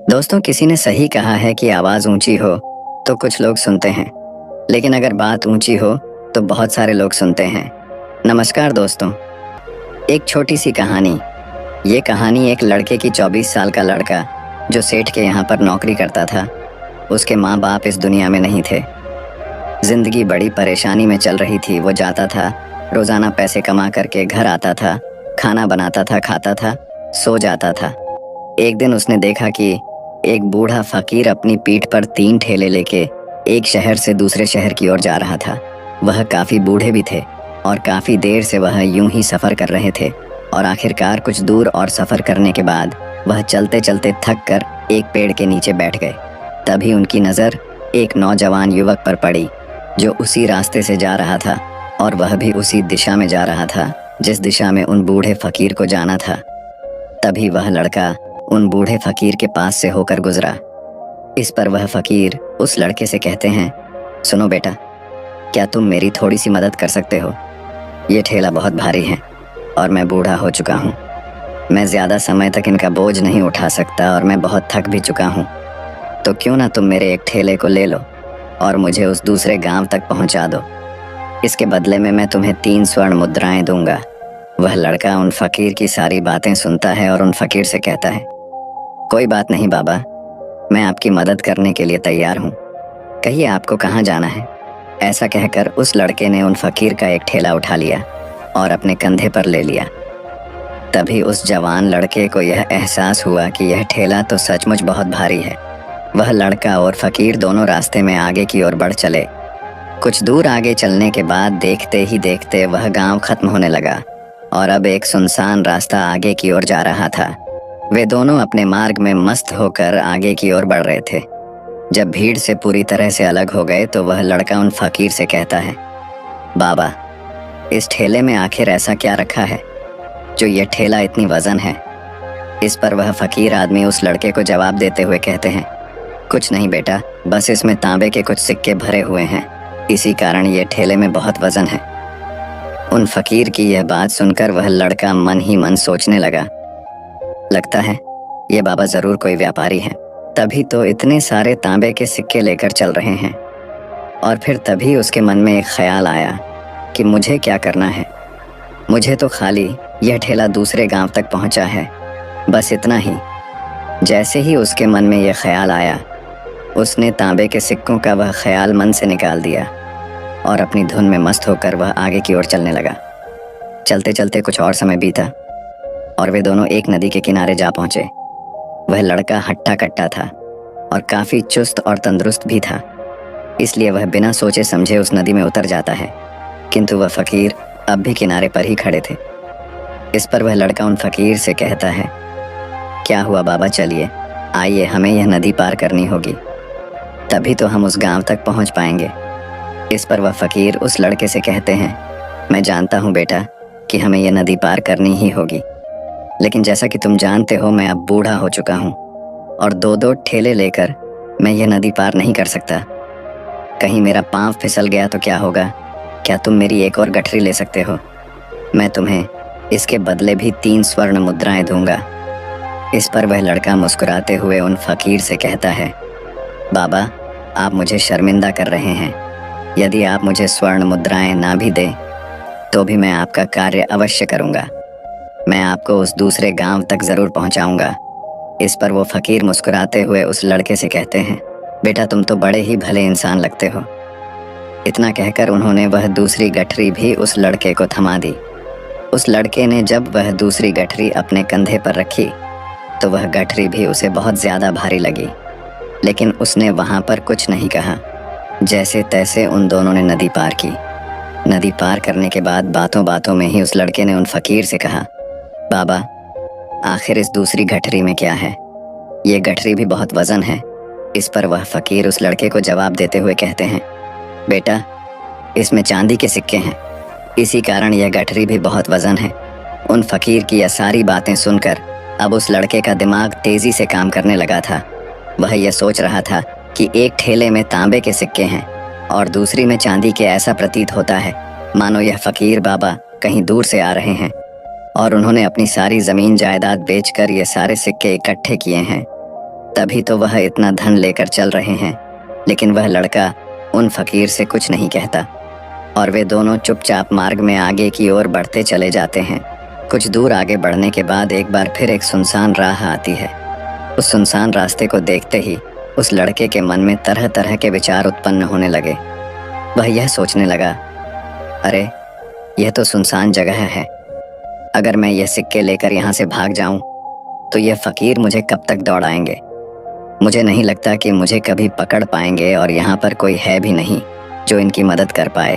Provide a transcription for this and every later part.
दोस्तों, किसी ने सही कहा है कि आवाज ऊंची हो तो कुछ लोग सुनते हैं, लेकिन अगर बात ऊंची हो तो बहुत सारे लोग सुनते हैं। नमस्कार दोस्तों, एक छोटी सी कहानी। ये कहानी एक लड़के की 24 साल का लड़का जो सेठ के यहाँ पर नौकरी करता था। उसके माँ बाप इस दुनिया में नहीं थे। जिंदगी बड़ी परेशानी में चल रही थी। वो जाता था, रोजाना पैसे कमा करके घर आता था, खाना बनाता था, खाता था, सो जाता था। एक दिन उसने देखा कि एक बूढ़ा फकीर अपनी पीठ पर 3 ठेले लेके एक शहर से दूसरे शहर की ओर जा रहा था। वह काफी बूढ़े भी थे और काफी देर से वह यूं ही सफर कर रहे थे, और आखिरकार कुछ दूर और सफर करने के बाद वह चलते चलते थक कर एक पेड़ के नीचे बैठ गए। तभी उनकी नज़र एक नौजवान युवक पर पड़ी जो उसी रास्ते से जा रहा था, और वह भी उसी दिशा में जा रहा था जिस दिशा में उन बूढ़े फकीर को जाना था। तभी वह लड़का उन बूढ़े फकीर के पास से होकर गुजरा। इस पर वह फकीर उस लड़के से कहते हैं, सुनो बेटा, क्या तुम मेरी थोड़ी सी मदद कर सकते हो? ये ठेला बहुत भारी है और मैं बूढ़ा हो चुका हूँ। मैं ज़्यादा समय तक इनका बोझ नहीं उठा सकता और मैं बहुत थक भी चुका हूँ। तो क्यों ना तुम मेरे एक ठेले को ले लो और मुझे उस दूसरे गांव तक पहुँचा दो। इसके बदले में मैं तुम्हें 3 स्वर्ण मुद्राएं दूंगा। वह लड़का उन फकीर की सारी बातें सुनता है और उन फकीर से कहता है, कोई बात नहीं बाबा, मैं आपकी मदद करने के लिए तैयार हूँ। कहिए आपको कहाँ जाना है? ऐसा कहकर उस लड़के ने उन फकीर का एक ठेला उठा लिया और अपने कंधे पर ले लिया। तभी उस जवान लड़के को यह एहसास हुआ कि यह ठेला तो सचमुच बहुत भारी है। वह लड़का और फकीर दोनों रास्ते में आगे की ओर बढ़ चले। कुछ दूर आगे चलने के बाद देखते ही देखते वह गांव खत्म होने लगा और अब एक सुनसान रास्ता आगे की ओर जा रहा था। वे दोनों अपने मार्ग में मस्त होकर आगे की ओर बढ़ रहे थे। जब भीड़ से पूरी तरह से अलग हो गए तो वह लड़का उन फकीर से कहता है, बाबा, इस ठेले में आखिर ऐसा क्या रखा है जो ये ठेला इतनी वजन है? इस पर वह फकीर आदमी उस लड़के को जवाब देते हुए कहते हैं, कुछ नहीं बेटा, बस इसमें तांबे के कुछ सिक्के भरे हुए हैं, इसी कारण ये ठेले में बहुत वजन है। उन फकीर की यह बात सुनकर वह लड़का मन ही मन सोचने लगा, लगता है ये बाबा जरूर कोई व्यापारी हैं, तभी तो इतने सारे तांबे के सिक्के लेकर चल रहे हैं। और फिर तभी उसके मन में एक ख्याल आया कि मुझे क्या करना है। मुझे तो खाली यह ठेला दूसरे गांव तक पहुंचा है, बस इतना ही। जैसे ही उसके मन में यह ख्याल आया, उसने तांबे के सिक्कों का वह ख्याल मन से निकाल दिया और अपनी धुन में मस्त होकर वह आगे की ओर चलने लगा। चलते चलते कुछ और समय बीता और वे दोनों एक नदी के किनारे जा पहुंचे। वह लड़का हट्टा कट्टा था और काफी चुस्त और तंदुरुस्त भी था, इसलिए वह बिना सोचे समझे उस नदी में उतर जाता है, किंतु वह फकीर अब भी किनारे पर ही खड़े थे। इस पर वह लड़का उन फकीर से कहता है, क्या हुआ बाबा, चलिए आइए, हमें यह नदी पार करनी होगी, तभी तो हम उस गांव तक पहुंच पाएंगे। इस पर वह फकीर उस लड़के से कहते हैं, मैं जानता हूं बेटा कि हमें यह नदी पार करनी ही होगी, लेकिन जैसा कि तुम जानते हो मैं अब बूढ़ा हो चुका हूँ और 2-2 ठेले लेकर मैं यह नदी पार नहीं कर सकता। कहीं मेरा पाँव फिसल गया तो क्या होगा? क्या तुम मेरी एक और गठरी ले सकते हो? मैं तुम्हें इसके बदले भी 3 स्वर्ण मुद्राएं दूंगा। इस पर वह लड़का मुस्कुराते हुए उन फकीर से कहता है, बाबा, आप मुझे शर्मिंदा कर रहे हैं। यदि आप मुझे स्वर्ण मुद्राएं ना भी दें तो भी मैं आपका कार्य अवश्य करूंगा। मैं आपको उस दूसरे गांव तक जरूर पहुंचाऊंगा। इस पर वो फकीर मुस्कुराते हुए उस लड़के से कहते हैं, बेटा, तुम तो बड़े ही भले इंसान लगते हो। इतना कहकर उन्होंने वह दूसरी गठरी भी उस लड़के को थमा दी। उस लड़के ने जब वह दूसरी गठरी अपने कंधे पर रखी तो वह गठरी भी उसे बहुत ज़्यादा भारी लगी, लेकिन उसने वहाँ पर कुछ नहीं कहा। जैसे तैसे उन दोनों ने नदी पार की। नदी पार करने के बाद बातों बातों में ही उस लड़के ने उन फकीर से कहा, बाबा, आखिर इस दूसरी गठरी में क्या है? ये गठरी भी बहुत वजन है। इस पर वह फकीर उस लड़के को जवाब देते हुए कहते हैं, बेटा, इसमें चांदी के सिक्के हैं, इसी कारण यह गठरी भी बहुत वजन है। उन फकीर की यह सारी बातें सुनकर अब उस लड़के का दिमाग तेजी से काम करने लगा था। वह यह सोच रहा था कि एक ठेले में तांबे के सिक्के हैं और दूसरी में चांदी के। ऐसा प्रतीत होता है मानो यह फकीर बाबा कहीं दूर से आ रहे हैं और उन्होंने अपनी सारी जमीन जायदाद बेचकर ये सारे सिक्के इकट्ठे किए हैं। तभी तो वह इतना धन लेकर चल रहे हैं, लेकिन वह लड़का उन फकीर से कुछ नहीं कहता और वे दोनों चुपचाप मार्ग में आगे की ओर बढ़ते चले जाते हैं। कुछ दूर आगे बढ़ने के बाद एक बार फिर एक सुनसान राह आती है। उस सुनसान रास्ते को देखते ही उस लड़के के मन में तरह तरह के विचार उत्पन्न होने लगे। वह यह सोचने लगा, अरे यह तो सुनसान जगह है। अगर मैं यह सिक्के लेकर यहाँ से भाग जाऊं तो यह फकीर मुझे कब तक दौड़ाएंगे। मुझे नहीं लगता कि मुझे कभी पकड़ पाएंगे और यहाँ पर कोई है भी नहीं जो इनकी मदद कर पाए।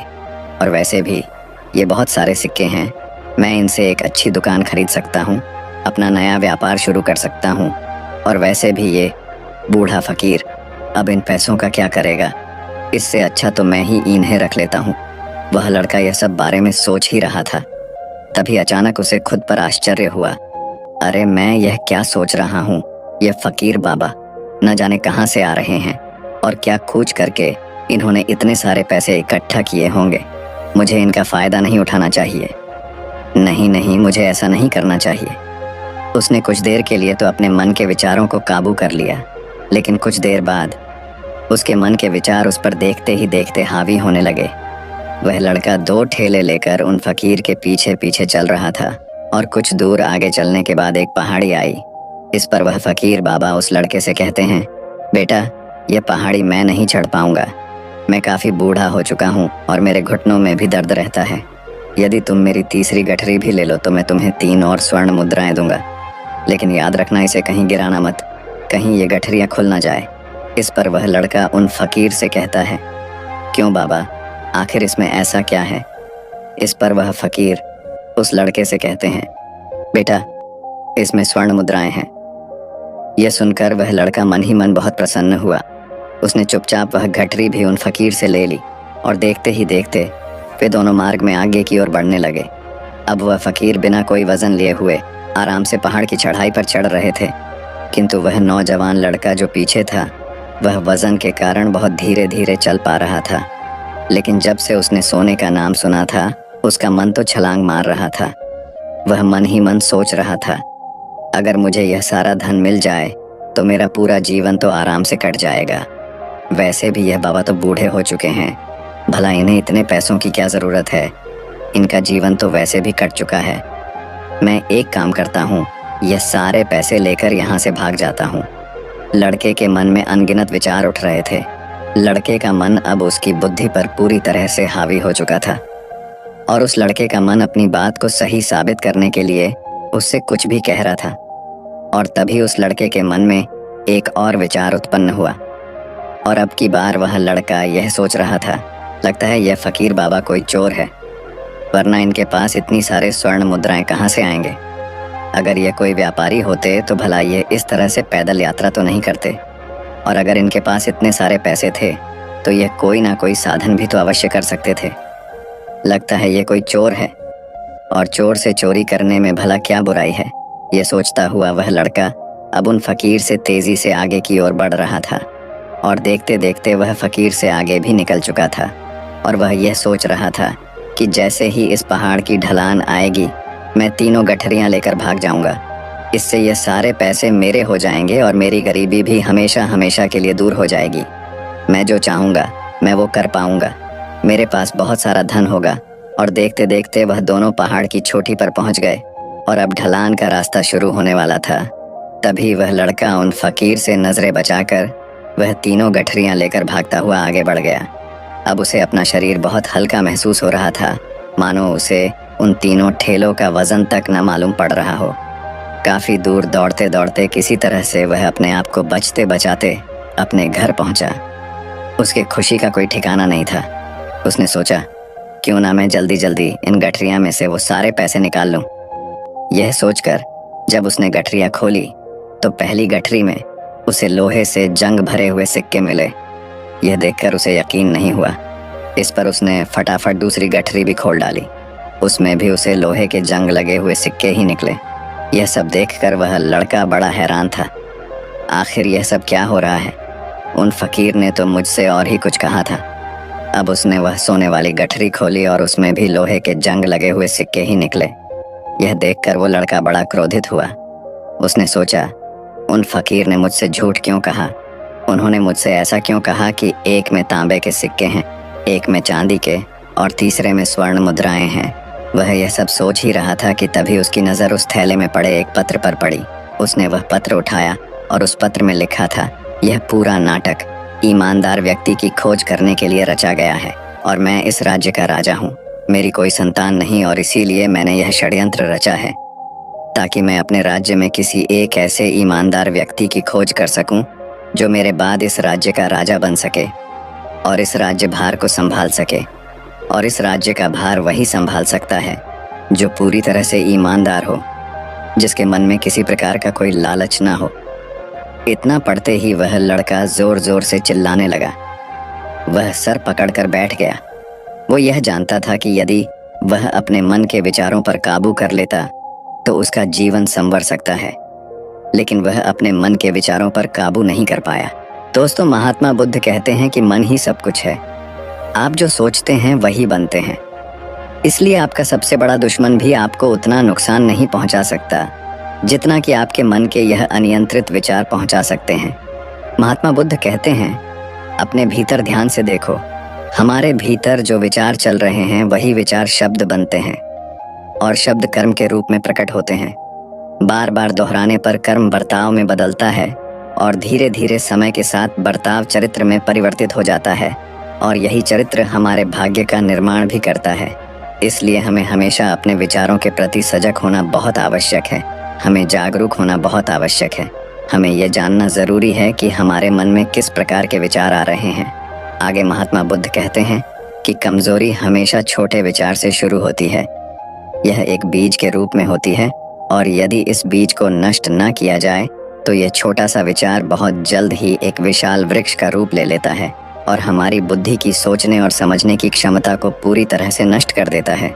और वैसे भी ये बहुत सारे सिक्के हैं, मैं इनसे एक अच्छी दुकान खरीद सकता हूँ, अपना नया व्यापार शुरू कर सकता हूँ। और वैसे भी ये बूढ़ा फकीर अब इन पैसों का क्या करेगा, इससे अच्छा तो मैं ही इन्हें रख लेता हूँ। वह लड़का यह सब बारे में सोच ही रहा था, तभी अचानक उसे खुद पर आश्चर्य हुआ। अरे मैं यह क्या सोच रहा हूँ, यह फकीर बाबा न जाने कहाँ से आ रहे हैं और क्या खोज करके इन्होंने इतने सारे पैसे इकट्ठा किए होंगे। मुझे इनका फ़ायदा नहीं उठाना चाहिए। नहीं नहीं, मुझे ऐसा नहीं करना चाहिए। उसने कुछ देर के लिए तो अपने मन के विचारों को काबू कर लिया, लेकिन कुछ देर बाद उसके मन के विचार उस पर देखते ही देखते हावी होने लगे। वह लड़का 2 ठेले लेकर उन फकीर के पीछे पीछे चल रहा था और कुछ दूर आगे चलने के बाद एक पहाड़ी आई। इस पर वह फकीर बाबा उस लड़के से कहते हैं, बेटा यह पहाड़ी मैं नहीं चढ़ पाऊंगा। मैं काफ़ी बूढ़ा हो चुका हूँ और मेरे घुटनों में भी दर्द रहता है। यदि तुम मेरी तीसरी गठरी भी ले लो तो मैं तुम्हें 3 और स्वर्ण मुद्राएं दूंगा, लेकिन याद रखना इसे कहीं गिराना मत, कहीं ये गठरियाँ खुल ना जाए। इस पर वह लड़का उन फकीर से कहता है, क्यों बाबा, आखिर इसमें ऐसा क्या है। इस पर वह फकीर उस लड़के से कहते हैं, बेटा इसमें स्वर्ण मुद्राएं हैं। यह सुनकर वह लड़का मन ही मन बहुत प्रसन्न हुआ। उसने चुपचाप वह गठरी भी उन फकीर से ले ली और देखते ही देखते वे दोनों मार्ग में आगे की ओर बढ़ने लगे। अब वह फकीर बिना कोई वजन लिए हुए आराम से पहाड़ की चढ़ाई पर चढ़ रहे थे, किंतु वह नौजवान लड़का जो पीछे था वह वजन के कारण बहुत धीरे धीरे चल पा रहा था। लेकिन जब से उसने सोने का नाम सुना था उसका मन तो छलांग मार रहा था। वह मन ही मन सोच रहा था, अगर मुझे यह सारा धन मिल जाए तो मेरा पूरा जीवन तो आराम से कट जाएगा। वैसे भी यह बाबा तो बूढ़े हो चुके हैं, भला इन्हें इतने पैसों की क्या ज़रूरत है, इनका जीवन तो वैसे भी कट चुका है। मैं एक काम करता हूँ, यह सारे पैसे लेकर यहाँ से भाग जाता हूँ। लड़के के मन में अनगिनत विचार उठ रहे थे। लड़के का मन अब उसकी बुद्धि पर पूरी तरह से हावी हो चुका था और उस लड़के का मन अपनी बात को सही साबित करने के लिए उससे कुछ भी कह रहा था। और तभी उस लड़के के मन में एक और विचार उत्पन्न हुआ और अब की बार वह लड़का यह सोच रहा था, लगता है यह फकीर बाबा कोई चोर है, वरना इनके पास इतनी सारे स्वर्ण मुद्राएं कहाँ से आएंगे। अगर ये कोई व्यापारी होते तो भला ये इस तरह से पैदल यात्रा तो नहीं करते, और अगर इनके पास इतने सारे पैसे थे तो ये कोई ना कोई साधन भी तो अवश्य कर सकते थे। लगता है ये कोई चोर है और चोर से चोरी करने में भला क्या बुराई है। ये सोचता हुआ वह लड़का अब उन फकीर से तेजी से आगे की ओर बढ़ रहा था और देखते देखते वह फकीर से आगे भी निकल चुका था। और वह यह सोच रहा था कि जैसे ही इस पहाड़ की ढलान आएगी मैं 3 गठरियाँ लेकर भाग जाऊंगा। इससे ये सारे पैसे मेरे हो जाएंगे और मेरी गरीबी भी हमेशा हमेशा के लिए दूर हो जाएगी। मैं जो चाहूँगा मैं वो कर पाऊँगा। मेरे पास बहुत सारा धन होगा। और देखते देखते वह दोनों पहाड़ की चोटी पर पहुँच गए और अब ढलान का रास्ता शुरू होने वाला था। तभी वह लड़का उन फकीर से नज़रें बचाकर वह 3 गठरियाँ लेकर भागता हुआ आगे बढ़ गया। अब उसे अपना शरीर बहुत हल्का महसूस हो रहा था, मानो उसे उन 3 ठेलों का वजन तक न मालूम पड़ रहा हो। काफ़ी दूर दौड़ते दौड़ते किसी तरह से वह अपने आप को बचते बचाते अपने घर पहुंचा। उसके खुशी का कोई ठिकाना नहीं था। उसने सोचा, क्यों ना मैं जल्दी जल्दी इन गठरियाँ में से वो सारे पैसे निकाल लूँ। यह सोचकर जब उसने गठरियाँ खोली तो पहली गठरी में उसे लोहे से जंग भरे हुए सिक्के मिले। यह देखकर उसे यकीन नहीं हुआ। इस पर उसने फटाफट दूसरी गठरी भी खोल डाली। उसमें भी उसे लोहे के जंग लगे हुए सिक्के ही निकले। यह सब देखकर वह लड़का बड़ा हैरान था। आखिर यह सब क्या हो रहा है? उन फकीर ने तो मुझसे और ही कुछ कहा था। अब उसने वह सोने वाली गठरी खोली और उसमें भी लोहे के जंग लगे हुए सिक्के ही निकले। यह देखकर वो लड़का बड़ा क्रोधित हुआ। उसने सोचा, उन फकीर ने मुझसे झूठ क्यों कहा? उन्होंने मुझसे ऐसा क्यों कहा कि एक में तांबे के सिक्के हैं, एक में चांदी के और तीसरे में स्वर्ण मुद्राएं हैं? वह यह सब सोच ही रहा था कि तभी उसकी नज़र उस थैले में पड़े एक पत्र पर पड़ी। उसने वह पत्र उठाया और उस पत्र में लिखा था, यह पूरा नाटक ईमानदार व्यक्ति की खोज करने के लिए रचा गया है और मैं इस राज्य का राजा हूँ। मेरी कोई संतान नहीं और इसीलिए मैंने यह षड्यंत्र रचा है ताकि मैं अपने राज्य में किसी एक ऐसे ईमानदार व्यक्ति की खोज कर सकूं जो मेरे बाद इस राज्य का राजा बन सके और इस राज्य भार को संभाल सके। और इस राज्य का भार वही संभाल सकता है जो पूरी तरह से ईमानदार हो, जिसके मन में किसी प्रकार का कोई लालच ना हो। इतना पढ़ते ही वह लड़का जोर जोर से चिल्लाने लगा। वह सर पकड़कर बैठ गया। वो यह जानता था कि यदि वह अपने मन के विचारों पर काबू कर लेता तो उसका जीवन संवर सकता है, लेकिन वह अपने मन के विचारों पर काबू नहीं कर पाया। दोस्तों, महात्मा बुद्ध कहते हैं कि मन ही सब कुछ है। आप जो सोचते हैं वही बनते हैं, इसलिए आपका सबसे बड़ा दुश्मन भी आपको उतना नुकसान नहीं पहुंचा सकता जितना कि आपके मन के यह अनियंत्रित विचार पहुंचा सकते हैं। महात्मा बुद्ध कहते हैं, अपने भीतर ध्यान से देखो। हमारे भीतर जो विचार चल रहे हैं वही विचार शब्द बनते हैं और शब्द कर्म के रूप में प्रकट होते हैं। बार बार दोहराने पर कर्म बर्ताव में बदलता है और धीरे धीरे समय के साथ बर्ताव चरित्र में परिवर्तित हो जाता है और यही चरित्र हमारे भाग्य का निर्माण भी करता है। इसलिए हमें हमेशा अपने विचारों के प्रति सजग होना बहुत आवश्यक है। हमें जागरूक होना बहुत आवश्यक है। हमें यह जानना ज़रूरी है कि हमारे मन में किस प्रकार के विचार आ रहे हैं। आगे महात्मा बुद्ध कहते हैं कि कमज़ोरी हमेशा छोटे विचार से शुरू होती है। यह एक बीज के रूप में होती है और यदि इस बीज को नष्ट न किया जाए तो यह छोटा सा विचार बहुत जल्द ही एक विशाल वृक्ष का रूप ले लेता है और हमारी बुद्धि की सोचने और समझने की क्षमता को पूरी तरह से नष्ट कर देता है।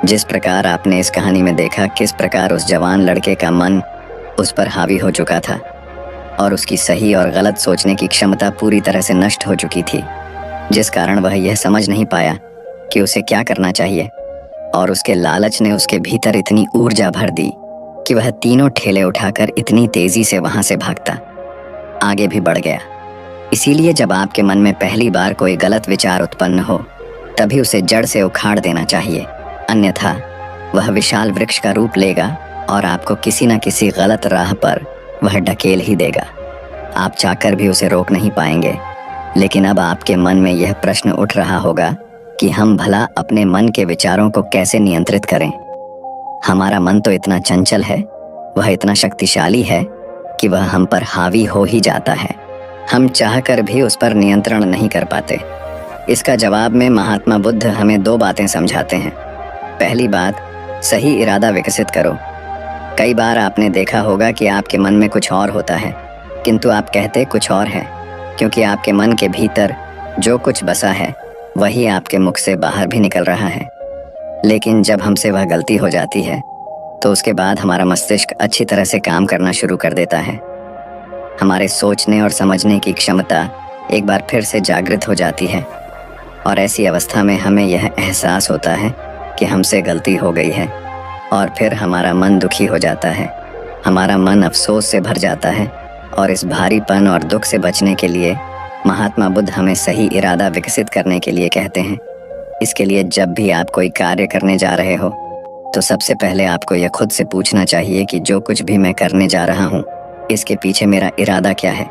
जिस प्रकार आपने इस कहानी में देखा किस प्रकार उस जवान लड़के का मन उस पर हावी हो चुका था और उसकी सही और गलत सोचने की क्षमता पूरी तरह से नष्ट हो चुकी थी, जिस कारण वह यह समझ नहीं पाया कि उसे क्या करना चाहिए और उसके लालच ने उसके भीतर इतनी ऊर्जा भर दी कि वह तीनों ठेले उठाकर इतनी तेजी से वहां से भागता आगे भी बढ़ गया। इसीलिए जब आपके मन में पहली बार कोई गलत विचार उत्पन्न हो तभी उसे जड़ से उखाड़ देना चाहिए, अन्यथा वह विशाल वृक्ष का रूप लेगा और आपको किसी न किसी गलत राह पर वह ढकेल ही देगा। आप चाहकर भी उसे रोक नहीं पाएंगे। लेकिन अब आपके मन में यह प्रश्न उठ रहा होगा कि हम भला अपने मन के विचारों को कैसे नियंत्रित करें। हमारा मन तो इतना चंचल है, वह इतना शक्तिशाली है कि वह हम पर हावी हो ही जाता है। हम चाहकर भी उस पर नियंत्रण नहीं कर पाते। इसका जवाब में महात्मा बुद्ध हमें दो बातें समझाते हैं। पहली बात, सही इरादा विकसित करो। कई बार आपने देखा होगा कि आपके मन में कुछ और होता है किंतु आप कहते कुछ और है, क्योंकि आपके मन के भीतर जो कुछ बसा है वही आपके मुख से बाहर भी निकल रहा है। लेकिन जब हमसे वह गलती हो जाती है तो उसके बाद हमारा मस्तिष्क अच्छी तरह से काम करना शुरू कर देता है। हमारे सोचने और समझने की क्षमता एक बार फिर से जागृत हो जाती है और ऐसी अवस्था में हमें यह एहसास होता है कि हमसे गलती हो गई है और फिर हमारा मन दुखी हो जाता है। हमारा मन अफसोस से भर जाता है और इस भारीपन और दुख से बचने के लिए महात्मा बुद्ध हमें सही इरादा विकसित करने के लिए कहते हैं। इसके लिए जब भी आप कोई कार्य करने जा रहे हो तो सबसे पहले आपको यह खुद से पूछना चाहिए कि जो कुछ भी मैं करने जा रहा हूँ इसके पीछे मेरा इरादा क्या है।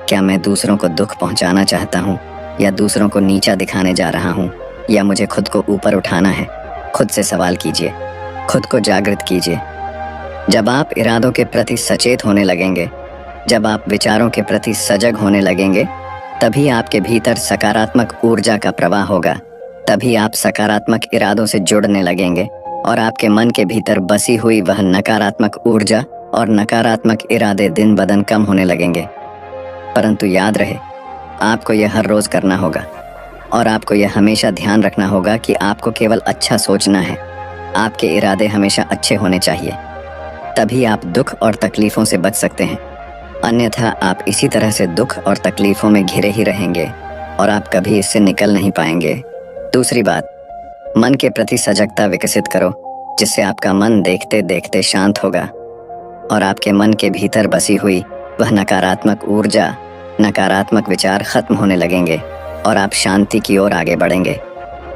क्या मैं दूसरों को दुख पहुँचाना चाहता हूँ या दूसरों को नीचा दिखाने जा रहा हूँ या मुझे खुद को ऊपर उठाना है। खुद से सवाल कीजिए, खुद को जागृत कीजिए। जब आप इरादों के प्रति सचेत होने लगेंगे, जब आप विचारों के प्रति सजग होने लगेंगे, तभी आपके भीतर सकारात्मक ऊर्जा का प्रवाह होगा। तभी आप सकारात्मक इरादों से जुड़ने लगेंगे और आपके मन के भीतर बसी हुई वह नकारात्मक ऊर्जा और नकारात्मक इरादे दिन ब दिन कम होने लगेंगे। परंतु याद रहे, आपको यह हर रोज करना होगा और आपको यह हमेशा ध्यान रखना होगा कि आपको केवल अच्छा सोचना है। आपके इरादे हमेशा अच्छे होने चाहिए, तभी आप दुख और तकलीफों से बच सकते हैं। अन्यथा आप इसी तरह से दुख और तकलीफों में घिरे ही रहेंगे और आप कभी इससे निकल नहीं पाएंगे। दूसरी बात, मन के प्रति सजगता विकसित करो, जिससे आपका मन देखते देखते शांत होगा और आपके मन के भीतर बसी हुई वह नकारात्मक ऊर्जा, नकारात्मक विचार खत्म होने लगेंगे और आप शांति की ओर आगे बढ़ेंगे।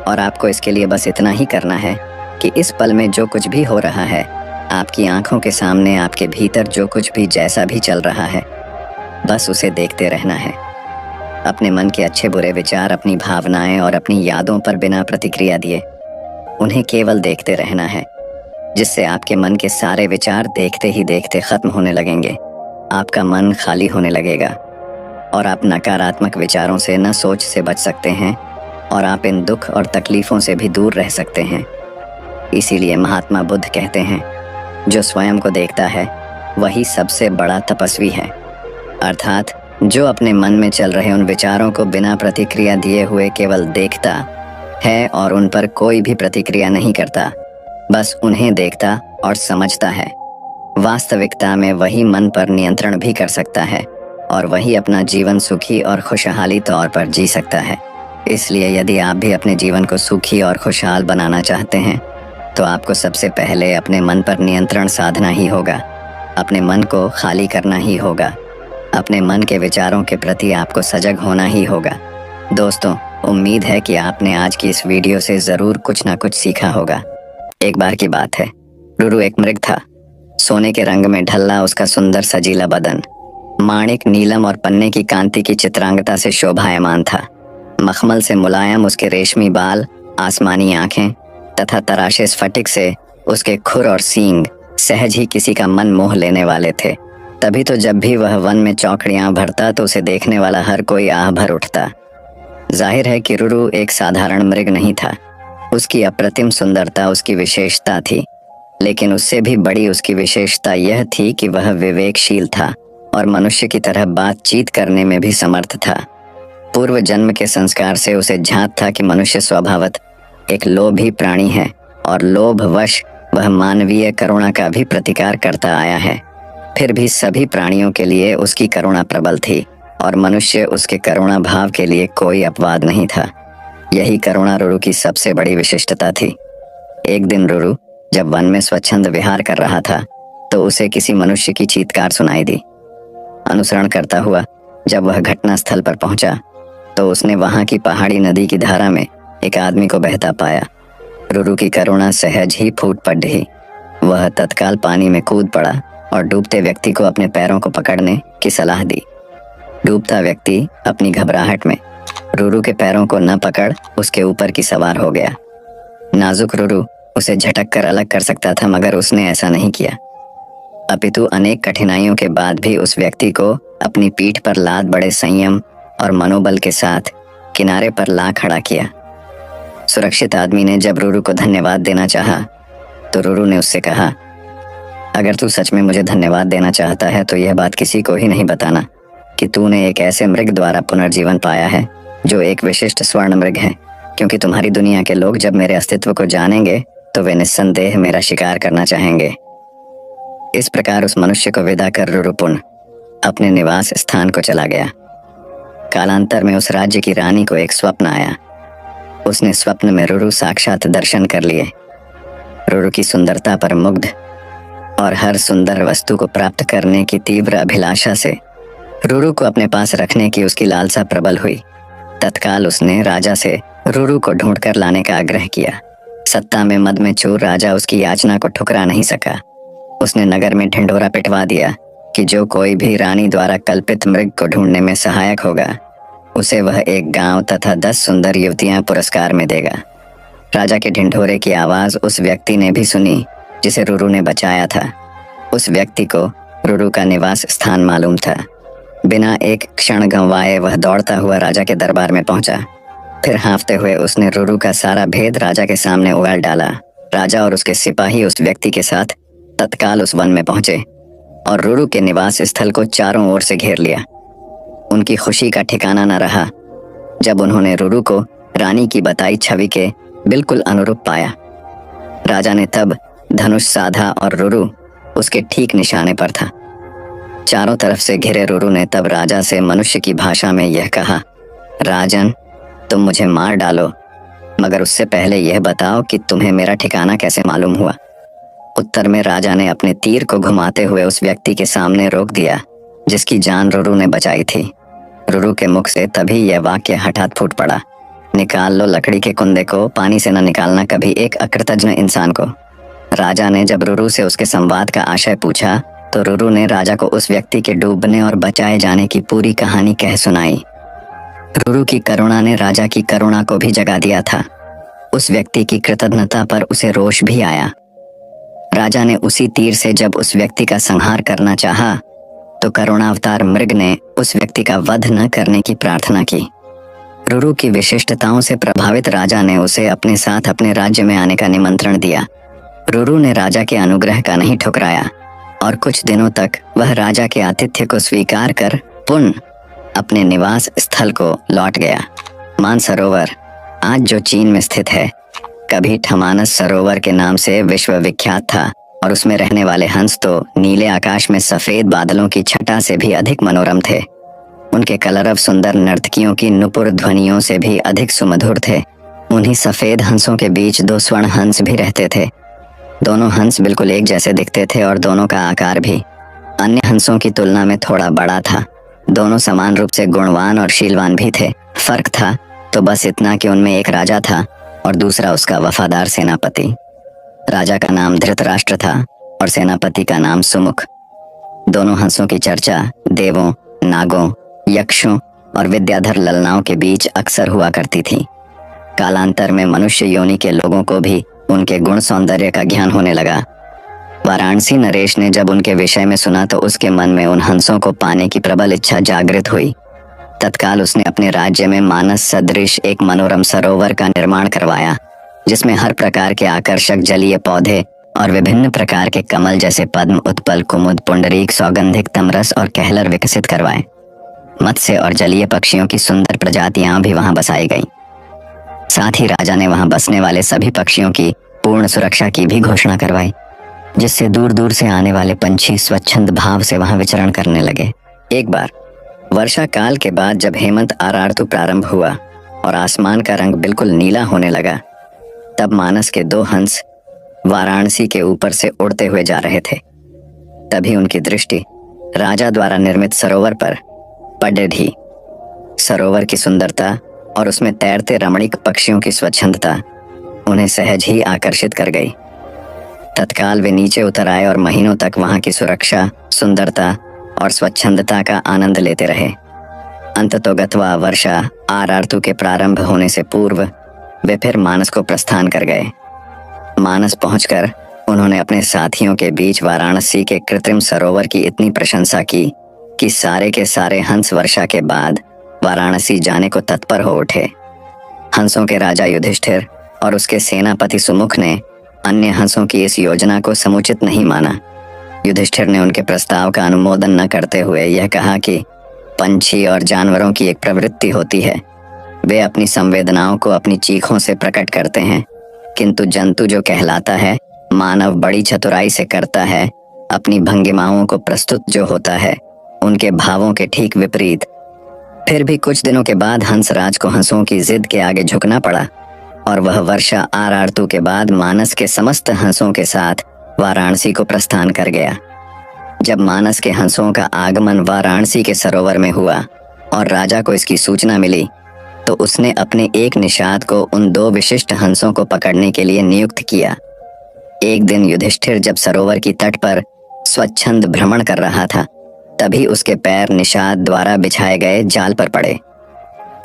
और आपको इसके लिए बस इतना ही करना है कि इस पल में जो कुछ भी हो रहा है, आपकी आंखों के सामने आपके भीतर जो कुछ भी जैसा भी चल रहा है, बस उसे देखते रहना है। अपने मन के अच्छे बुरे विचार, अपनी भावनाएं और अपनी यादों पर बिना प्रतिक्रिया दिए उन्हें केवल देखते रहना है, जिससे आपके मन के सारे विचार देखते ही देखते खत्म होने लगेंगे। आपका मन खाली होने लगेगा और आप नकारात्मक विचारों से न सोच से बच सकते हैं और आप इन दुख और तकलीफों से भी दूर रह सकते हैं। इसीलिए महात्मा बुद्ध कहते हैं, जो स्वयं को देखता है वही सबसे बड़ा तपस्वी है। अर्थात जो अपने मन में चल रहे उन विचारों को बिना प्रतिक्रिया दिए हुए केवल देखता है और उन पर कोई भी प्रतिक्रिया नहीं करता, बस उन्हें देखता और समझता है, वास्तविकता में वही मन पर नियंत्रण भी कर सकता है और वही अपना जीवन सुखी और खुशहाली तौर पर जी सकता है। इसलिए यदि आप भी अपने जीवन को सुखी और खुशहाल बनाना चाहते हैं तो आपको सबसे पहले अपने मन पर नियंत्रण साधना ही होगा। अपने मन को खाली करना ही होगा। अपने मन के विचारों के प्रति आपको सजग होना ही होगा। दोस्तों, उम्मीद है कि आपने आज की इस वीडियो से ज़रूर कुछ ना कुछ सीखा होगा। एक बार की बात है, रुरु एक मृग था। सोने के रंग में ढल्ला उसका सुंदर सजीला बदन माणिक, नीलम और पन्ने की कांति की चित्रांगता से शोभायमान था। मखमल से मुलायम उसके रेशमी बाल, आसमानी आंखें तथा तराशे स्फटिक से उसके खुर और सींग सहज ही किसी का मन मोह लेने वाले थे। तभी तो जब भी वह वन में चौकड़ियां भरता तो उसे देखने वाला हर कोई आह भर उठता। जाहिर है कि रुरु एक साधारण मृग नहीं था। उसकी अप्रतिम सुंदरता उसकी विशेषता थी, लेकिन उससे भी बड़ी उसकी विशेषता यह थी कि वह विवेकशील था और मनुष्य की तरह बातचीत करने में भी समर्थ था। पूर्व जन्म के संस्कार से उसे झांत था कि मनुष्य स्वभावत एक लोभी प्राणी है और लोभवश वह मानवीय करुणा का भी प्रतिकार करता आया है। फिर भी सभी प्राणियों के लिए उसकी करुणा प्रबल थी और मनुष्य उसके करुणा भाव के लिए कोई अपवाद नहीं था। यही करुणा रुरु की सबसे बड़ी विशिष्टता थी। एक दिन रुरु जब वन में स्वच्छंद विहार कर रहा था तो उसे किसी मनुष्य की चीत्कार सुनाई दी। अनुसरण करता हुआ जब वह घटना स्थल पर पहुंचा तो उसने वहां की पहाड़ी नदी की धारा में एक आदमी को बहता पाया। रुरु की करुणा सहज ही फूट पड़ी। वह तत्काल पानी में कूद पड़ा और डूबते व्यक्ति को अपने पैरों को पकड़ने की सलाह दी। डूबता व्यक्ति अपनी घबराहट में रुरु के पैरों को न पकड़ उसके ऊपर की सवार हो गया। नाजुक रुरु उसे झटक कर अलग कर सकता था, मगर उसने ऐसा नहीं किया। अपितु अनेक कठिनाइयों के बाद भी उस व्यक्ति को अपनी पीठ पर लाद बड़े संयम और मनोबल के साथ किनारे पर ला खड़ा किया। सुरक्षित आदमी ने जब रुरु को धन्यवाद देना चाहा तो रुरु ने उससे कहा, अगर तू सच में मुझे धन्यवाद देना चाहता है तो यह बात किसी को ही नहीं बताना कि तूने एक ऐसे मृग द्वारा पुनर्जीवन पाया है जो एक विशिष्ट स्वर्ण मृग है, क्योंकि तुम्हारी दुनिया के लोग जब मेरे अस्तित्व को जानेंगे तो वे निस्संदेह मेरा शिकार करना चाहेंगे। इस प्रकार उस मनुष्य को विदा कर रुरु पुनः अपने निवास स्थान को चला गया। कालांतर में उस राज्य की रानी को एक स्वप्न आया। उसने स्वप्न में रुरु साक्षात दर्शन कर लिए। रुरु की सुंदरता पर मुग्ध और हर सुंदर वस्तु को प्राप्त करने की तीव्र अभिलाषा से रुरु को अपने पास रखने की उसकी लालसा प्रबल हुई। तत्काल उसने राजा से रुरु को ढूंढकर लाने का आग्रह किया। सत्ता में मद में चूर राजा उसकी याचना को ठुकरा नहीं सका। उसने नगर में ढिंढोरा पिटवा दिया कि जो कोई भी रानी द्वारा कल्पित मृग को ढूंढने में सहायक होगा उसे वह एक गांव तथा 10 सुंदर युवतियां पुरस्कार में देगा। राजा के ढिंढोरे की आवाज उस व्यक्ति ने भी सुनी जिसे रुरु ने बचाया था। उस व्यक्ति को रुरु का निवास स्थान मालूम था। बिना एक क्षण गंवाए वह दौड़ता हुआ राजा के दरबार में पहुंचा। फिर हाँफते हुए उसने रुरु का सारा भेद राजा के सामने उगाल डाला। राजा और उसके सिपाही उस व्यक्ति के साथ तत्काल उस वन में पहुंचे और रुरु के निवास स्थल को चारों ओर से घेर लिया। उनकी खुशी का ठिकाना न रहा जब उन्होंने रुरु को रानी की बताई छवि के बिल्कुल अनुरूप पाया। राजा ने तब धनुष साधा और रुरु उसके ठीक निशाने पर था। चारों तरफ से घिरे रुरु ने तब राजा से मनुष्य की भाषा में यह कहा, राजन, तुम मुझे मार डालो, मगर उससे पहले यह बताओ कि तुम्हें मेरा ठिकाना कैसे मालूम हुआ। उत्तर में राजा ने अपने तीर को घुमाते हुए उस व्यक्ति के सामने रोक दिया। जिसकी जान रुरु ने बचाई थी। रुरु के मुख से तभी यह वाक्य हठात फूट पड़ा, निकाल लो लकड़ी के कुंदे को, पानी से न निकालना कभी एक अकृतज्ञ इंसान को। राजा ने जब रुरु से उसके संवाद का आशय पूछा तो रुरु ने राजा को उस व्यक्ति के डूबने और बचाए जाने की पूरी कहानी कह सुनाई। रुरु की करुणा ने राजा की करुणा को भी जगा दिया था। उस व्यक्ति की कृतज्ञता पर उसे रोष भी आया। राजा ने उसी तीर से जब उस व्यक्ति का संहार करना चाहा तो करुणावतार मृग ने उस व्यक्ति का वध न करने की प्रार्थना की। रुरु की विशिष्टताओं से प्रभावित राजा ने उसे अपने साथ अपने राज्य में आने का निमंत्रण दिया। रुरु ने राजा के अनुग्रह का नहीं ठुकराया और कुछ दिनों तक वह राजा के आतिथ्य को स्वीकार कर पुनः अपने निवास स्थल को लौट गया। मानसरोवर आज जो चीन में स्थित है, कभी ठमानस सरोवर के नाम से विश्वविख्यात था और उसमें रहने वाले हंस तो नीले आकाश में सफेद बादलों की छटा से भी अधिक मनोरम थे। उनके कलरव सुंदर नर्तकियों की नुपुर ध्वनियों से भी अधिक सुमधुर थे। उन्हीं सफेद हंसों के बीच दो स्वर्ण हंस भी रहते थे। दोनों हंस बिल्कुल एक जैसे दिखते थे और दोनों का आकार भी अन्य हंसों की तुलना में थोड़ा बड़ा था। दोनों समान रूप से गुणवान और शीलवान भी थे। फर्क था तो बस इतना कि उनमें एक राजा था और दूसरा उसका वफादार सेनापति। राजा का नाम धृतराष्ट्र था और सेनापति का नाम सुमुख। दोनों हंसों की चर्चा देवों, नागों, यक्षों और विद्याधर ललनाओं के बीच अक्सर हुआ करती थी। कालांतर में मनुष्य योनि के लोगों को भी उनके गुण सौंदर्य का ज्ञान होने लगा। वाराणसी नरेश ने जब उनके विषय में सुना तो उसके मन में उन हंसों को पाने की प्रबल इच्छा जागृत हुई। तत्काल उसने अपने राज्य में मानस सदृश एक मनोरम सरोवर का निर्माण करवाया, जिसमें हर प्रकार के आकर्षक जलीय पौधे और विभिन्न प्रकार के कमल जैसे पद्म, उत्पल, कुमुद, पुंडरीक, सौगंधिक, तमरस और कहलर विकसित करवाए। मत्स्य और जलीय पक्षियों की सुंदर प्रजातियां भी वहां बसाई गईं। साथ ही राजा ने वहां बसने वाले सभी पक्षियों की पूर्ण सुरक्षा की भी घोषणा करवाई, जिससे दूर दूर से आने वाले पंछी स्वच्छंद भाव से वहां विचरण करने लगे। एक बार वर्षा काल के बाद जब हेमंत आरार्तु प्रारंभ हुआ और आसमान का रंग बिल्कुल नीला होने लगा, तब मानस के दो हंस वाराणसी के ऊपर से उड़ते हुए जा रहे थे। तभी उनकी दृष्टि राजा द्वारा निर्मित सरोवर पर पड़ी। सरोवर की सुंदरता और उसमें तैरते रमणीक पक्षियों की स्वच्छंदता उन्हें सहज ही आकर्षित कर गई। तत्काल वे नीचे उतर आए और महीनों तक वहां की सुरक्षा, सुंदरता और स्वच्छंदता का आनंद लेते रहे। अंततोगत्वा वर्षा आरार्तु के प्रारंभ होने से पूर्व वे फिर मानस को प्रस्थान कर गए। मानस पहुंचकर उन्होंने अपने साथियों के बीच वाराणसी के कृत्रिम सरोवर की इतनी प्रशंसा की कि सारे के सारे हंस वर्षा के बाद वाराणसी जाने को तत्पर हो उठे। हंसों के राजा युधिष्ठिर और उसके सेनापति सुमुख ने अन्य हंसों की इस योजना को समुचित नहीं माना। युधिष्ठिर ने उनके प्रस्ताव का अनुमोदन न करते हुए यह कहा कि पंछी और जानवरों की एक प्रवृत्ति होती है, वे अपनी संवेदनाओं को अपनी चीखों से प्रकट करते हैं, किंतु जंतु जो कहलाता है मानव बड़ी चतुराई से करता है, अपनी भंगिमाओं को प्रस्तुत जो होता है उनके भावों के ठीक विपरीत। फिर भी कुछ दिनों के बाद हंसराज को हंसों की जिद के आगे झुकना पड़ा और वह वर्षा आरार्तु के बाद मानस के समस्त हंसों के साथ वाराणसी को प्रस्थान कर गया। जब मानस के हंसों का आगमन वाराणसी के सरोवर में हुआ और राजा को इसकी सूचना मिली तो उसने अपने एक निषाद को उन दो विशिष्ट हंसों को पकड़ने के लिए नियुक्त किया। एक दिन युधिष्ठिर जब सरोवर की तट पर स्वच्छंद भ्रमण कर रहा था, तभी उसके पैर निषाद द्वारा बिछाए गए जाल पर पड़े।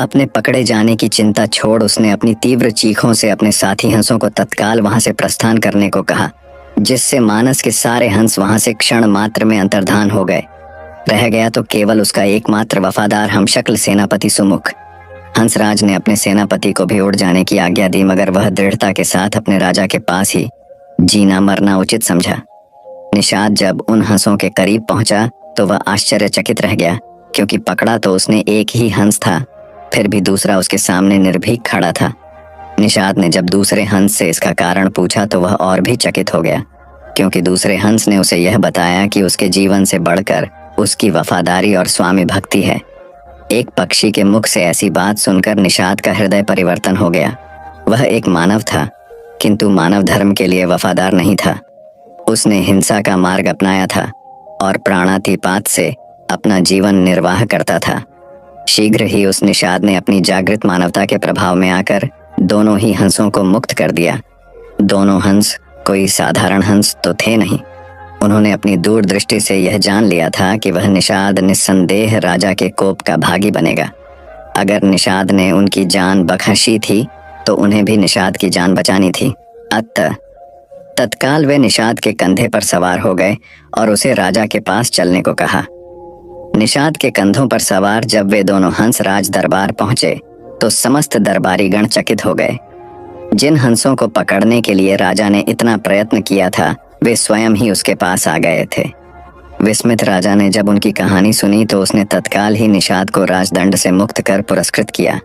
अपने पकड़े जाने की चिंता छोड़ उसने अपनी तीव्र चीखों से अपने साथी हंसों को तत्काल वहां से प्रस्थान करने को कहा, जिससे मानस के सारे हंस वहां से क्षण मात्र में अंतर्धान हो गए। रह गया तो केवल उसका एकमात्र वफादार हमशक्ल सेनापति सुमुख। हंसराज ने अपने सेनापति को भी उड़ जाने की आज्ञा दी, मगर वह दृढ़ता के साथ अपने राजा के पास ही जीना मरना उचित समझा। निषाद जब उन हंसों के करीब पहुंचा तो वह आश्चर्यचकित रह गया, क्योंकि पकड़ा तो उसने एक ही हंस था, फिर भी दूसरा उसके सामने निर्भीक खड़ा था। निषाद ने जब दूसरे हंस से इसका कारण पूछा तो वह और भी चकित हो गया, क्योंकि दूसरे हंस ने उसे यह बताया कि उसके जीवन से बढ़कर उसकी वफादारी और स्वामी भक्ति है। एक पक्षी के मुख से ऐसी बात सुनकर निषाद का हृदय परिवर्तन हो गया। वह एक मानव था, किंतु मानव धर्म के लिए वफादार नहीं था। उसने हिंसा का मार्ग अपनाया था और प्राणातिपात से अपना जीवन निर्वाह करता था। शीघ्र ही उस निषाद ने अपनी जागृत मानवता के प्रभाव में आकर दोनों ही हंसों को मुक्त कर दिया। दोनों हंस कोई साधारण हंस तो थे नहीं। उन्होंने अपनी दूरदृष्टि से यह जान लिया था कि वह निषाद निस्संदेह राजा के कोप का भागी बनेगा। अगर निषाद ने उनकी जान बख्शी थी तो उन्हें भी निषाद की जान बचानी थी। अतः तत्काल वे निषाद के कंधे पर सवार हो गए और उसे राजा के पास चलने को कहा। निषाद के कंधों पर सवार जब वे दोनों हंस राज दरबार पहुंचे तो समस्त दरबारीगण चकित हो गए। जिन हंसों को पकड़ने के लिए राजा ने इतना प्रयत्न किया था वे स्वयं ही उसके पास आ गए थे। विस्मित राजा ने जब उनकी कहानी सुनी तो उसने तत्काल ही निषाद को राजदंड से मुक्त कर पुरस्कृत किया।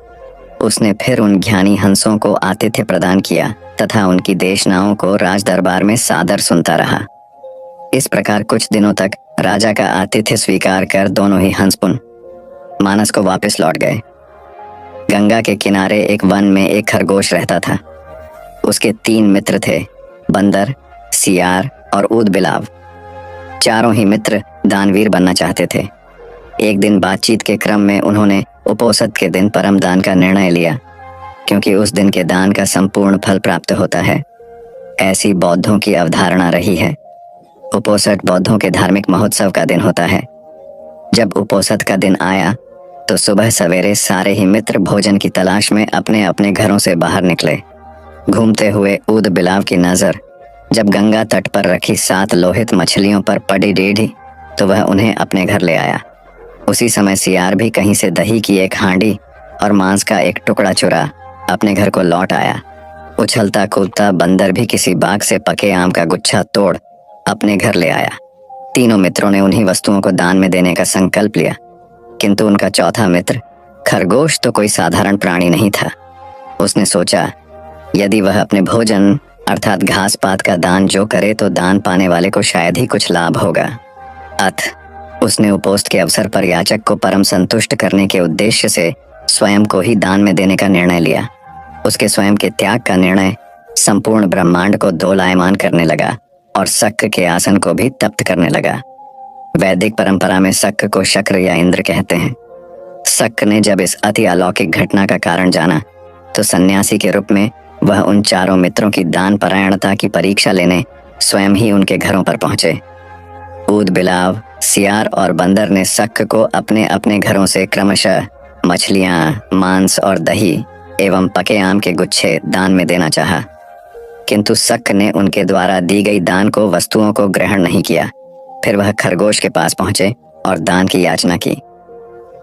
उसने फिर उन ज्ञानी हंसों को आतिथ्य प्रदान किया तथा उनकी देशनाओं को राज दरबार में सादर सुनता रहा। इस प्रकार कुछ दिनों तक राजा का आतिथ्य स्वीकार कर दोनों ही हंस पुनः मानस को वापस लौट गए। गंगा के किनारे एक वन में एक खरगोश रहता था। उसके 3 मित्र थे, बंदर, सियार और ऊद बिलाव। चारों ही मित्र दानवीर बनना चाहते थे। एक दिन बातचीत के क्रम में उन्होंने उपोषद के दिन परम दान का निर्णय लिया, क्योंकि उस दिन के दान का संपूर्ण फल प्राप्त होता है, ऐसी बौद्धों की अवधारणा रही है। उपोषद बौद्धों के धार्मिक महोत्सव का दिन होता है। जब उपोषद का दिन आया तो सुबह सवेरे सारे ही मित्र भोजन की तलाश में अपने अपने घरों से बाहर निकले। घूमते हुए ऊद बिलाव की नजर जब गंगा तट पर रखी 7 लोहित मछलियों पर पड़ी टेढ़ी तो वह उन्हें अपने घर ले आया। उसी समय सियार भी कहीं से दही की एक हांडी और मांस का एक टुकड़ा चुरा अपने घर को लौट आया। उछलता कूदता बंदर भी किसी बाग से पके आम का गुच्छा तोड़ अपने घर ले आया। तीनों मित्रों ने उन्हीं वस्तुओं को दान में देने का संकल्प लिया, किंतु उनका चौथा मित्र खरगोश तो कोई साधारण प्राणी नहीं था। उसने सोचा, यदि वह अपने भोजन अर्थात घास पात का दान जो करे तो दान पाने वाले को शायद ही कुछ लाभ होगा। अतः उसने उपोष्ट के अवसर पर याचक को परम संतुष्ट करने के उद्देश्य से स्वयं को ही दान में देने का निर्णय लिया। उसके स्वयं के त्याग का निर्णय संपूर्ण ब्रह्मांड को दोलायमान करने लगा और शक्र के आसन को भी तप्त करने लगा। वैदिक परंपरा में शक्र को शक्र या इंद्र कहते हैं। शक्र ने जब इस अति अलौकिक घटना का कारण जाना तो सन्यासी के रूप में वह उन चारों मित्रों की दान परायणता की परीक्षा लेने स्वयं ही उनके घरों पर पहुंचे। ऊद बिलाव, सियार और बंदर ने शक्र को अपने अपने घरों से क्रमशः मछलियां, मांस और दही एवं पके आम के गुच्छे दान में देना चाहा, किंतु शक्र ने उनके द्वारा दी गई दान को वस्तुओं को ग्रहण नहीं किया। फिर वह खरगोश के पास पहुंचे और दान की याचना की।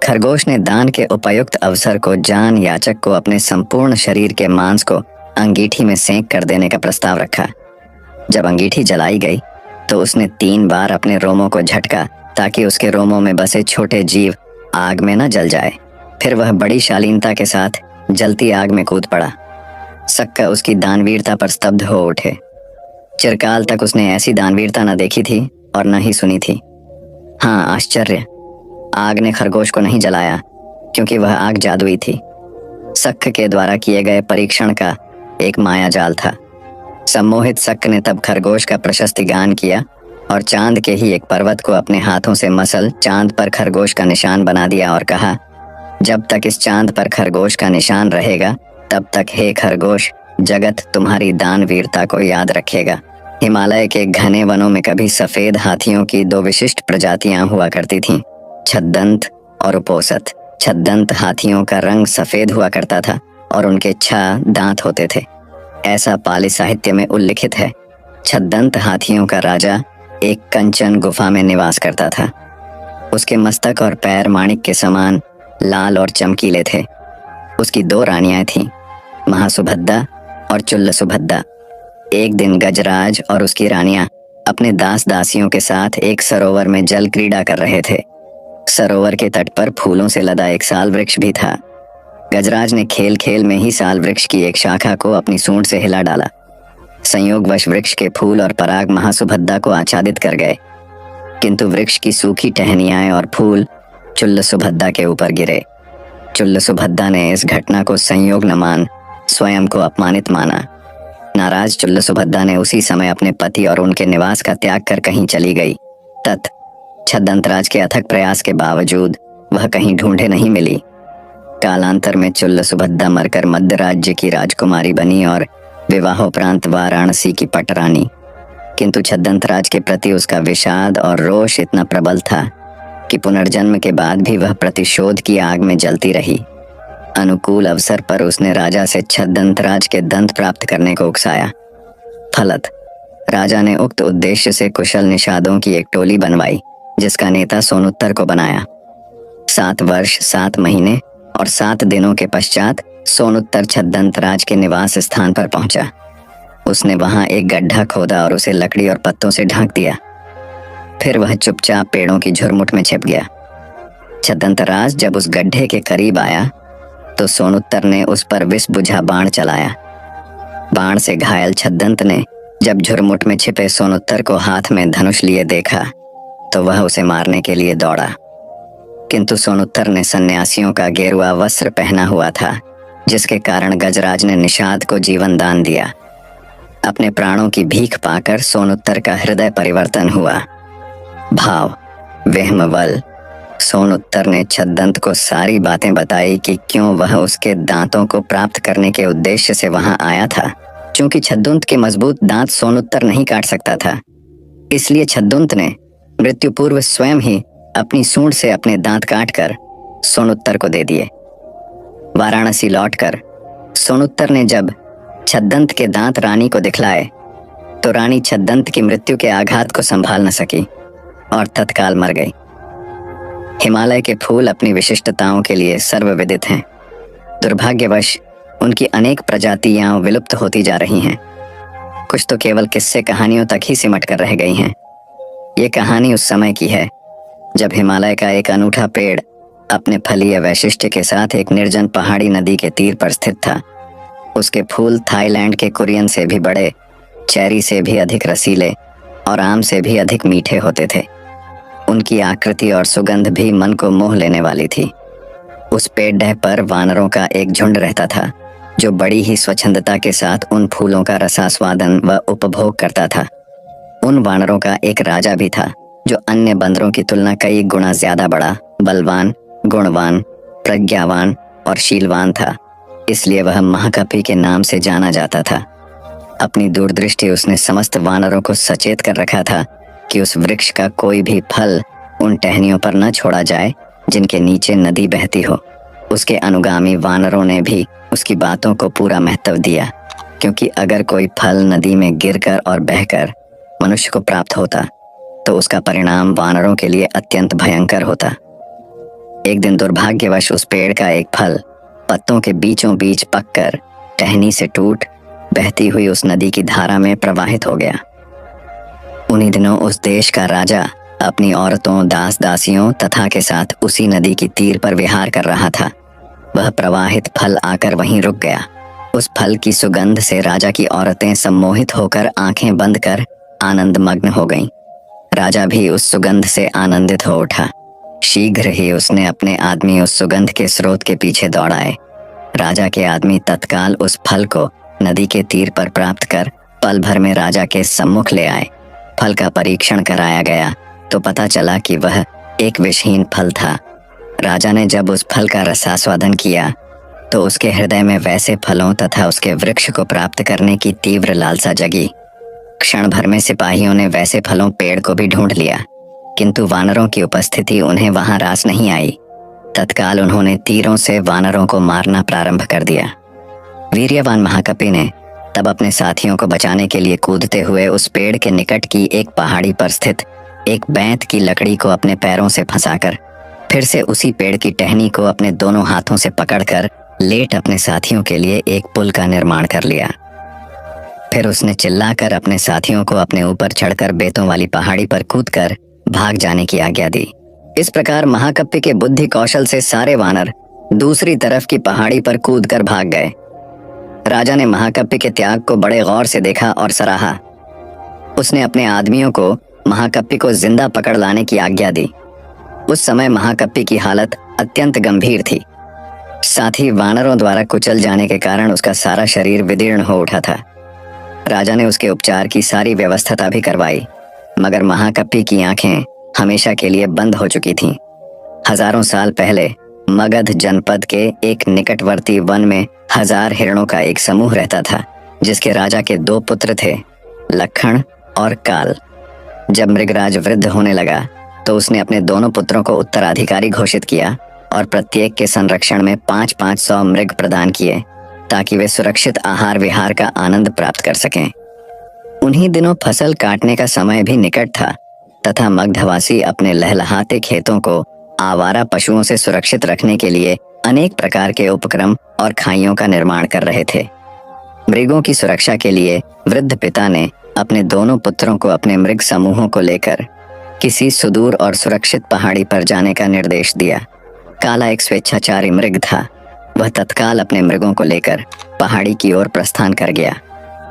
खरगोश ने दान के उपयुक्त अवसर को जान याचक को अपने संपूर्ण शरीर के मांस को अंगीठी में सेंक कर देने का प्रस्ताव रखा। जब अंगीठी जलाई गई तो उसने 3 बार अपने रोमों को झटका ताकि उसके रोमों में बसे छोटे जीव आग में न जल जाए। फिर वह बड़ी शालीनता के साथ जलती आग में कूद पड़ा। शक्र उसकी दानवीरता पर स्तब्ध हो उठे। चिरकाल तक उसने ऐसी दानवीरता न देखी थी और न ही सुनी थी। हाँ, आश्चर्य, आग ने खरगोश को नहीं जलाया, क्योंकि वह आग जादुई थी। शक्र के द्वारा किए गए परीक्षण का एक माया जाल था। सम्मोहित शक्र ने तब खरगोश का प्रशस्त गान किया और चांद के ही एक पर्वत को अपने हाथों से मसल चांद पर खरगोश का निशान बना दिया और कहा, जब तक इस चांद पर खरगोश का निशान रहेगा तब तक हे खरगोश, जगत तुम्हारी दान वीरता को याद रखेगा। हिमालय के घने वनों में कभी सफेद हाथियों की 2 विशिष्ट प्रजातियां हुआ करती थीं, छद्दंत और उपोषद। छद्दंत हाथियों का रंग सफेद हुआ करता था और उनके 6 दांत होते थे। ऐसा पाली साहित्य में उल्लिखित है। छद्दंत हाथियों का राजा एक कंचन गुफा में निवास करता था। उसके मस्तक और पैर माणिक के समान लाल और चमकीले थे। उसकी 2 रानियां थीं, महासुभद्दा और चुल्ल सुभद्दा। एक दिन गजराज और उसकी रानियां अपने दास दासियों के साथ एक सरोवर में जल क्रीड़ा कर रहे थे। सरोवर के तट पर फूलों से लदा एक साल वृक्ष भी था। गजराज ने खेल खेल में ही साल वृक्ष की एक शाखा को अपनी सूंड से हिला डाला। संयोगवश वृक्ष के फूल और पराग महासुभद्दा को आच्छादित कर गए, किंतु वृक्ष की सूखी टहनियाएं और फूल चुल्ल सुभद्दा के ऊपर गिरे। चुल्ल सुभद्दा ने इस घटना को संयोग न मान स्वयं को अपमानित माना। नाराज चुल्ल सुभद्दा ने उसी समय अपने पति और उनके निवास का त्याग कर कहीं चली गई। छद्दंतराज के अथक प्रयास के बावजूद वह कहीं ढूंढे नहीं मिली। कालांतर में चुल्ल सुभद्दा मरकर मध्य राज्य की राजकुमारी बनी और विवाहोपरांत वाराणसी की पटरानी। किंतु छद्दंतराज के प्रति उसका विषाद और रोष इतना प्रबल था कि पुनर्जन्म के बाद भी वह प्रतिशोध की आग में जलती रही। अनुकूल अवसर पर उसने राजा से छद्दंतराज के दंत प्राप्त करने को उकसाया। फलत राजा ने उक्त उद्देश्य से कुशल निषादों की एक टोली बनवाई, जिसका नेता सोनुत्तर को बनाया। 7 वर्ष 7 महीने और 7 दिनों के पश्चात सोनुत्तर छद्दंतराज के निवास स्थान पर पहुंचा। उसने वहां एक गड्ढा खोदा और उसे लकड़ी और पत्तों से ढक दिया। फिर वह चुपचाप पेड़ों की झुरमुट में छिप गया। छद्दंतराज जब उस गड्ढे के करीब आया तो सोनुत्तर ने उस पर विष बुझा बाण चलाया। बाण से घायल छद्दंत ने जब झुरमुट में छिपे सोनुत्तर को हाथ में धनुष लिए देखा तो वह उसे मारने के लिए दौड़ा। किंतु सोनुत्तर ने सन्यासियों का गेरुआ वस्त्र पहना हुआ था, जिसके कारण गजराज ने निषाद को जीवन दान दिया। अपने प्राणों की भीख पाकर सोनुत्तर का हृदय परिवर्तन हुआ। भाव वेहमवल सोनुत्तर ने छद्दंत को सारी बातें बताई कि क्यों वह उसके दांतों को प्राप्त करने के उद्देश्य से वहां आया था। चूंकि छद्दुंत के मजबूत दांत सोनुत्तर नहीं काट सकता था, इसलिए छद्दुंत ने मृत्यु पूर्व स्वयं ही अपनी सूंड से अपने दांत काटकर सोनुत्तर को दे दिए। वाराणसी लौटकर सोनुत्तर ने जब छद्दंत के दांत रानी को दिखलाए तो रानी छद्दंत की मृत्यु के आघात को संभाल न सकी और तत्काल मर गई। हिमालय के फूल अपनी विशिष्टताओं के लिए सर्वविदित हैं। दुर्भाग्यवश उनकी अनेक प्रजातियां विलुप्त होती जा रही हैं। कुछ तो केवल किस्से कहानियों तक ही सिमट कर रह गई हैं। ये कहानी उस समय की है जब हिमालय का एक अनूठा पेड़ अपने फलीय वैशिष्ट्य के साथ एक निर्जन पहाड़ी नदी के तीर पर स्थित था। उसके फूल थाईलैंड के कुरियन से भी बड़े, चेरी से भी अधिक रसीले और आम से भी अधिक मीठे होते थे। उनकी आकृति और सुगंध भी मन को मोह लेने वाली थी। उस पेड़ पर वानरों का एक झुंड रहता था, जो बड़ी ही स्वच्छंदता के साथ उन फूलों का रसास्वादन व उपभोग करता था। उन वानरों का एक राजा भी था, जो अन्य बंदरों की तुलना कई गुना ज्यादा बड़ा, बलवान, गुणवान, प्रज्ञावान और शीलवान था। इसलिए वह महाकपि के नाम से जाना जाता था। अपनी दूरदृष्टि उसने समस्त वानरों को सचेत कर रखा था कि उस वृक्ष का कोई भी फल उन टहनियों पर न छोड़ा जाए जिनके नीचे नदी बहती हो। उसके अनुगामी वानरों ने भी उसकी बातों को पूरा महत्व दिया, क्योंकि अगर कोई फल नदी में गिरकर और बहकर मनुष्य को प्राप्त होता तो उसका परिणाम वानरों के लिए अत्यंत भयंकर होता। एक दिन दुर्भाग्यवश उस पेड़ का एक फल पत्तों के बीचों बीच पककर टहनी से टूट बहती हुई उस नदी की धारा में प्रवाहित हो गया। उन्हीं दिनों उस देश का राजा अपनी औरतों, दास दासियों तथा के साथ उसी नदी की तीर पर विहार कर रहा था। वह प्रवाहित फल आकर वहीं रुक गया। उस फल की सुगंध से राजा की औरतें सम्मोहित होकर आंखें बंद कर आनंद मग्न हो गईं। राजा भी उस सुगंध से आनंदित हो उठा। शीघ्र ही उसने अपने आदमी उस सुगंध के स्रोत के पीछे दौड़ाए। राजा के आदमी तत्काल उस फल को नदी के तीर पर प्राप्त कर पल भर में राजा के सम्मुख ले आए। फल का परीक्षण कराया गया तो पता चला कि वह एक विषहीन फल था। राजा ने जब उस फल का रसास्वादन किया तो उसके हृदय में वैसे फलों तथा उसके वृक्ष को प्राप्त करने की तीव्र लालसा जगी। क्षण भर में सिपाहियों ने वैसे फलों पेड़ को भी ढूंढ लिया, किंतु वानरों की उपस्थिति उन्हें वहां रास नहीं आई। तत्काल उन्होंने तीरों से वानरों को मारना प्रारंभ कर दिया। वीर्यवान महाकपि ने तब अपने साथियों को बचाने के लिए कूदते हुए उस पेड़ के निकट की एक पहाड़ी पर स्थित एक बैंत की लकड़ी को अपने पैरों से फंसाकर फिर से उसी पेड़ की टहनी को अपने दोनों हाथों से पकड़कर लेट अपने साथियों के लिए एक पुल का निर्माण कर लिया। फिर उसने चिल्लाकर अपने साथियों को अपने ऊपर चढ़कर बेतों वाली पहाड़ी पर कूदकर भाग जाने की आज्ञा दी। इस प्रकार महाकपि के बुद्धि कौशल से सारे वानर दूसरी तरफ की पहाड़ी पर कूदकर भाग गए। राजा ने महाकपि के त्याग को बड़े गौर से देखा और सराहा। उसने अपने आदमियों को महाकपि को जिंदा पकड़ लाने की आज्ञा दी। उस समय महाकपि की हालत अत्यंत गंभीर थी। साथ ही वानरों द्वारा कुचल जाने के कारण उसका सारा शरीर विदीर्ण हो उठा था। राजा ने उसके उपचार की सारी व्यवस्था भी करवाई, मगर महाकपि की आंखें हमेशा के लिए बंद हो चुकी थीं। हजारों साल पहले मगध जनपद के एक निकटवर्ती वन में 1000 हिरणों का एक समूह रहता था, जिसके राजा के 2 पुत्र थे, लखन और काल। जब मृगराज वृद्ध होने लगा तो उसने अपने दोनों पुत्रों को उत्तराधिकारी घोषित किया और प्रत्येक के संरक्षण में 500 मृग प्रदान किए, ताकि वे सुरक्षित आहार विहार का आनंद प्राप्त कर सकें। उन्हीं दिनों फसल काटने का समय भी निकट था तथा मगधवासी अपने लहलहाते खेतों को आवारा पशुओं से सुरक्षित रखने के लिए अनेक प्रकार के उपक्रम और खाइयों का निर्माण कर रहे थे। मृगों की सुरक्षा के लिए वृद्ध पिता ने अपने दोनों पुत्रों को अपने मृग समूहों को लेकर किसी सुदूर और सुरक्षित पहाड़ी पर जाने का निर्देश दिया। काला एक स्वेच्छाचारी मृग था। वह तत्काल अपने मृगों को लेकर पहाड़ी की ओर प्रस्थान कर गया।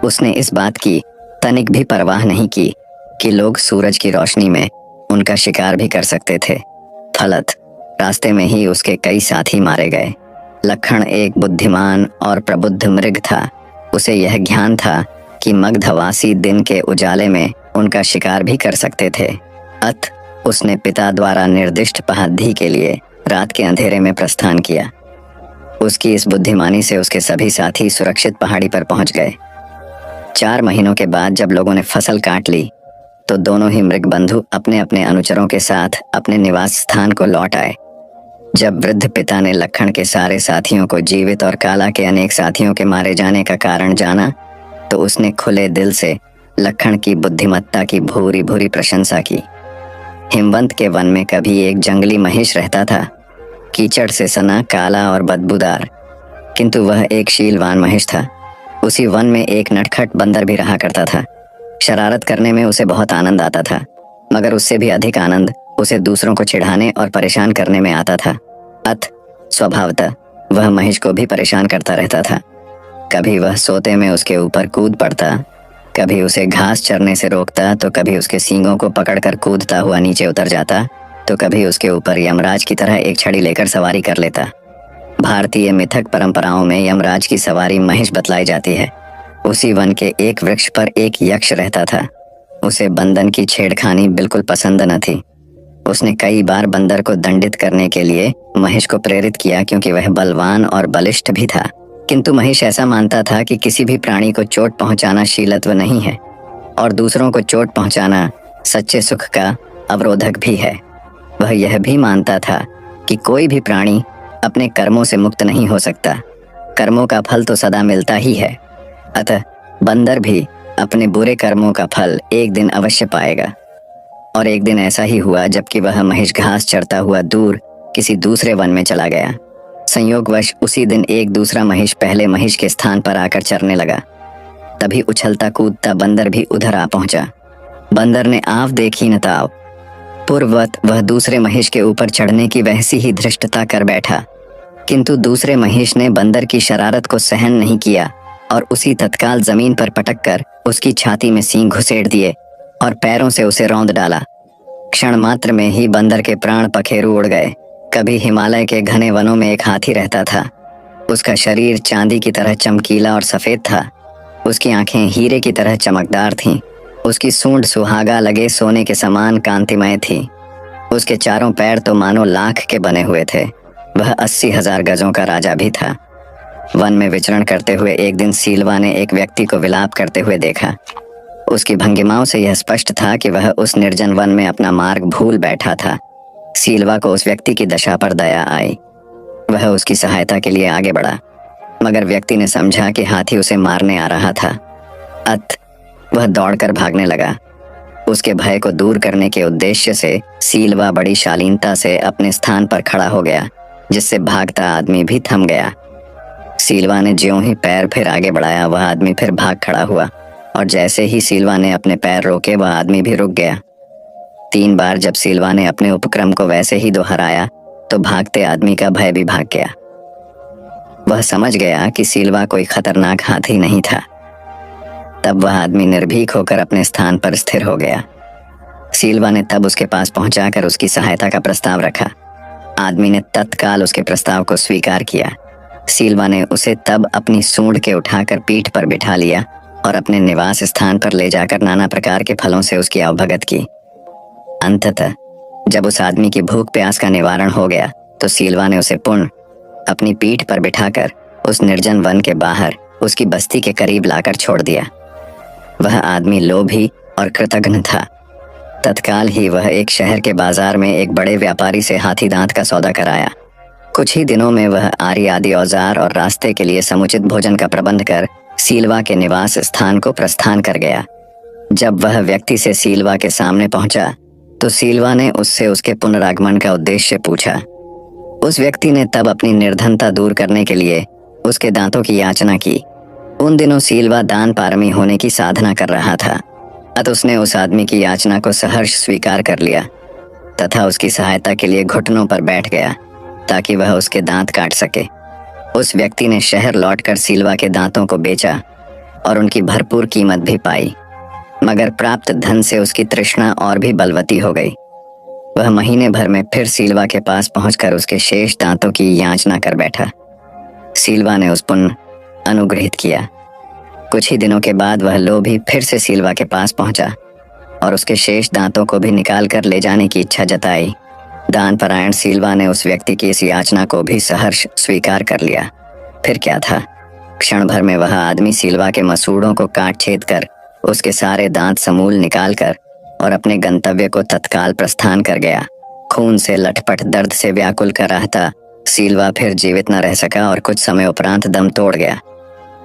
उसने इस बात की तनिक भी परवाह नहीं की कि लोग सूरज की रोशनी में उनका शिकार भी कर सकते थे। फलत रास्ते में ही उसके कई साथी मारे गए। लखन एक बुद्धिमान और प्रबुद्ध मृग था। उसे यह ज्ञान था कि मगधवासी दिन के उजाले में उनका शिकार भी कर सकते थे। अत उसने पिता द्वारा निर्दिष्ट पहाड़ी के लिए रात के अंधेरे में प्रस्थान किया। उसकी इस बुद्धिमानी से उसके सभी साथी सुरक्षित पहाड़ी पर पहुंच गए। 4 महीनों के बाद जब लोगों ने फसल काट ली तो दोनों ही मृग बंधु अपने अपने अनुचरों के साथ अपने निवास स्थान को लौट आए। जब वृद्ध पिता ने लखन के सारे साथियों को जीवित और काला के अनेक साथियों के मारे जाने का कारण जाना तो उसने खुले दिल से लखन की बुद्धिमत्ता की भूरी भूरी प्रशंसा की। हिमवंत के वन में कभी एक जंगली महिष रहता था, कीचड़ से सना, काला और बदबूदार, किंतु वह एक शीलवान महिष था। उसी वन में एक नटखट बंदर भी रहा करता था। शरारत करने में उसे बहुत आनंद आता था, मगर उससे भी अधिक आनंद उसे दूसरों को चिढ़ाने और परेशान करने में आता था। अत स्वभावतः वह महिष को भी परेशान करता रहता था। कभी वह सोते में उसके ऊपर कूद पड़ता, कभी उसे घास चरने से रोकता, तो कभी उसके सींगों को पकड़कर कूदता हुआ नीचे उतर जाता, तो कभी उसके ऊपर यमराज की तरह एक छड़ी लेकर सवारी कर लेता। भारतीय मिथक परंपराओं में यमराज की सवारी महिष बतलाई जाती है। उसी वन के एक वृक्ष पर एक यक्ष रहता था। उसे बंदर की छेड़खानी बिल्कुल पसंद न थी। उसने कई बार बंदर को दंडित करने के लिए महिष को प्रेरित किया, क्योंकि वह बलवान और बलिष्ठ भी था। किंतु महिष ऐसा मानता था कि किसी भी प्राणी को चोट पहुंचाना शीलत्व नहीं है और दूसरों को चोट पहुंचाना सच्चे सुख का अवरोधक भी है। वह यह भी मानता था कि कोई भी प्राणी अपने कर्मों से मुक्त नहीं हो सकता। कर्मों का फल तो सदा मिलता ही है। अतः बंदर भी अपने बुरे कर्मों का फल एक दिन अवश्य पाएगा। और एक दिन ऐसा ही हुआ, जबकि वह महिष घास चरता हुआ दूर किसी दूसरे वन में चला गया। संयोगवश उसी दिन एक दूसरा महिष पहले महिष के स्थान पर आकर चरने लगा। तभी उछलता कूदता बंदर भी उधर आ पहुंचा। बंदर ने आव देखी न ताव, पूर्ववत वह दूसरे महिष के ऊपर चढ़ने की वैसी ही धृष्टता कर बैठा। किंतु दूसरे महिष ने बंदर की शरारत को सहन नहीं किया और उसी तत्काल जमीन पर पटककर उसकी छाती में सींग घुसेड़ दिए और पैरों से उसे रौंद डाला। क्षण मात्र में ही बंदर के प्राण पखेरु उड़ गए। कभी हिमालय के घने वनों में एक हाथी रहता था। उसका शरीर चांदी की तरह चमकीला और सफेद था। उसकी आंखें हीरे की तरह चमकदार थीं। उसकी सूंड सुहागा लगे सोने के समान कांतिमय थी। उसके चारों पैर तो मानो लाख के बने हुए थे। वह 80,000 गजों का राजा भी था। वन में विचरण करते हुए एक दिन सीलवा ने एक व्यक्ति को विलाप करते हुए देखा। उसकी भंगिमाओं से यह स्पष्ट था कि वह उस निर्जन वन में अपना मार्ग भूल बैठा था। सीलवा को उस व्यक्ति की दशा पर दया आई। वह उसकी सहायता के लिए आगे बढ़ा, मगर व्यक्ति ने समझा कि हाथी उसे मारने आ रहा था। अत वह दौड़कर भागने लगा। उसके भय को दूर करने के उद्देश्य से सीलवा बड़ी शालीनता से अपने स्थान पर खड़ा हो गया, जिससे भागता आदमी भी थम गया। सीलवा ने ज्यों ही पैर फिर आगे बढ़ाया, वह आदमी फिर भाग खड़ा हुआ, और जैसे ही सीलवा ने अपने पैर रोके वह आदमी भी रुक गया। 3 बार जब सीलवा ने अपने उपक्रम को वैसे ही दोहराया तो भागते आदमी का भय भी भाग गया। वह समझ गया कि सीलवा कोई खतरनाक हाथी नहीं था। तब वह आदमी निर्भीक होकर अपने स्थान पर स्थिर हो गया। सीलवा ने तब उसके पास पहुंचाकर उसकी सहायता का प्रस्ताव रखा। आदमी ने तत्काल उसके प्रस्ताव को स्वीकार किया। सीलवा ने उसे तब अपनी सूंड के उठाकर पीठ पर बिठा लिया और अपने निवास स्थान पर ले जाकर नाना प्रकार के फलों से उसकी अवभगत की। अंततः जब उस आदमी की भूख प्यास का निवारण हो गया तो सीलवा ने उसे पुनः अपनी पीठ पर बिठाकर उस निर्जन वन के बाहर उसकी बस्ती के करीब लाकर छोड़ दिया। वह आदमी लोभी और कृतघ्न था। तत्काल ही वह एक शहर के बाजार में एक बड़े व्यापारी से हाथी दांत का सौदा कराया। कुछ ही दिनों में वह आरी आदि औजार और रास्ते के लिए समुचित भोजन का प्रबंध कर सीलवा के निवास स्थान को प्रस्थान कर गया। जब वह व्यक्ति से सीलवा के सामने पहुंचा तो सीलवा ने उससे उसके पुनरागमन का उद्देश्य पूछा। उस व्यक्ति ने तब अपनी निर्धनता दूर करने के लिए उसके दांतों की याचना की। उन दिनों सीलवा दान पारमी होने की साधना कर रहा था, अतः उसने उस आदमी की याचना को सहर्ष स्वीकार कर लिया तथा उसकी सहायता के लिए घुटनों पर बैठ गया ताकि वह उसके दांत काट सके। उस व्यक्ति ने शहर लौटकर सीलवा के दांतों को बेचा और उनकी भरपूर कीमत भी पाई, मगर प्राप्त धन से उसकी तृष्णा और भी बलवती हो गई। वह महीने भर में फिर सीलवा के पास पहुंचकर उसके शेष दांतों की याचना कर बैठा। सीलवा ने उस पुनः अनुग्रहित किया। कुछ ही दिनों के बाद वह लोभी फिर से सीलवा के पास पहुंचा और उसके शेष दांतों को भी निकाल कर ले जाने की इच्छा जताई। दान परायण सीलवा ने उस व्यक्ति की इस याचना को भी सहर्ष स्वीकार कर लिया। फिर क्या था, क्षण भर में वह आदमी सीलवा के मसूड़ों को काट छेद कर उसके सारे दांत समूल निकाल कर और अपने गंतव्य को तत्काल प्रस्थान कर गया। खून से लटपट दर्द से व्याकुल कर रहता सीलवा फिर जीवित न रह सका और कुछ समय उपरांत दम तोड़ गया।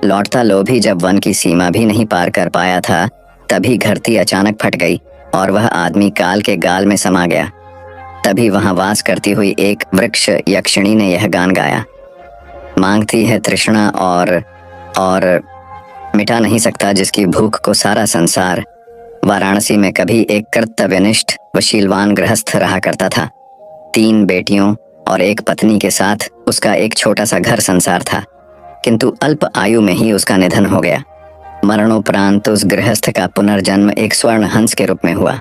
लौटता लोभी जब वन की सीमा भी नहीं पार कर पाया था तभी धरती अचानक फट गई और वह आदमी काल के गाल में समा गया। तभी वहां वास करती हुई एक वृक्ष यक्षिणी ने यह गान गाया। मांगती है तृष्णा और मिटा नहीं सकता जिसकी भूख को सारा संसार। वाराणसी में कभी एक कर्तव्यनिष्ठ व शीलवान गृहस्थ रहा करता था। 3 बेटियों और एक पत्नी के साथ उसका एक छोटा सा घर संसार था, किंतु अल्प आयु में ही उसका निधन हो गया। मरणोपरांत उस गृहस्थ का पुनर्जन्म एक स्वर्ण हंस के रूप में हुआ।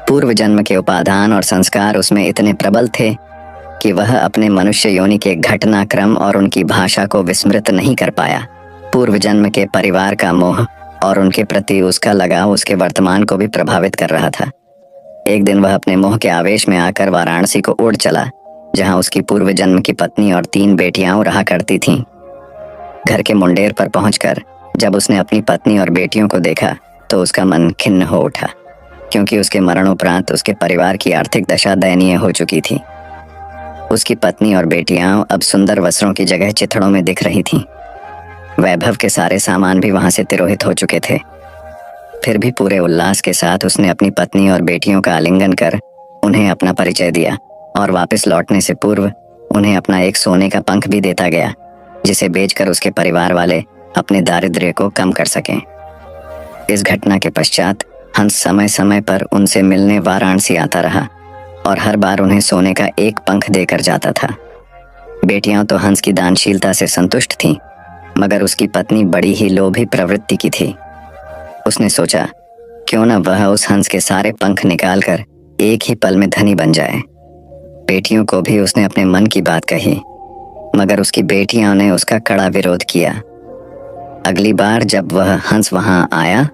पूर्व जन्म के उपादान और संस्कार उसमें इतने प्रबल थे कि वह अपने मनुष्य योनि के घटनाक्रम और उनकी भाषा को विस्मृत नहीं कर पाया। पूर्व जन्म के परिवार का मोह और उनके प्रति उसका लगाव उसके वर्तमान को भी प्रभावित कर रहा था। एक दिन वह अपने मोह के आवेश में आकर वाराणसी को उड़ चला, जहां उसकी पूर्व जन्म की पत्नी और 3 बेटियां रहा करती थीं। घर के मुंडेर पर पहुंचकर जब उसने अपनी पत्नी और बेटियों को देखा तो उसका मन खिन्न हो उठा, क्योंकि उसके मरणोपरांत उसके परिवार की आर्थिक दशा दयनीय हो चुकी थी। उसकी पत्नी और बेटियां अब सुंदर वस्त्रों की जगह चिथड़ों में दिख रही थीं। वैभव के सारे सामान भी वहां से तिरोहित हो चुके थे। फिर भी पूरे उल्लास के साथ उसने अपनी पत्नी और बेटियों का आलिंगन कर उन्हें अपना परिचय दिया और वापस लौटने से पूर्व उन्हें अपना एक सोने का पंख भी देता गया, जिसे बेचकर उसके परिवार वाले अपने दारिद्र्य को कम कर सकें। इस घटना के पश्चात हंस समय समय पर उनसे मिलने वाराणसी आता रहा और हर बार उन्हें सोने का एक पंख देकर जाता था। बेटियां तो हंस की दानशीलता से संतुष्ट थीं, मगर उसकी पत्नी बड़ी ही लोभी प्रवृत्ति की थी। उसने सोचा, क्यों न वह उस हंस के सारे पंख निकालकर एक ही पल में धनी बन जाए। बेटियों को भी उसने अपने मन की बात कही, मगर उसकी बेटियों ने उसका कड़ा विरोध किया। अगली बार जब वह हंस वहां आया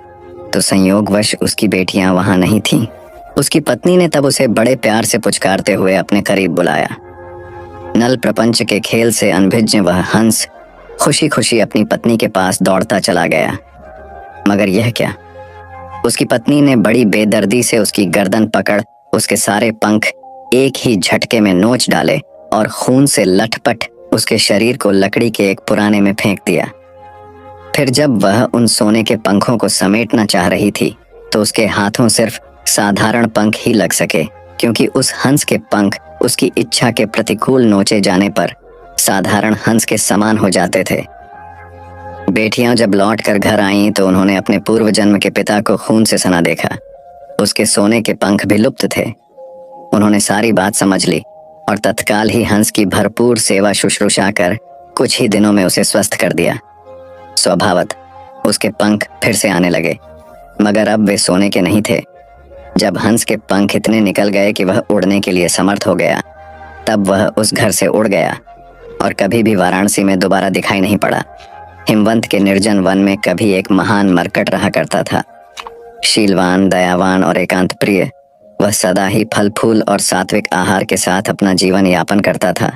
तो संयोगवश उसकी बेटियां वहां नहीं थीं। उसकी पत्नी ने तब उसे बड़े प्यार से पुचकारते हुए अपने करीब बुलाया। नल प्रपंच के खेल से अनभिज्ञ वह हंस खुशी खुशी अपनी पत्नी के पास दौड़ता चला गया, मगर यह क्या, उसकी पत्नी ने बड़ी बेदर्दी से उसकी गर्दन पकड़ उसके सारे पंख एक ही झटके में नोच डाले और खून से लटपट उसके शरीर को लकड़ी के एक पुराने में फेंक दिया। फिर जब वह उन सोने के पंखों को समेटना चाह रही थी तो उसके हाथों सिर्फ साधारण पंख ही लग सके, क्योंकि उस हंस के पंख उसकी इच्छा के प्रतिकूल नोचे जाने पर साधारण हंस के समान हो जाते थे। बेटियां जब लौट कर घर आईं तो उन्होंने अपने पूर्व जन्म के पिता को खून से सना देखा। उसके सोने के पंख भी लुप्त थे। उन्होंने सारी बात समझ ली और तत्काल ही हंस की भरपूर सेवा शुश्रूषा कर कुछ ही दिनों में उसे स्वस्थ कर दिया। स्वभावत उसके पंख फिर से आने लगे, मगर अब वे सोने के नहीं थे। जब हंस के पंख इतने निकल गए कि वह उड़ने के लिए समर्थ हो गया, तब वह उस घर से उड़ गया और कभी भी वाराणसी में दोबारा दिखाई नहीं पड़ा। हिमवंत के निर्जन वन में कभी एक महान मरकट रहा करता था। शीलवान, दयावान और एकांत प्रिय वह सदा ही फल फूल और सात्विक आहार के साथ अपना जीवन यापन करता था।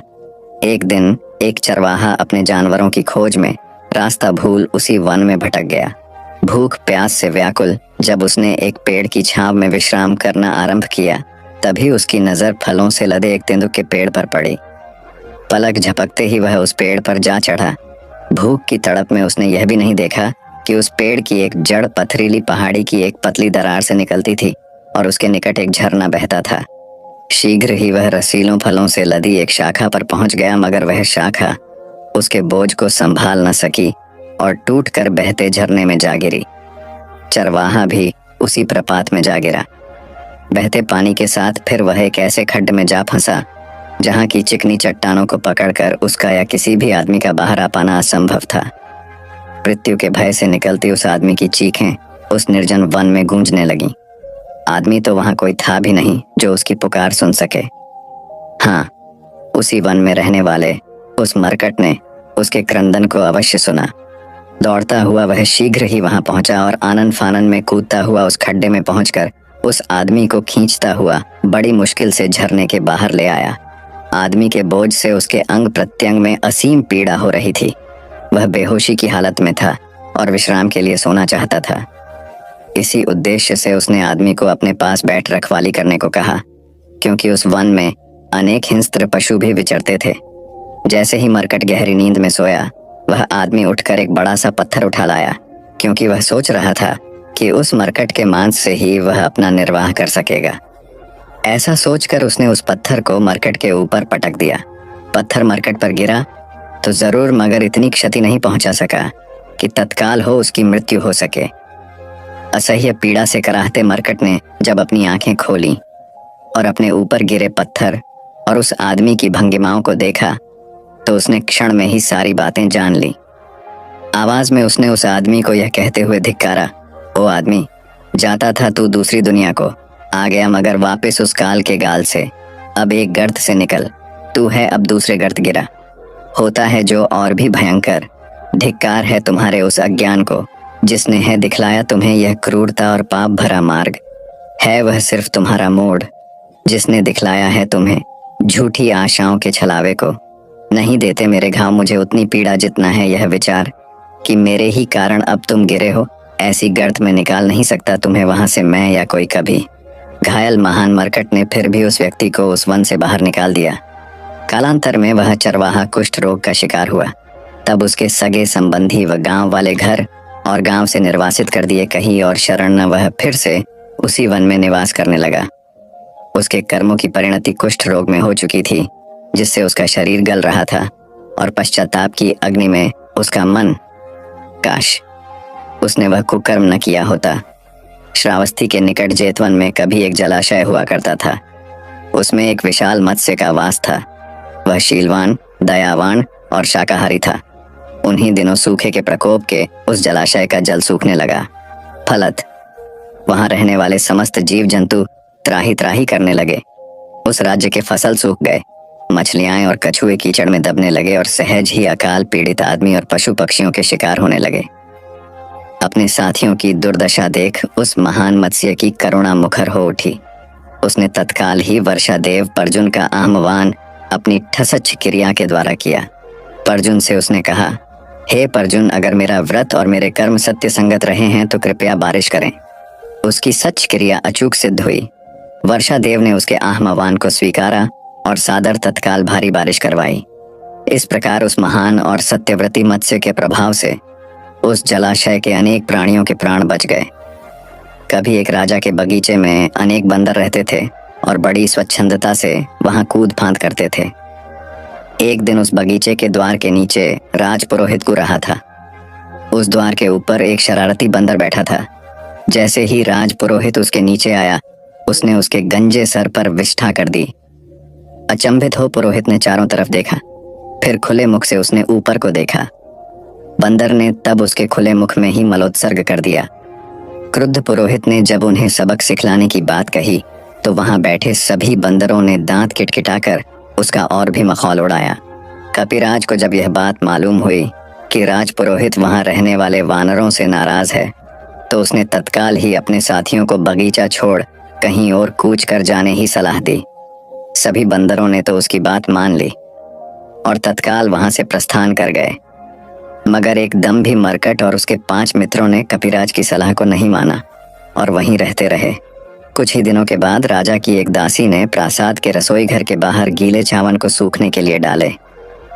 एक दिन एक चरवाहा अपने जानवरों की खोज में रास्ता भूल उसी वन में भटक गया। भूख प्यास से व्याकुल जब उसने एक पेड़ की छांव में विश्राम करना आरंभ किया, तभी उसकी नजर फलों से लदे एक तेंदुए के पेड़ पर पड़ी। पलक झपकते ही वह उस पेड़ पर जा चढ़ा। भूख की तड़प में उसने यह भी नहीं देखा कि उस पेड़ की एक जड़ पथरीली पहाड़ी की एक पतली दरार से निकलती थी और उसके निकट एक झरना बहता था। शीघ्र ही वह रसीलों फलों से लदी एक शाखा पर पहुंच गया, मगर वह शाखा उसके बोझ को संभाल न सकी और टूटकर बहते झरने में जा गिरी। चरवाहा भी उसी प्रपात में जा गिरा। बहते पानी के साथ फिर वह एक ऐसे खड्ड में जा फंसा जहां की चिकनी चट्टानों को पकड़कर उसका या किसी भी आदमी का बाहर आ पाना असंभव था। मृत्यु के भय से निकलती उस आदमी की चीखें उस निर्जन वन में गूंजने लगीं। आदमी तो वहां कोई था भी नहीं जो उसकी पुकार सुन सके। हाँ, उसी वन में रहने वाले उस मरकट ने उसके क्रंदन को अवश्य सुना। दौड़ता हुआ वह शीघ्र ही वहां पहुंचा और आनन फानन में कूदता हुआ उस खड्डे में पहुंचकर उस आदमी को खींचता हुआ बड़ी मुश्किल से झरने के बाहर ले आया। आदमी के बोझ से उसके अंग प्रत्यंग में असीम पीड़ा हो रही थी। वह बेहोशी की हालत में था और विश्राम के लिए सोना चाहता था। इसी उद्देश्य से उसने आदमी को अपने पास बैठ रखवाली करने को कहा, क्योंकि उस वन में अनेक हिंस्त्र पशु भी विचरते थे। जैसे ही मरकट गहरी नींद में सोया, वह आदमी उठकर एक बड़ा सा पत्थर उठा लाया, क्योंकि वह सोच रहा था कि उस मरकट के मांस से ही वह अपना निर्वाह कर सकेगा। ऐसा सोचकर उसने उस पत्थर को मरकट के ऊपर पटक दिया। पत्थर मरकट पर गिरा तो जरूर, मगर इतनी क्षति नहीं पहुंचा सका कि तत्काल हो उसकी मृत्यु हो सके। असह्य पीड़ा से कराहते मरकट ने जब अपनी आंखें खोली और अपने ऊपर गिरे पत्थर और उस आदमी की भंगिमाओं को देखा, तो उसने क्षण में ही सारी बातें जान ली। आवाज में उसने उस आदमी को यह कहते हुए धिक्कारा, ओ आदमी, जाता था तू दूसरी दुनिया को, आ गया मगर वापस उस काल के गाल से। अब एक गर्त से निकल, तू है अब दूसरे गर्त गिरा। होता है जो और भी भयंकर। धिक्कार है तुम्हारे उस अज्ञान को जिसने है दिखलाया तुम्हें यह क्रूरता और पाप भरा मार्ग। है वह सिर्फ तुम्हारा मूड जिसने दिखलाया है तुम्हें झूठी आशाओं के छलावे को। नहीं देते मेरे घाव मुझे उतनी पीड़ा जितना है यह विचार कि मेरे ही कारण अब तुम गिरे हो। ऐसी गर्त में निकाल नहीं सकता तुम्हें वहां से मैं या कोई कभी। घायल महान मरकट ने फिर भी उस व्यक्ति को उस वन से बाहर निकाल दिया। कालांतर में वह चरवाहा कुष्ठ रोग का शिकार हुआ। तब उसके सगे संबंधी व गांव वाले घर और गांव से निर्वासित कर दिए कहीं और शरण न वह फिर से उसी वन में निवास करने लगा। उसके कर्मों की परिणति कुष्ठ रोग में हो चुकी थी, जिससे उसका शरीर गल रहा था और पश्चाताप की अग्नि में उसका मन। काश उसने वह कुकर्म न किया होता। श्रावस्ती के निकट जेतवन में कभी एक जलाशय हुआ करता था। उसमें एक विशाल मत्स्य का वास था। वह शीलवान, दयावान और शाकाहारी था। उन्हीं दिनों सूखे के प्रकोप के उस जलाशय का जल सूखने लगा। फलत वहां रहने वाले समस्त जीव जंतु त्राही त्राही करने लगे। उस राज्य के फसल सूख गए। मछलियां और कछुए कीचड़ में दबने लगे और सहज ही अकाल पीड़ित आदमी और पशु पक्षियों के शिकार होने लगे। अपने साथियों की दुर्दशा देख उस महान मत्स्य की करुणा मुखर हो उठी। उसने तत्काल ही वर्षा देव पर्जुन का आह्वान अपनी ठसच्छ क्रिया के द्वारा किया। पर्जुन से उसने कहा, हे पर्जुन, अगर मेरा व्रत और मेरे कर्म सत्य संगत रहे हैं तो कृपया बारिश करें। उसकी सच क्रिया अचूक सिद्ध हुई। वर्षा देव ने उसके आह्वान को स्वीकारा और सादर तत्काल भारी बारिश करवाई। इस प्रकार उस महान और सत्यव्रती मत्स्य के प्रभाव से उस जलाशय के अनेक प्राणियों के प्राण बच गए। कभी एक राजा के बगीचे में अनेक बंदर रहते थे और बड़ी स्वच्छंदता से वहां कूद फांद करते थे। एक दिन उस बगीचे के द्वार के नीचे राज पुरोहित को रहा था। उस द्वार के ऊपर एक शरारती बंदर बैठा था। जैसे ही राज पुरोहित उसके नीचे आया, उसने उसके गंजे सर पर विष्ठा कर दी। अचंभित हो पुरोहित ने चारों तरफ देखा, फिर खुले मुख से उसने ऊपर को देखा। बंदर ने तब उसके खुले मुख में ही मलोत्सर्ग कर दिया। क्रुद्ध पुरोहित ने जब उन्हें सबक सिखलाने की बात कही तो वहां बैठे सभी बंदरों ने दांत किटकिटाकर उसका और भी मखौल उड़ाया। कपिराज को जब यह बात मालूम हुई कि राज पुरोहित वहां रहने वाले वानरों से नाराज है, तो उसने तत्काल ही अपने साथियों को बगीचा छोड़ कहीं और कूच कर जाने ही सलाह दी। सभी बंदरों ने तो उसकी बात मान ली और तत्काल वहां से प्रस्थान कर गए, मगर एकदम भी मरकट और उसके 5 मित्रों ने कपिराज की सलाह को नहीं माना और वहीं रहते रहे। कुछ ही दिनों के बाद राजा की एक दासी ने प्रासाद के रसोई घर के बाहर गीले चावल को सूखने के लिए डाले।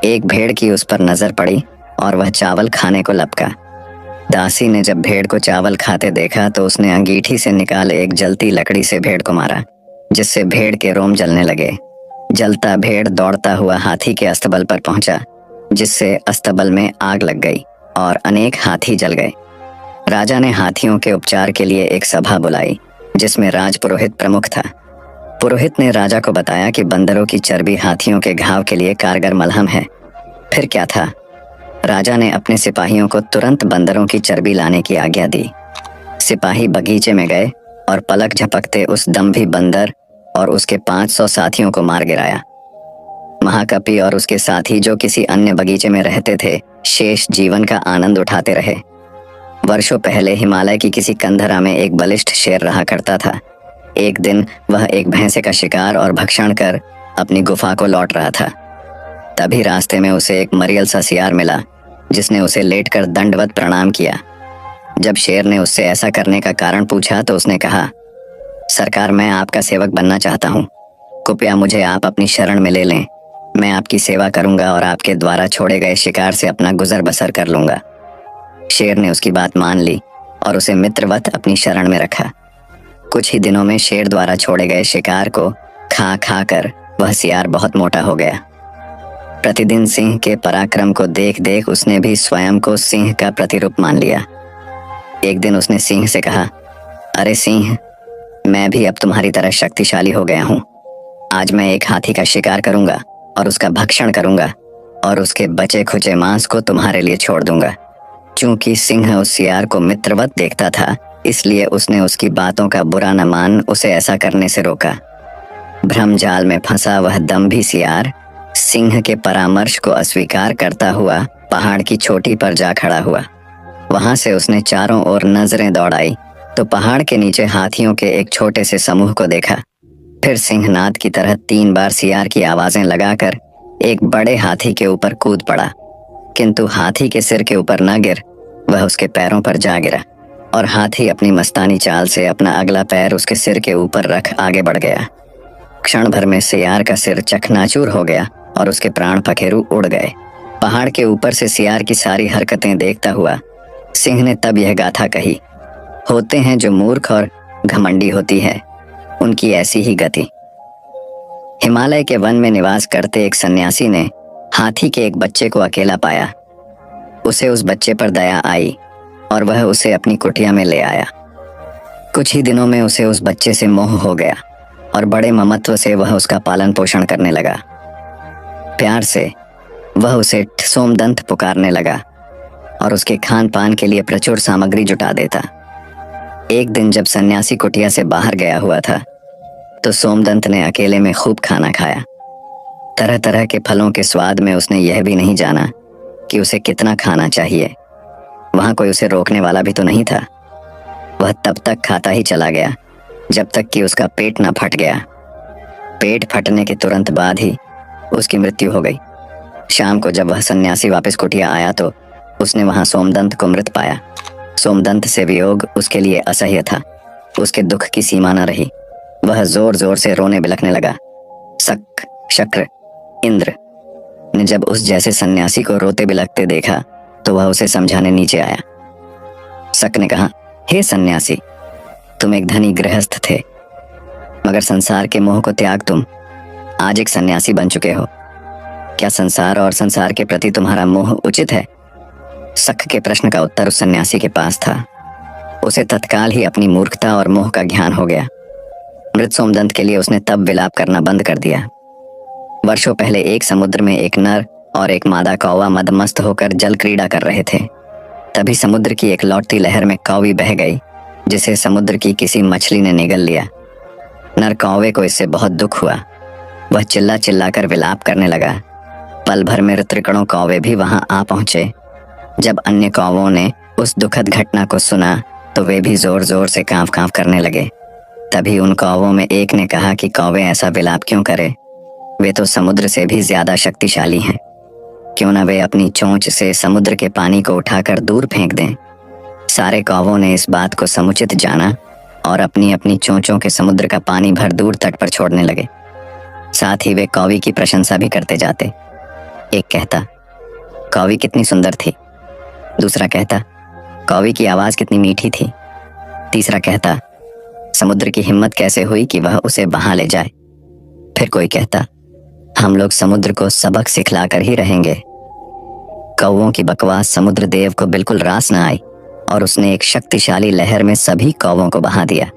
एक भेड़ की उस पर नजर पड़ी और वह चावल खाने को लपका। दासी ने जब भेड़ को चावल खाते देखा तो उसने अंगीठी से निकाल एक जलती लकड़ी से भेड़ को मारा, जिससे भेड़ के रोम जलने लगे। जलता भेड़ दौड़ता हुआ हाथी के अस्तबल पर पहुंचा, जिससे अस्तबल में आग लग गई और अनेक हाथी जल गए। राजा ने हाथियों के उपचार के लिए एक सभा बुलाई, जिसमें राजपुरोहित प्रमुख था। पुरोहित ने राजा को बताया कि बंदरों की चर्बी हाथियों के घाव के लिए कारगर मलहम है। फिर क्या था, राजा ने अपने सिपाहियों को तुरंत बंदरों की चर्बी लाने की आज्ञा दी। सिपाही बगीचे में गए और पलक झपकते उस दम्भी बंदर और उसके 500 साथियों को मार गिराया। महाकपि और उसके साथी जो किसी अन्य बगीचे में रहते थे, शेष जीवन का आनंद उठाते रहे। वर्षों पहले हिमालय की किसी कंधरा में एक बलिष्ठ शेर रहा करता था। एक दिन वह एक भैंसे का शिकार और भक्षण कर अपनी गुफा को लौट रहा था। तभी रास्ते में उसे एक मरियल सा सियार मिला, जिसने उसे लेटकर दंडवत प्रणाम किया। जब शेर ने उससे ऐसा करने का कारण पूछा तो उसने कहा, सरकार, मैं आपका सेवक बनना चाहता हूँ। कृपया मुझे आप अपनी शरण में ले लें। मैं आपकी सेवा करूंगा और आपके द्वारा छोड़े गए शिकार से अपना गुजर बसर कर लूंगा। शेर ने उसकी बात मान ली और उसे मित्रवत अपनी शरण में रखा। कुछ ही दिनों में शेर द्वारा छोड़े गए शिकार को खा खा कर वह सियार बहुत मोटा हो गया। प्रतिदिन सिंह के पराक्रम को देख देख उसने भी स्वयं को सिंह का प्रतिरूप मान लिया। एक दिन उसने सिंह से कहा, अरे सिंह, मैं भी अब तुम्हारी तरह शक्तिशाली हो गया हूँ। आज मैं एक हाथी का शिकार करूंगा और उसका भक्षण करूंगा और उसके बचे खुचे मांस को तुम्हारे लिए छोड़ दूंगा। चूंकि सिंह उस सियार को मित्रवत देखता था, इसलिए उसने उसकी बातों का बुरा न मान उसे ऐसा करने से रोका। भ्रमजाल में फंसा वह दम्भी सियार सिंह के परामर्श को अस्वीकार करता हुआ पहाड़ की चोटी पर जा खड़ा हुआ। वहां से उसने चारों ओर नजरें दौड़ाई तो पहाड़ के नीचे हाथियों के एक छोटे से समूह को देखा। फिर सिंहनाद की तरह 3 बार सियार की आवाजें लगाकर एक बड़े हाथी के ऊपर कूद पड़ा, किंतु हाथी के सिर के ऊपर न गिर, वह उसके पैरों पर जा गिरा और हाथी अपनी मस्तानी चाल से अपना अगला पैर उसके सिर के ऊपर रख आगे बढ़ गया। क्षण भर में सियार का सिर चकनाचूर हो गया और उसके प्राण पखेरु उड़ गए। पहाड़ के ऊपर से सियार की सारी हरकतें देखता हुआ सिंह ने तब यह गाथा कही, होते हैं जो मूर्ख और घमंडी होती है, उनकी ऐसी ही गति। हिमालय के वन में निवास करते एक सन्यासी ने हाथी के एक बच्चे को अकेला पाया। उसे उस बच्चे पर दया आई और वह उसे अपनी कुटिया में ले आया। कुछ ही दिनों में उसे उस बच्चे से मोह हो गया और बड़े ममत्व से वह उसका पालन पोषण करने लगा। प्यार से वह उसे सोमदंत पुकारने लगा और उसके खान पान के लिए प्रचुर सामग्री जुटा देता। एक दिन जब सन्यासी कुटिया से बाहर गया हुआ था तो सोमदंत ने अकेले में खूब खाना खाया। तरह तरह के फलों के स्वाद में उसने यह भी नहीं जाना कि उसे कितना खाना चाहिए। वहां कोई उसे रोकने वाला भी तो नहीं था। वह तब तक खाता ही चला गया जब तक कि उसका पेट न फट गया। पेट फटने के तुरंत बाद ही उसकी मृत्यु हो गई। शाम को जब वह सन्यासी वापस कुटिया आया तो उसने वहां सोमदंत को मृत पाया। सोमदंत से वियोग उसके लिए असह्य था। उसके दुख की सीमा न रही। वह जोर जोर से रोने बिलखने लगा। शक, शक्र, इंद्र ने जब उस जैसे सन्यासी को रोते बिलखते देखा तो वह उसे समझाने नीचे आया। शक ने कहा, हे सन्यासी, तुम एक धनी गृहस्थ थे, मगर संसार के मोह को त्याग तुम आज एक सन्यासी बन चुके हो। क्या संसार और संसार के प्रति तुम्हारा मोह उचित है? शक के प्रश्न का उत्तर उस सन्यासी के पास था। उसे तत्काल ही अपनी मूर्खता और मोह का ज्ञान हो गया। मृत सोमदंत के लिए उसने तब विलाप करना बंद कर दिया। वर्षों पहले एक समुद्र में एक नर और एक मादा कौवा मदमस्त होकर जल क्रीड़ा कर रहे थे। तभी समुद्र की एक लौटती लहर में कौवी बह गई, जिसे समुद्र की किसी मछली ने निगल लिया। नर कौवे को इससे बहुत दुख हुआ। वह चिल्ला चिल्लाकर विलाप करने लगा। पल भर में ऋतृकणों कौवे भी वहां आ पहुंचे। जब अन्य कौवों ने उस दुखद घटना को सुना तो वे भी जोर जोर से कांव कांव करने लगे। तभी उन कौवों में एक ने कहा कि कौवे ऐसा विलाप क्यों करे, वे तो समुद्र से भी ज्यादा शक्तिशाली हैं। क्यों न वे अपनी चोंच से समुद्र के पानी को उठाकर दूर फेंक दें। सारे कौवों ने इस बात को समुचित जाना और अपनी अपनी चोंचों के समुद्र का पानी भर दूर तट पर छोड़ने लगे। साथ ही वे कौवी की प्रशंसा भी करते जाते। एक कहता, कौवी कितनी सुंदर थी। दूसरा कहता, कौवी की आवाज कितनी मीठी थी। तीसरा कहता, समुद्र की हिम्मत कैसे हुई कि वह उसे बहा ले जाए। फिर कोई कहता, हम लोग समुद्र को सबक सिखलाकर ही रहेंगे। कौवों की बकवास समुद्र देव को बिल्कुल रास न आई और उसने एक शक्तिशाली लहर में सभी कौवों को बहा दिया।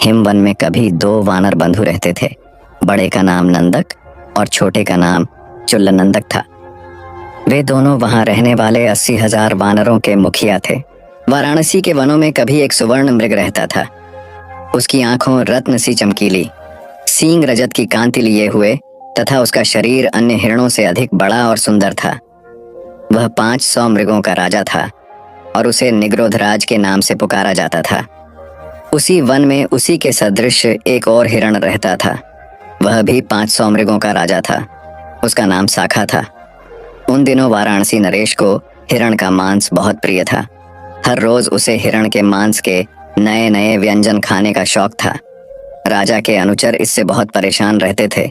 हिमवन में कभी 2 वानर बंधु रहते थे। बड़े का नाम नंदक और छोटे का नाम चुल्लनंदक था। वे दोनों वहां रहने वाले 80,000 वानरों के मुखिया थे। वाराणसी के वनों में कभी एक सुवर्ण मृग रहता था। उसकी आंखों रत्न सी चमकीली, सींग रजत की कांति लिए हुए तथा उसका शरीर अन्य हिरणों से अधिक बड़ा और सुंदर था। वह 500 मृगों का राजा था और उसे निग्रोधराज के नाम से पुकारा जाता था। उसी वन में उसी के सदृश एक और हिरण रहता था। वह भी 500 मृगों का राजा था। उसका नाम साखा था। उन दिनों वाराणसी नरेश को हिरण का मांस बहुत प्रिय था। हर रोज उसे हिरण के मांस के नए नए व्यंजन खाने का शौक था। राजा के अनुचर इससे बहुत परेशान रहते थे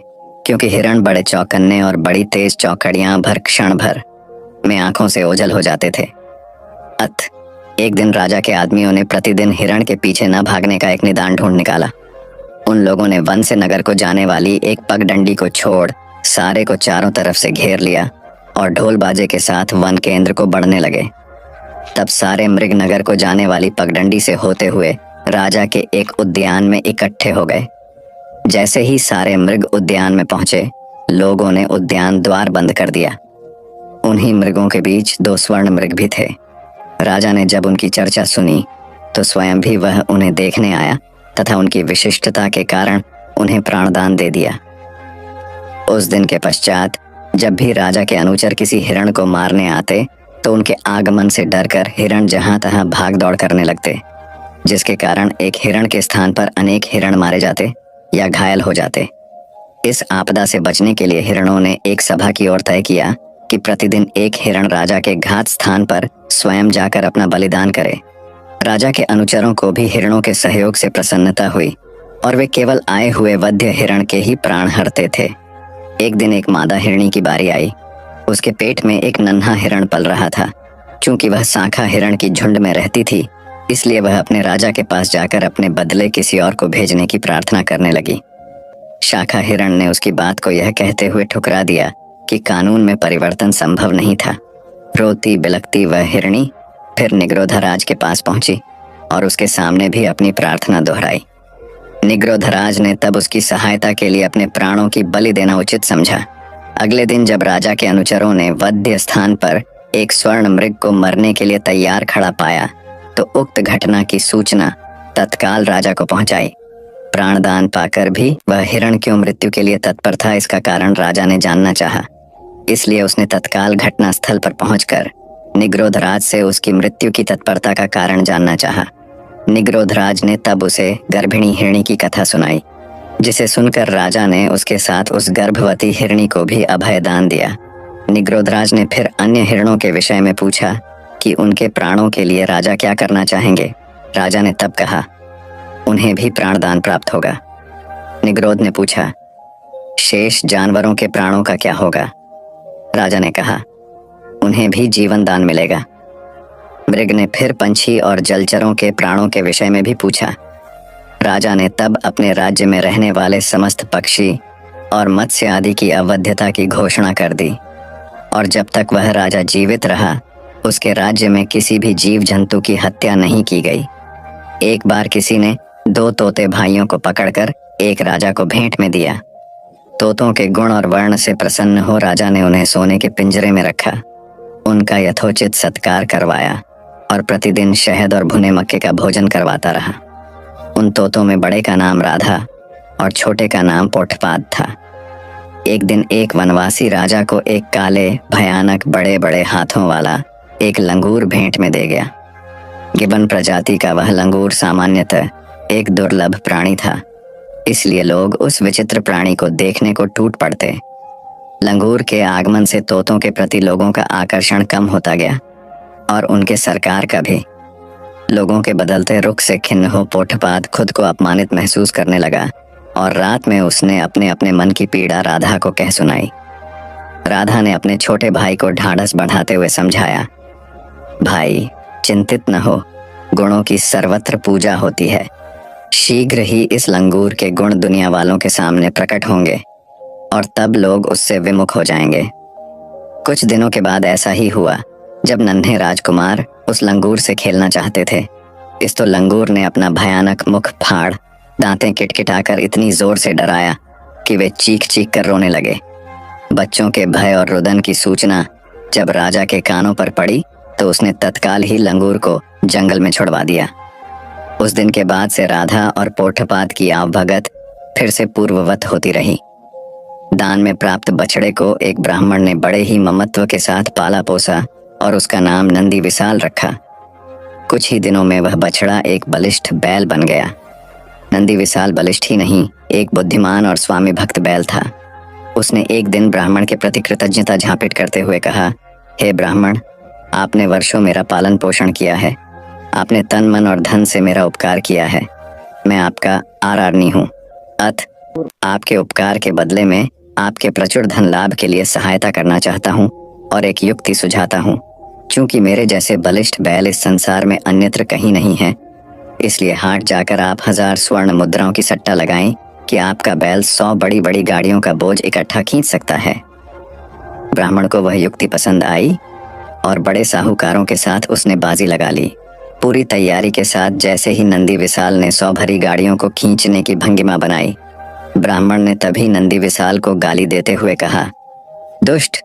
क्योंकि हिरण बड़े चौकन्ने और बड़ी तेज चौकड़ियां भर क्षण भर में आंखों से ओझल हो जाते थे। एक दिन राजा के आदमियों ने प्रतिदिन हिरण के पीछे न भागने का एक निदान ढूंढ निकाला। उन लोगों ने वन से नगर को जाने वाली एक पगडंडी को छोड़ सारे को चारों तरफ से घेर लिया और ढोल बाजे के साथ वन केंद्र को बढ़ने लगे। तब सारे मृग नगर को जाने वाली पगडंडी से होते हुए राजा के एक उद्यान में इकट्ठे हो गए। जैसे ही सारे मृग उद्यान में पहुंचे, लोगों ने उद्यान द्वार बंद कर दिया। उन्हीं मृगों के बीच 2 स्वर्ण मृग भी थे। राजा ने जब उनकी चर्चा सुनी तो स्वयं भी वह उन्हें देखने आया तथा उनकी विशिष्टता के कारण उन्हें प्राणदान दे दिया। उस दिन के पश्चात जब भी राजा के अनुचर किसी हिरण को मारने आते तो उनके आगमन से डरकर हिरण जहां तहां भाग दौड़ करने लगते, जिसके कारण एक हिरण के स्थान पर अनेक हिरण मारे जाते या घायल हो जाते। इस आपदा से बचने के लिए हिरणों ने एक सभा की ओर तय किया कि प्रतिदिन एक हिरण राजा के घात स्थान पर स्वयं जाकर अपना बलिदान करे। राजा के अनुचरों को भी हिरणों के सहयोग से प्रसन्नता हुई और वे केवल आए हुए वध्य हिरण के ही प्राण हरते थे। एक दिन एक मादा हिरणी की बारी आई। उसके पेट में एक नन्हा हिरण पल रहा था। चूंकि वह शाखा हिरण की झुंड में रहती थी, इसलिए वह अपने राजा के पास जाकर अपने बदले किसी और को भेजने की प्रार्थना करने लगी। शाखा हिरण ने उसकी बात को यह कहते हुए ठुकरा दिया कि कानून में परिवर्तन संभव नहीं था। रोती बिलखती वह हिरणी फिर निग्रोधराज के पास पहुंची और उसके सामने भी अपनी प्रार्थना दोहराई। निग्रोधराज ने तब उसकी सहायता के लिए अपने प्राणों की बलि देना उचित समझा। अगले दिन जब राजा के अनुचरों ने वध्य स्थान पर एक स्वर्ण मृग को मरने के लिए तैयार खड़ा पाया तो उक्त घटना की सूचना तत्काल राजा को पहुंचाई। प्राणदान पाकर भी वह हिरण क्यों मृत्यु के लिए तत्पर था, इसका कारण राजा ने जानना चाहा। इसलिए उसने तत्काल घटना स्थल पर पहुंचकर निग्रोधराज से उसकी मृत्यु की तत्परता का कारण जानना चाहा। निग्रोधराज ने तब उसे गर्भिणी हिरणी की कथा सुनाई, जिसे सुनकर राजा ने उसके साथ उस गर्भवती हिरणी को भी अभय दान दिया। निग्रोधराज ने फिर अन्य हिरणों के विषय में पूछा कि उनके प्राणों के लिए राजा क्या करना चाहेंगे। राजा ने तब कहा, उन्हें भी प्राणदान प्राप्त होगा। निग्रोध ने पूछा, शेष जानवरों के प्राणों का क्या होगा। राजा ने कहा, उन्हें भी जीवन दान मिलेगा। मृग ने फिर पंछी और जलचरों के प्राणों के विषय में भी पूछा। राजा ने तब अपने राज्य में रहने वाले समस्त पक्षी और मत्स्य आदि की अवध्यता की घोषणा कर दी और जब तक वह राजा जीवित रहा उसके राज्य में किसी भी जीव जंतु की हत्या नहीं की गई। एक बार किसी ने 2 तोते भाइयों को पकड़कर एक राजा को भेंट में दिया। तोतों के गुण और वर्ण से प्रसन्न हो राजा ने उन्हें सोने के पिंजरे में रखा, उनका यथोचित सत्कार करवाया और प्रतिदिन शहद और भुने मक्के का भोजन करवाता रहा। उन तोतों में बड़े का नाम राधा और छोटे का नाम पोठपाद था। एक दिन एक वनवासी राजा को एक काले भयानक बड़े बड़े हाथों वाला एक लंगूर भेंट में दे गया। गिबन प्रजाति का वह लंगूर सामान्यतः एक दुर्लभ प्राणी था, इसलिए लोग उस विचित्र प्राणी को देखने को टूट पड़ते। लंगूर के आगमन से तोतों के प्रति लोगों का आकर्षण कम होता गया और उनके सरकार का भी। लोगों के बदलते रुख से खिन्न हो पोठपाद खुद को अपमानित महसूस करने लगा और रात में उसने अपने अपने मन की पीड़ा राधा को कह सुनाई। राधा ने अपने छोटे भाई को ढाढ़स बढ़ाते हुए समझाया, भाई चिंतित न हो, गुणों की सर्वत्र पूजा होती है। शीघ्र ही इस लंगूर के गुण दुनिया वालों के सामने प्रकट होंगे और तब लोग उससे विमुख हो जाएंगे। कुछ दिनों के बाद ऐसा ही हुआ। जब नन्हे राजकुमार उस लंगूर से खेलना चाहते थे, इस तो लंगूर ने अपना भयानक मुख फाड़ दांतें किटकिटाकर इतनी जोर से डराया कि वे चीख चीख कर रोने लगे। बच्चों के भय और रुदन की सूचना जब राजा के कानों पर पड़ी तो उसने तत्काल ही लंगूर को जंगल में छुड़वा दिया। उस दिन के बाद से राधा और पोठपाद की आवभगत फिर से पूर्ववत होती रही। दान में प्राप्त बछड़े को एक ब्राह्मण ने बड़े ही ममत्व के साथ पाला पोसा और उसका नाम नंदी विशाल रखा। कुछ ही दिनों में वह बछड़ा एक बलिष्ठ बैल बन गया। नंदी विशाल बलिष्ठ ही नहीं, एक बुद्धिमान और स्वामी भक्त बैल था। उसने एक दिन ब्राह्मण के प्रति कृतज्ञता झापिट करते हुए कहा, हे ब्राह्मण, आपने वर्षों मेरा पालन पोषण किया है। आपने तन मन और धन से मेरा उपकार किया है। मैं आपका आराधनी हूँ। अतः आपके उपकार के बदले में आपके प्रचुर धन लाभ के लिए सहायता करना चाहता हूँ और एक युक्ति सुझाता हूँ। क्योंकि मेरे जैसे बलिष्ठ बैल इस संसार में अन्यत्र कहीं नहीं है, इसलिए हाट जाकर आप 1000 स्वर्ण मुद्राओं की सट्टा लगाएं कि आपका बैल 100 बड़ी बड़ी गाड़ियों का बोझ इकट्ठा खींच सकता है। ब्राह्मण को वह युक्ति पसंद आई और बड़े साहूकारों के साथ उसने बाजी लगा ली। पूरी तैयारी के साथ जैसे ही नंदी विशाल ने 100 भरी गाड़ियों को खींचने की भंगिमा बनाई, ब्राह्मण ने तभी नंदी विशाल को गाली देते हुए कहा, दुष्ट,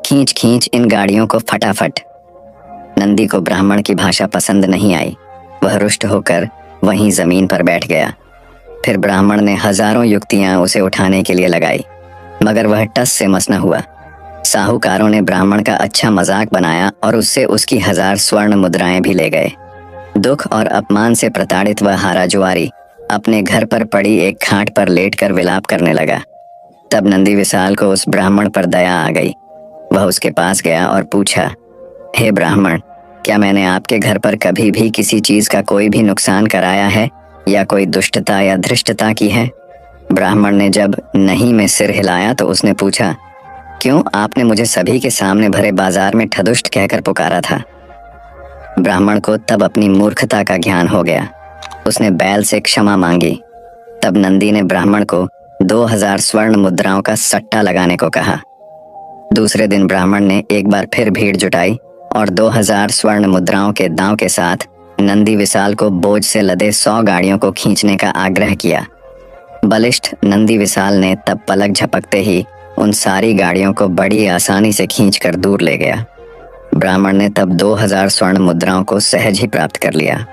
खींच खींच इन गाड़ियों को फटाफट। नंदी को ब्राह्मण की भाषा पसंद नहीं आई। वह रुष्ट होकर वहीं जमीन पर बैठ गया। फिर ब्राह्मण ने हजारों युक्तियां उसे उठाने के लिए लगाई, मगर वह टस से मस न हुआ। साहूकारों ने ब्राह्मण का अच्छा मजाक बनाया और उससे उसकी 1000 स्वर्ण मुद्राएं भी ले गए। दुख और अपमान से प्रताड़ित वह हारा जुआरी अपने घर पर पड़ी एक खाट पर लेटकर विलाप करने लगा। तब नंदी विशाल को उस ब्राह्मण पर दया आ गई। वह उसके पास गया और पूछा, हे ब्राह्मण, क्या मैंने आपके घर पर कभी भी किसी चीज का कोई भी नुकसान कराया है या कोई दुष्टता या धृष्टता की है? ब्राह्मण ने जब नहीं में सिर हिलाया तो उसने पूछा, क्यों आपने मुझे सभी के सामने भरे बाजार में ठदुष्ट कहकर पुकारा था? ब्राह्मण को तब अपनी मूर्खता का ज्ञान हो गया। उसने बैल से क्षमा मांगी। तब नंदी ने ब्राह्मण को 2000 स्वर्ण मुद्राओं का सट्टा लगाने को कहा। दूसरे दिन ब्राह्मण ने एक बार फिर भीड़ जुटाई और 2000 स्वर्ण मुद्राओं के दांव के साथ नंदी विशाल को बोझ से लदे 100 गाड़ियों को खींचने का आग्रह किया। बलिष्ठ नंदी विशाल ने तब पलक झपकते ही उन सारी गाड़ियों को बड़ी आसानी से खींचकर दूर ले गया। ब्राह्मण ने तब 2000 स्वर्ण मुद्राओं को सहज ही प्राप्त कर लिया।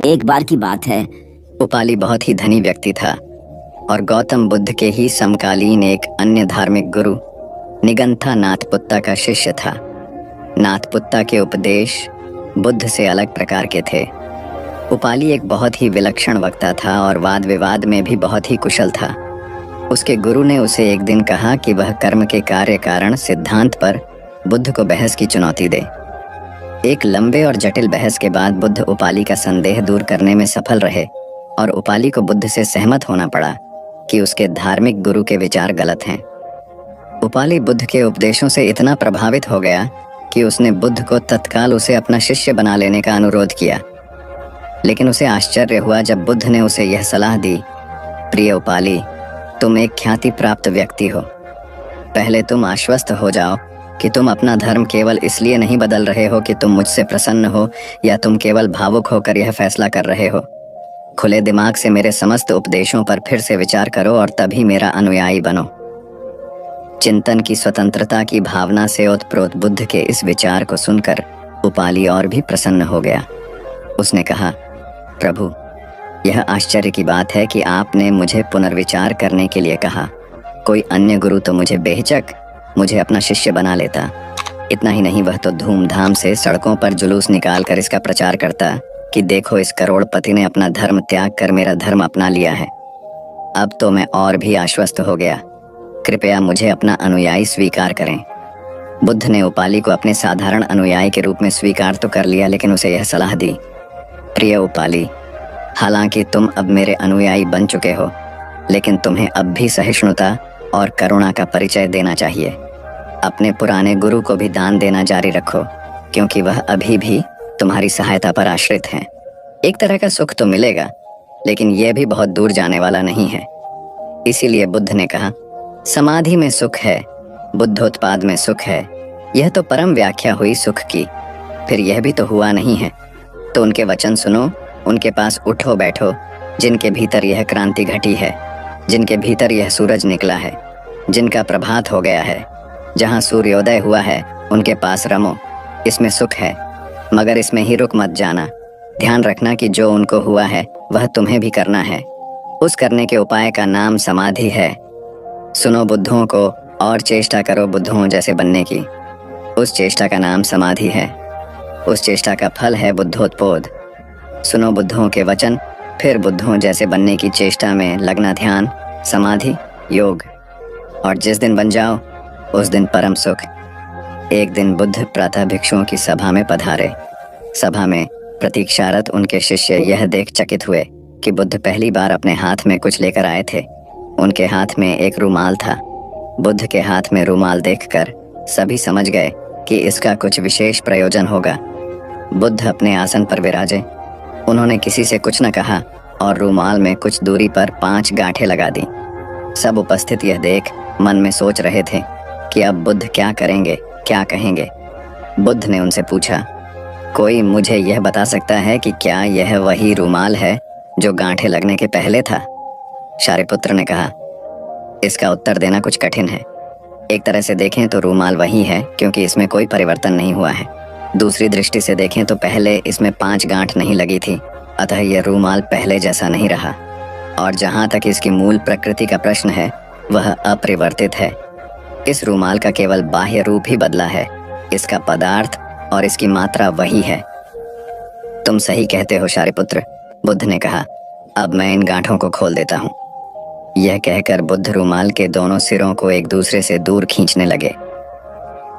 एक बार की बात है, उपाली बहुत ही धनी व्यक्ति था और गौतम बुद्ध के ही समकालीन एक अन्य धार्मिक गुरु निगंथा नाथपुत्ता का शिष्य था। नाथपुत्ता के उपदेश बुद्ध से अलग प्रकार के थे। उपाली एक बहुत ही विलक्षण वक्ता था और वाद विवाद में भी बहुत ही कुशल था। उसके गुरु ने उसे एक दिन कहा कि वह कर्म के कार्य कारण सिद्धांत पर बुद्ध को बहस की चुनौती दे। एक लंबे और जटिल बहस के बाद बुद्ध उपाली का संदेह दूर करने में सफल रहे और उपाली को बुद्ध से सहमत होना पड़ा कि उसके धार्मिक गुरु के विचार गलत हैं। उपाली बुद्ध के उपदेशों से इतना प्रभावित हो गया कि उसने बुद्ध को तत्काल उसे अपना शिष्य बना लेने का अनुरोध किया। लेकिन उसे आश्चर्य हुआ जब बुद्ध ने उसे यह सलाह दी, प्रिय उपाली, तुम एक ख्याति प्राप्त व्यक्ति हो। पहले तुम आश्वस्त हो जाओ कि तुम अपना धर्म केवल इसलिए नहीं बदल रहे हो कि तुम मुझसे प्रसन्न हो या तुम केवल भावुक होकर यह फैसला कर रहे हो। खुले दिमाग से मेरे समस्त उपदेशों पर फिर से विचार करो और तभी मेरा अनुयायी बनो। चिंतन की स्वतंत्रता की भावना से ओतप्रोत बुद्ध के इस विचार को सुनकर उपाली और भी प्रसन्न हो गया। उसने कहा, प्रभु, यह आश्चर्य की बात है कि आपने मुझे पुनर्विचार करने के लिए कहा। कोई अन्य गुरु तो मुझे अपना शिष्य बना लेता। इतना ही नहीं, वह तो धूमधाम से सड़कों पर जुलूस निकालकर इसका प्रचार करता कि देखो, इस करोड़पति ने अपना धर्म त्याग कर मेरा धर्म अपना लिया है। अब तो मैं और भी आश्वस्त हो गया। कृपया मुझे अपना अनुयायी स्वीकार करें। बुद्ध ने उपाली को अपने साधारण अनुयायी के रूप में स्वीकार तो कर लिया, लेकिन उसे यह सलाह दी, प्रिय उपाली, हालांकि तुम अब मेरे अनुयायी बन चुके हो, लेकिन तुम्हें अब भी सहिष्णुता और करुणा का परिचय देना चाहिए। अपने पुराने गुरु को भी दान देना जारी रखो, क्योंकि वह अभी भी तुम्हारी सहायता पर आश्रित हैं। एक तरह का सुख तो मिलेगा, लेकिन यह भी बहुत दूर जाने वाला नहीं है। इसीलिए बुद्ध ने कहा, समाधि में सुख है, बुद्धोत्पाद में सुख है। यह तो परम व्याख्या हुई सुख की, फिर यह भी तो हुआ नहीं है। तो उनके वचन सुनो, उनके पास उठो बैठो, जिनके भीतर यह क्रांति घटी है, जिनके भीतर यह सूरज निकला है, जिनका प्रभात हो गया है। जहाँ सूर्योदय हुआ है उनके पास रमो, इसमें सुख है, मगर इसमें ही रुक मत जाना। ध्यान रखना कि जो उनको हुआ है वह तुम्हें भी करना है। उस करने के उपाय का नाम समाधि है। सुनो बुद्धों को और चेष्टा करो बुद्धों जैसे बनने की। उस चेष्टा का नाम समाधि है। उस चेष्टा का फल है बुद्धोत्पोध। सुनो बुद्धों के वचन, फिर बुद्धों जैसे बनने की चेष्टा में लगना, ध्यान, समाधि, योग। और जिस दिन बन जाओ उस दिन परम सुख। एक दिन बुद्ध प्रातः भिक्षुओं की सभा में पधारे। सभा में प्रतीक्षारत उनके शिष्य यह देख चकित हुए कि बुद्ध पहली बार अपने हाथ में कुछ लेकर आए थे। उनके हाथ में एक रूमाल था। बुद्ध के हाथ में रूमाल देखकर सभी समझ गए कि इसका कुछ विशेष प्रयोजन होगा। बुद्ध अपने आसन पर विराजे। उन्होंने किसी से कुछ न कहा और रूमाल में कुछ दूरी पर 5 गांठें लगा दी। सब उपस्थित यह देख मन में सोच रहे थे कि अब बुद्ध क्या करेंगे, क्या कहेंगे। बुद्ध ने उनसे पूछा, कोई मुझे यह बता सकता है कि क्या यह वही रूमाल है जो गांठें लगने के पहले था? शारिपुत्र ने कहा, इसका उत्तर देना कुछ कठिन है। एक तरह से देखें तो रूमाल वही है, क्योंकि इसमें कोई परिवर्तन नहीं हुआ है। दूसरी दृष्टि से देखें तो पहले इसमें 5 गांठ नहीं लगी थी, अतः यह रूमाल पहले जैसा नहीं रहा। और जहाँ तक इसकी मूल प्रकृति का प्रश्न है, वह अपरिवर्तित है। इस रूमाल का केवल बाह्य रूप ही बदला है, इसका पदार्थ और इसकी मात्रा वही है। तुम सही कहते हो शारिपुत्र, बुद्ध ने कहा। अब मैं इन गांठों को खोल देता हूँ। यह कहकर बुद्ध रूमाल के दोनों सिरों को एक दूसरे से दूर खींचने लगे।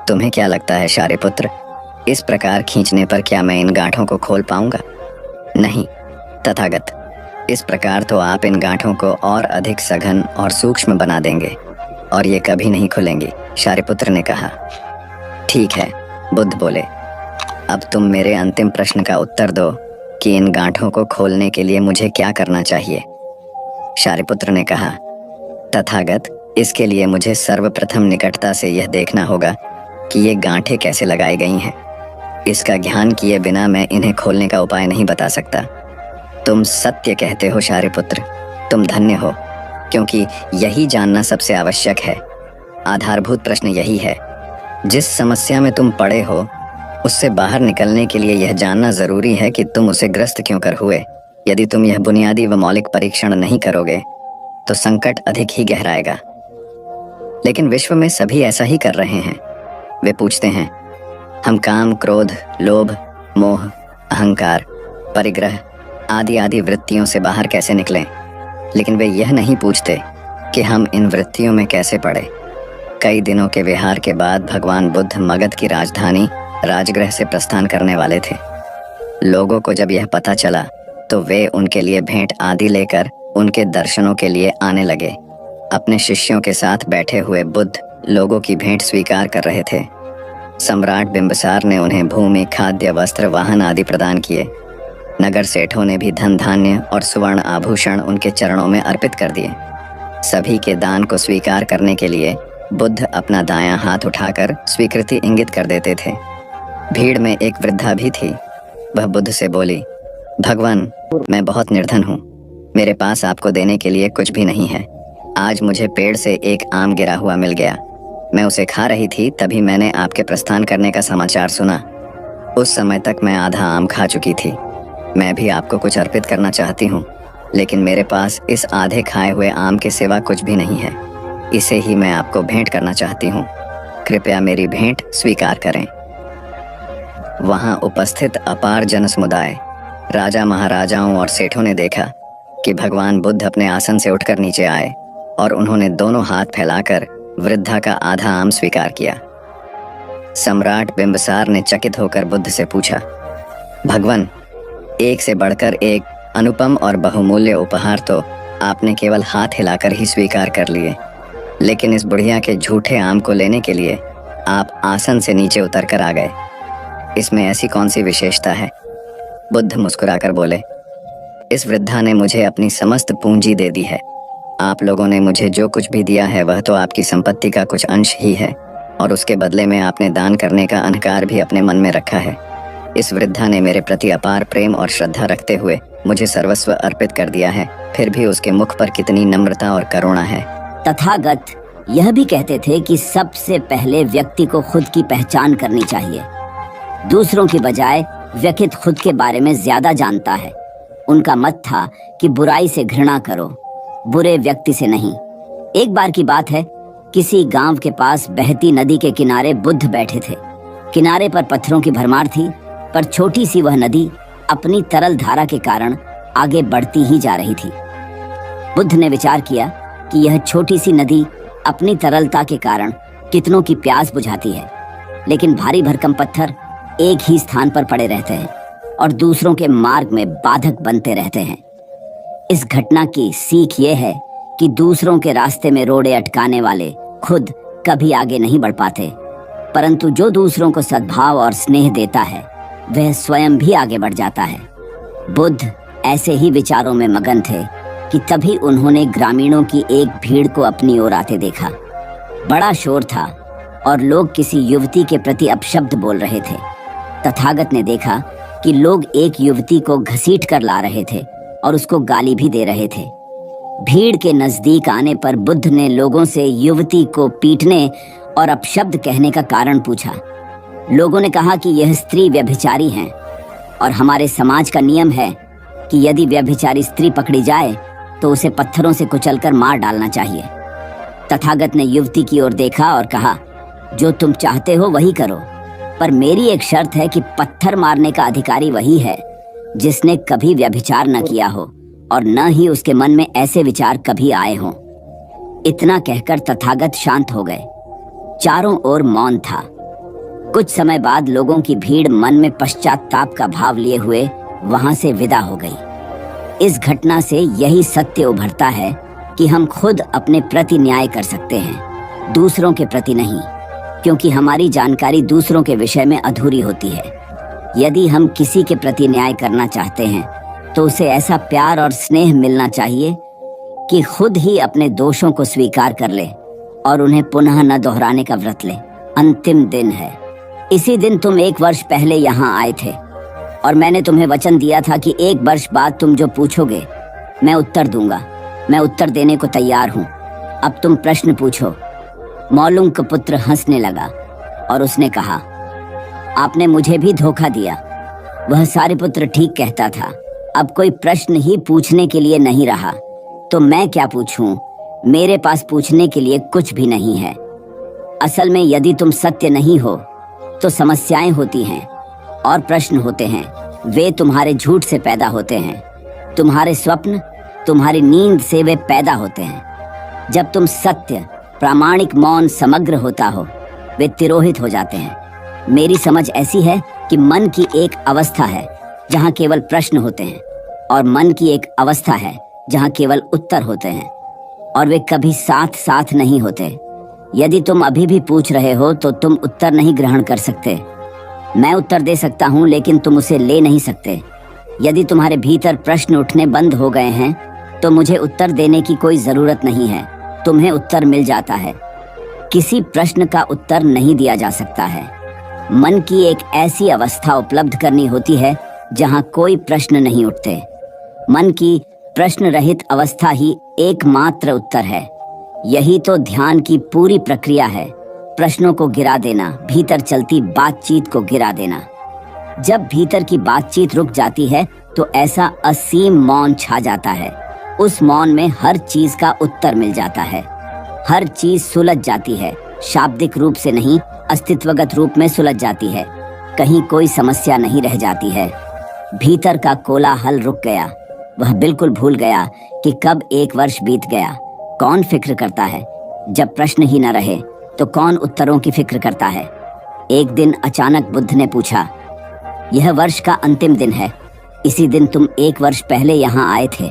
तुम्हें क्या लगता है शारिपुत्र, इस प्रकार खींचने पर क्या मैं इन गांठों को खोल पाऊंगा? नहीं तथागत, इस प्रकार तो आप इन गांठों को और अधिक सघन और सूक्ष्म बना देंगे और ये कभी नहीं खुलेंगी, शारिपुत्र ने कहा। ठीक है, बुद्ध बोले। अब तुम मेरे अंतिम प्रश्न का उत्तर दो कि इन गांठों को खोलने के लिए मुझे क्या करना चाहिए? शारिपुत्र ने कहा, तथागत, इसके लिए मुझे सर्वप्रथम निकटता से यह देखना होगा कि ये गांठें कैसे लगाई गई हैं। इसका ज्ञान किए बिना मैं इन्हें खोलने का उपाय नहीं बता सकता। तुम सत्य कहते हो शारिपुत्र, तुम धन्य हो, क्योंकि यही जानना सबसे आवश्यक है। आधारभूत प्रश्न यही है। जिस समस्या में तुम पड़े हो उससे बाहर निकलने के लिए यह जानना जरूरी है कि तुम उसे ग्रस्त क्यों कर हुए। यदि तुम यह बुनियादी व मौलिक परीक्षण नहीं करोगे तो संकट अधिक ही गहराएगा। लेकिन विश्व में सभी ऐसा ही कर रहे हैं। वे पूछते हैं, हम काम, क्रोध, लोभ, मोह, अहंकार, परिग्रह आदि आदि वृत्तियों से बाहर कैसे निकलें, लेकिन वे यह नहीं पूछते कि हम इन वृत्तियों में कैसे पड़े। कई दिनों के विहार के बाद भगवान बुद्ध मगध की राजधानी राजगृह से प्रस्थान करने वाले थे। लोगों को जब यह पता चला तो वे उनके लिए भेंट आदि लेकर उनके दर्शनों के लिए आने लगे। अपने शिष्यों के साथ बैठे हुए बुद्ध लोगों की भेंट स्वीकार कर रहे थे। सम्राट बिंबिसार ने उन्हें भूमि, खाद्य, वस्त्र, वाहन आदि प्रदान किए। नगर सेठों ने भी धन धान्य और सुवर्ण आभूषण उनके चरणों में अर्पित कर दिए। सभी के दान को स्वीकार करने के लिए बुद्ध अपना दायां हाथ उठाकर स्वीकृति इंगित कर देते थे। भीड़ में एक वृद्धा भी थी। वह बुद्ध से बोली, भगवान, मैं बहुत निर्धन हूँ। मेरे पास आपको देने के लिए कुछ भी नहीं है। आज मुझे पेड़ से एक आम गिरा हुआ मिल गया। मैं उसे खा रही थी, तभी मैंने आपके प्रस्थान करने का समाचार सुना। उस समय तक मैं आधा आम खा चुकी थी। मैं भी आपको कुछ अर्पित करना चाहती हूँ, लेकिन मेरे पास इस आधे खाए हुए आम के सिवा कुछ भी नहीं है। इसे ही मैं आपको भेंट करना चाहती हूँ। कृपया मेरी भेंट स्वीकार करें। वहां उपस्थित अपार जन समुदाय, राजा, महाराजाओं और सेठों ने देखा कि भगवान बुद्ध अपने आसन से उठकर नीचे आए और उन्होंने दोनों हाथ फैलाकर वृद्धा का आधा आम स्वीकार किया। सम्राट बिंबिसार ने चकित होकर बुद्ध से पूछा, भगवान, एक से बढ़कर एक अनुपम और बहुमूल्य उपहार तो आपने केवल हाथ हिलाकर ही स्वीकार कर लिए, लेकिन इस बुढ़िया के झूठे आम को लेने के लिए आप आसन से नीचे उतर कर आ गए। इसमें ऐसी कौन सी विशेषता है? बुद्ध मुस्कुराकर बोले, इस वृद्धा ने मुझे अपनी समस्त पूंजी दे दी है। आप लोगों ने मुझे जो कुछ भी दिया है वह तो आपकी संपत्ति का कुछ अंश ही है, और उसके बदले में आपने दान करने का अहंकार भी अपने मन में रखा है। इस वृद्धा ने मेरे प्रति अपार प्रेम और श्रद्धा रखते हुए मुझे सर्वस्व अर्पित कर दिया है, फिर भी उसके मुख पर कितनी नम्रता और करुणा है। तथागत यह भी कहते थे कि सबसे पहले व्यक्ति को खुद की पहचान करनी चाहिए। दूसरों की बजाय व्यक्ति खुद के बारे में ज्यादा जानता है। उनका मत था कि बुराई से घृणा करो, बुरे व्यक्ति से नहीं। एक बार की बात है, किसी गांव के पास बहती नदी के किनारे बुद्ध बैठे थे। किनारे पर पत्थरों की भरमार थी, पर छोटी सी वह नदी अपनी तरल धारा के कारण आगे बढ़ती ही जा रही थी। बुद्ध ने विचार किया कि यह छोटी सी नदी अपनी तरलता के कारण कितनों की प्यास बुझाती है, लेकिन भारी भरकम पत्थर एक ही स्थान पर पड़े रहते हैं और दूसरों के मार्ग में बाधक बनते रहते हैं। इस घटना की सीख ये है कि दूसरों के रास्ते में रोड़े अटकाने वाले खुद कभी आगे नहीं बढ़ पाते, परंतु जो दूसरों को सद्भाव और स्नेह देता है वह स्वयं भी आगे बढ़ जाता है। बुद्ध ऐसे ही विचारों में मगन थे कि तभी उन्होंने ग्रामीणों की एक भीड़ को अपनी ओर आते देखा। बड़ा शोर था और लोग किसी युवती के प्रति अपशब्द बोल रहे थे। तथागत ने देखा कि लोग एक युवती को घसीट कर ला रहे थे और उसको गाली भी दे रहे थे। भीड़ के नजदीक आने पर बुद्ध ने लोगों से युवती को पीटने और अपशब्द कहने का कारण पूछा। लोगों ने कहा कि यह स्त्री व्यभिचारी है और हमारे समाज का नियम है कि यदि व्यभिचारी स्त्री पकड़ी जाए तो उसे पत्थरों से कुचलकर मार डालना चाहिए। तथागत ने युवती की ओर देखा और कहा, जो तुम चाहते हो वही करो, पर मेरी एक शर्त है कि पत्थर मारने का अधिकारी वही है जिसने कभी व्यभिचार न किया हो और न ही उसके मन में ऐसे विचार कभी आए हों। इतना कहकर तथागत शांत हो गए। चारों ओर मौन था। कुछ समय बाद लोगों की भीड़ मन में पश्चाताप का भाव लिए हुए वहां से विदा हो गई। इस घटना से यही सत्य उभरता है कि हम खुद अपने प्रति न्याय कर सकते हैं, दूसरों के प्रति नहीं, क्योंकि हमारी जानकारी दूसरों के विषय में अधूरी होती है। यदि हम किसी के प्रति न्याय करना चाहते हैं तो उसे ऐसा प्यार और स्नेह मिलना चाहिए कि खुद ही अपने दोषों को स्वीकार कर ले और उन्हें पुनः न दोहराने का व्रत ले। अंतिम दिन है। इसी दिन तुम 1 वर्ष पहले यहाँ आए थे और मैंने तुम्हें वचन दिया था कि 1 वर्ष बाद तुम जो पूछोगे मैं उत्तर दूंगा। मैं उत्तर देने को तैयार हूँ। अब तुम प्रश्न पूछो। मौलुंग का पुत्र हंसने लगा और उसने कहा, आपने मुझे भी धोखा दिया। वह सारिपुत्र ठीक कहता था। अब कोई प्रश्न ही पूछने के लिए नहीं रहा, तो मैं क्या पूछूं? मेरे पास पूछने के लिए कुछ भी नहीं है। असल में यदि तुम सत्य नहीं हो तो समस्याएं होती हैं और प्रश्न होते हैं। वे तुम्हारे झूठ से पैदा होते हैं। तुम्हारे स्वप्न, तुम्हारी नींद से वे पैदा होते हैं। जब तुम सत्य, प्रामाणिक, मौन, समग्र होता हो, वे तिरोहित हो जाते हैं। मेरी समझ ऐसी है कि मन की एक अवस्था है जहाँ केवल प्रश्न होते हैं, और मन की एक अवस्था है जहाँ केवल उत्तर होते हैं, और वे कभी साथ साथ नहीं होते। यदि तुम अभी भी पूछ रहे हो तो तुम उत्तर नहीं ग्रहण कर सकते। मैं उत्तर दे सकता हूँ लेकिन तुम उसे ले नहीं सकते। यदि तुम्हारे भीतर प्रश्न उठने बंद हो गए हैं तो मुझे उत्तर देने की कोई जरूरत नहीं है, तुम्हें उत्तर मिल जाता है। किसी प्रश्न का उत्तर नहीं दिया जा सकता है। मन की एक ऐसी अवस्था उपलब्ध करनी होती है जहाँ कोई प्रश्न नहीं उठते। मन की प्रश्न रहित अवस्था ही एकमात्र उत्तर है। यही तो ध्यान की पूरी प्रक्रिया है, प्रश्नों को गिरा देना, भीतर चलती बातचीत को गिरा देना। जब भीतर की बातचीत रुक जाती है तो ऐसा असीम मौन छा जाता है। उस मौन में हर चीज का उत्तर मिल जाता है। हर चीज सुलझ जाती है, शाब्दिक रूप से नहीं, अस्तित्वगत रूप में सुलझ जाती है। कहीं कोई समस्या नहीं रह जाती है। भीतर का कोलाहल रुक गया। वह बिल्कुल भूल गया कि कब 1 वर्ष बीत गया। कौन फिक्र करता है? जब प्रश्न ही न रहे तो कौन उत्तरों की फिक्र करता है? एक दिन अचानक बुद्ध ने पूछा, यह वर्ष का अंतिम दिन है। इसी दिन तुम 1 वर्ष पहले यहाँ आए थे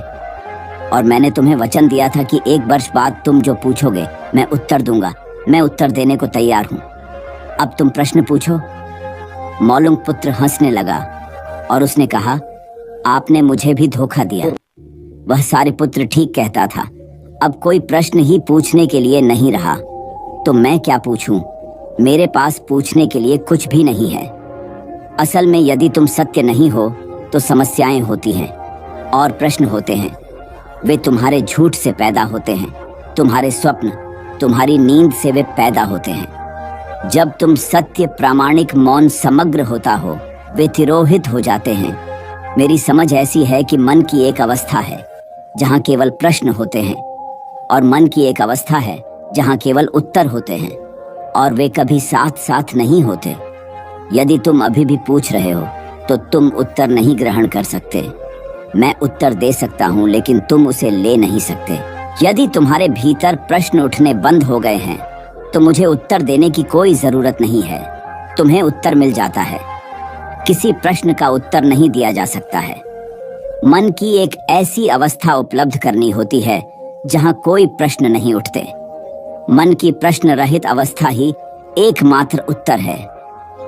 और मैंने तुम्हें वचन दिया था कि 1 वर्ष बाद तुम जो पूछोगे मैं उत्तर दूंगा। मैं उत्तर देने को तैयार हूँ। अब तुम प्रश्न पूछो। मौलुंग पुत्र हंसने लगा और उसने कहा, आपने मुझे भी धोखा दिया। वह सारे पुत्र ठीक कहता था। अब कोई प्रश्न ही पूछने के लिए नहीं रहा तो मैं क्या पूछूं? मेरे पास पूछने के लिए कुछ भी नहीं है। असल में यदि तुम सत्य नहीं हो तो समस्याएं होती हैं और प्रश्न होते हैं। वे तुम्हारे झूठ से पैदा होते हैं, तुम्हारे स्वप्न, तुम्हारी नींद से वे पैदा होते हैं। जब तुम सत्य, प्रामाणिक, मौन, समग्र होता हो, वे तिरोहित हो जाते हैं। मेरी समझ ऐसी है कि मन की एक अवस्था है जहाँ केवल प्रश्न होते हैं, और मन की एक अवस्था है जहाँ केवल उत्तर होते हैं, और वे कभी साथ साथ नहीं होते। यदि तुम अभी भी पूछ रहे हो तो तुम उत्तर नहीं ग्रहण कर सकते। मैं उत्तर दे सकता हूँ लेकिन तुम उसे ले नहीं सकते। यदि तुम्हारे भीतर प्रश्न उठने बंद हो गए हैं तो मुझे उत्तर देने की कोई जरूरत नहीं है, तुम्हें उत्तर मिल जाता है। किसी प्रश्न का उत्तर नहीं दिया जा सकता है। मन की एक ऐसी अवस्था उपलब्ध करनी होती है जहाँ कोई प्रश्न नहीं उठते। मन की प्रश्न रहित अवस्था ही एकमात्र उत्तर है।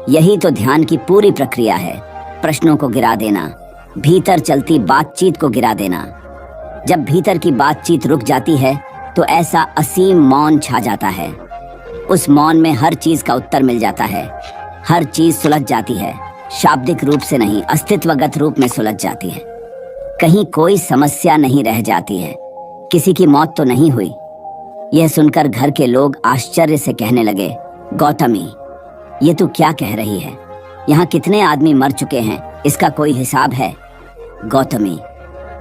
यही तो ध्यान की पूरी प्रक्रिया है, प्रश्नों को गिरा देना, भीतर चलती बातचीत को गिरा देना। जब भीतर की बातचीत रुक जाती है तो ऐसा असीम मौन छा जाता है। उस मौन में हर चीज का उत्तर मिल जाता है। हर चीज सुलझ जाती है, शाब्दिक रूप से नहीं, अस्तित्वगत रूप में सुलझ जाती है। कहीं कोई समस्या नहीं रह जाती है। किसी की मौत तो नहीं हुई। यह सुनकर घर के लोग आश्चर्य से कहने लगे, गौतमी, ये तू क्या कह रही है? यहाँ कितने आदमी मर चुके हैं, इसका कोई हिसाब है? गौतमी,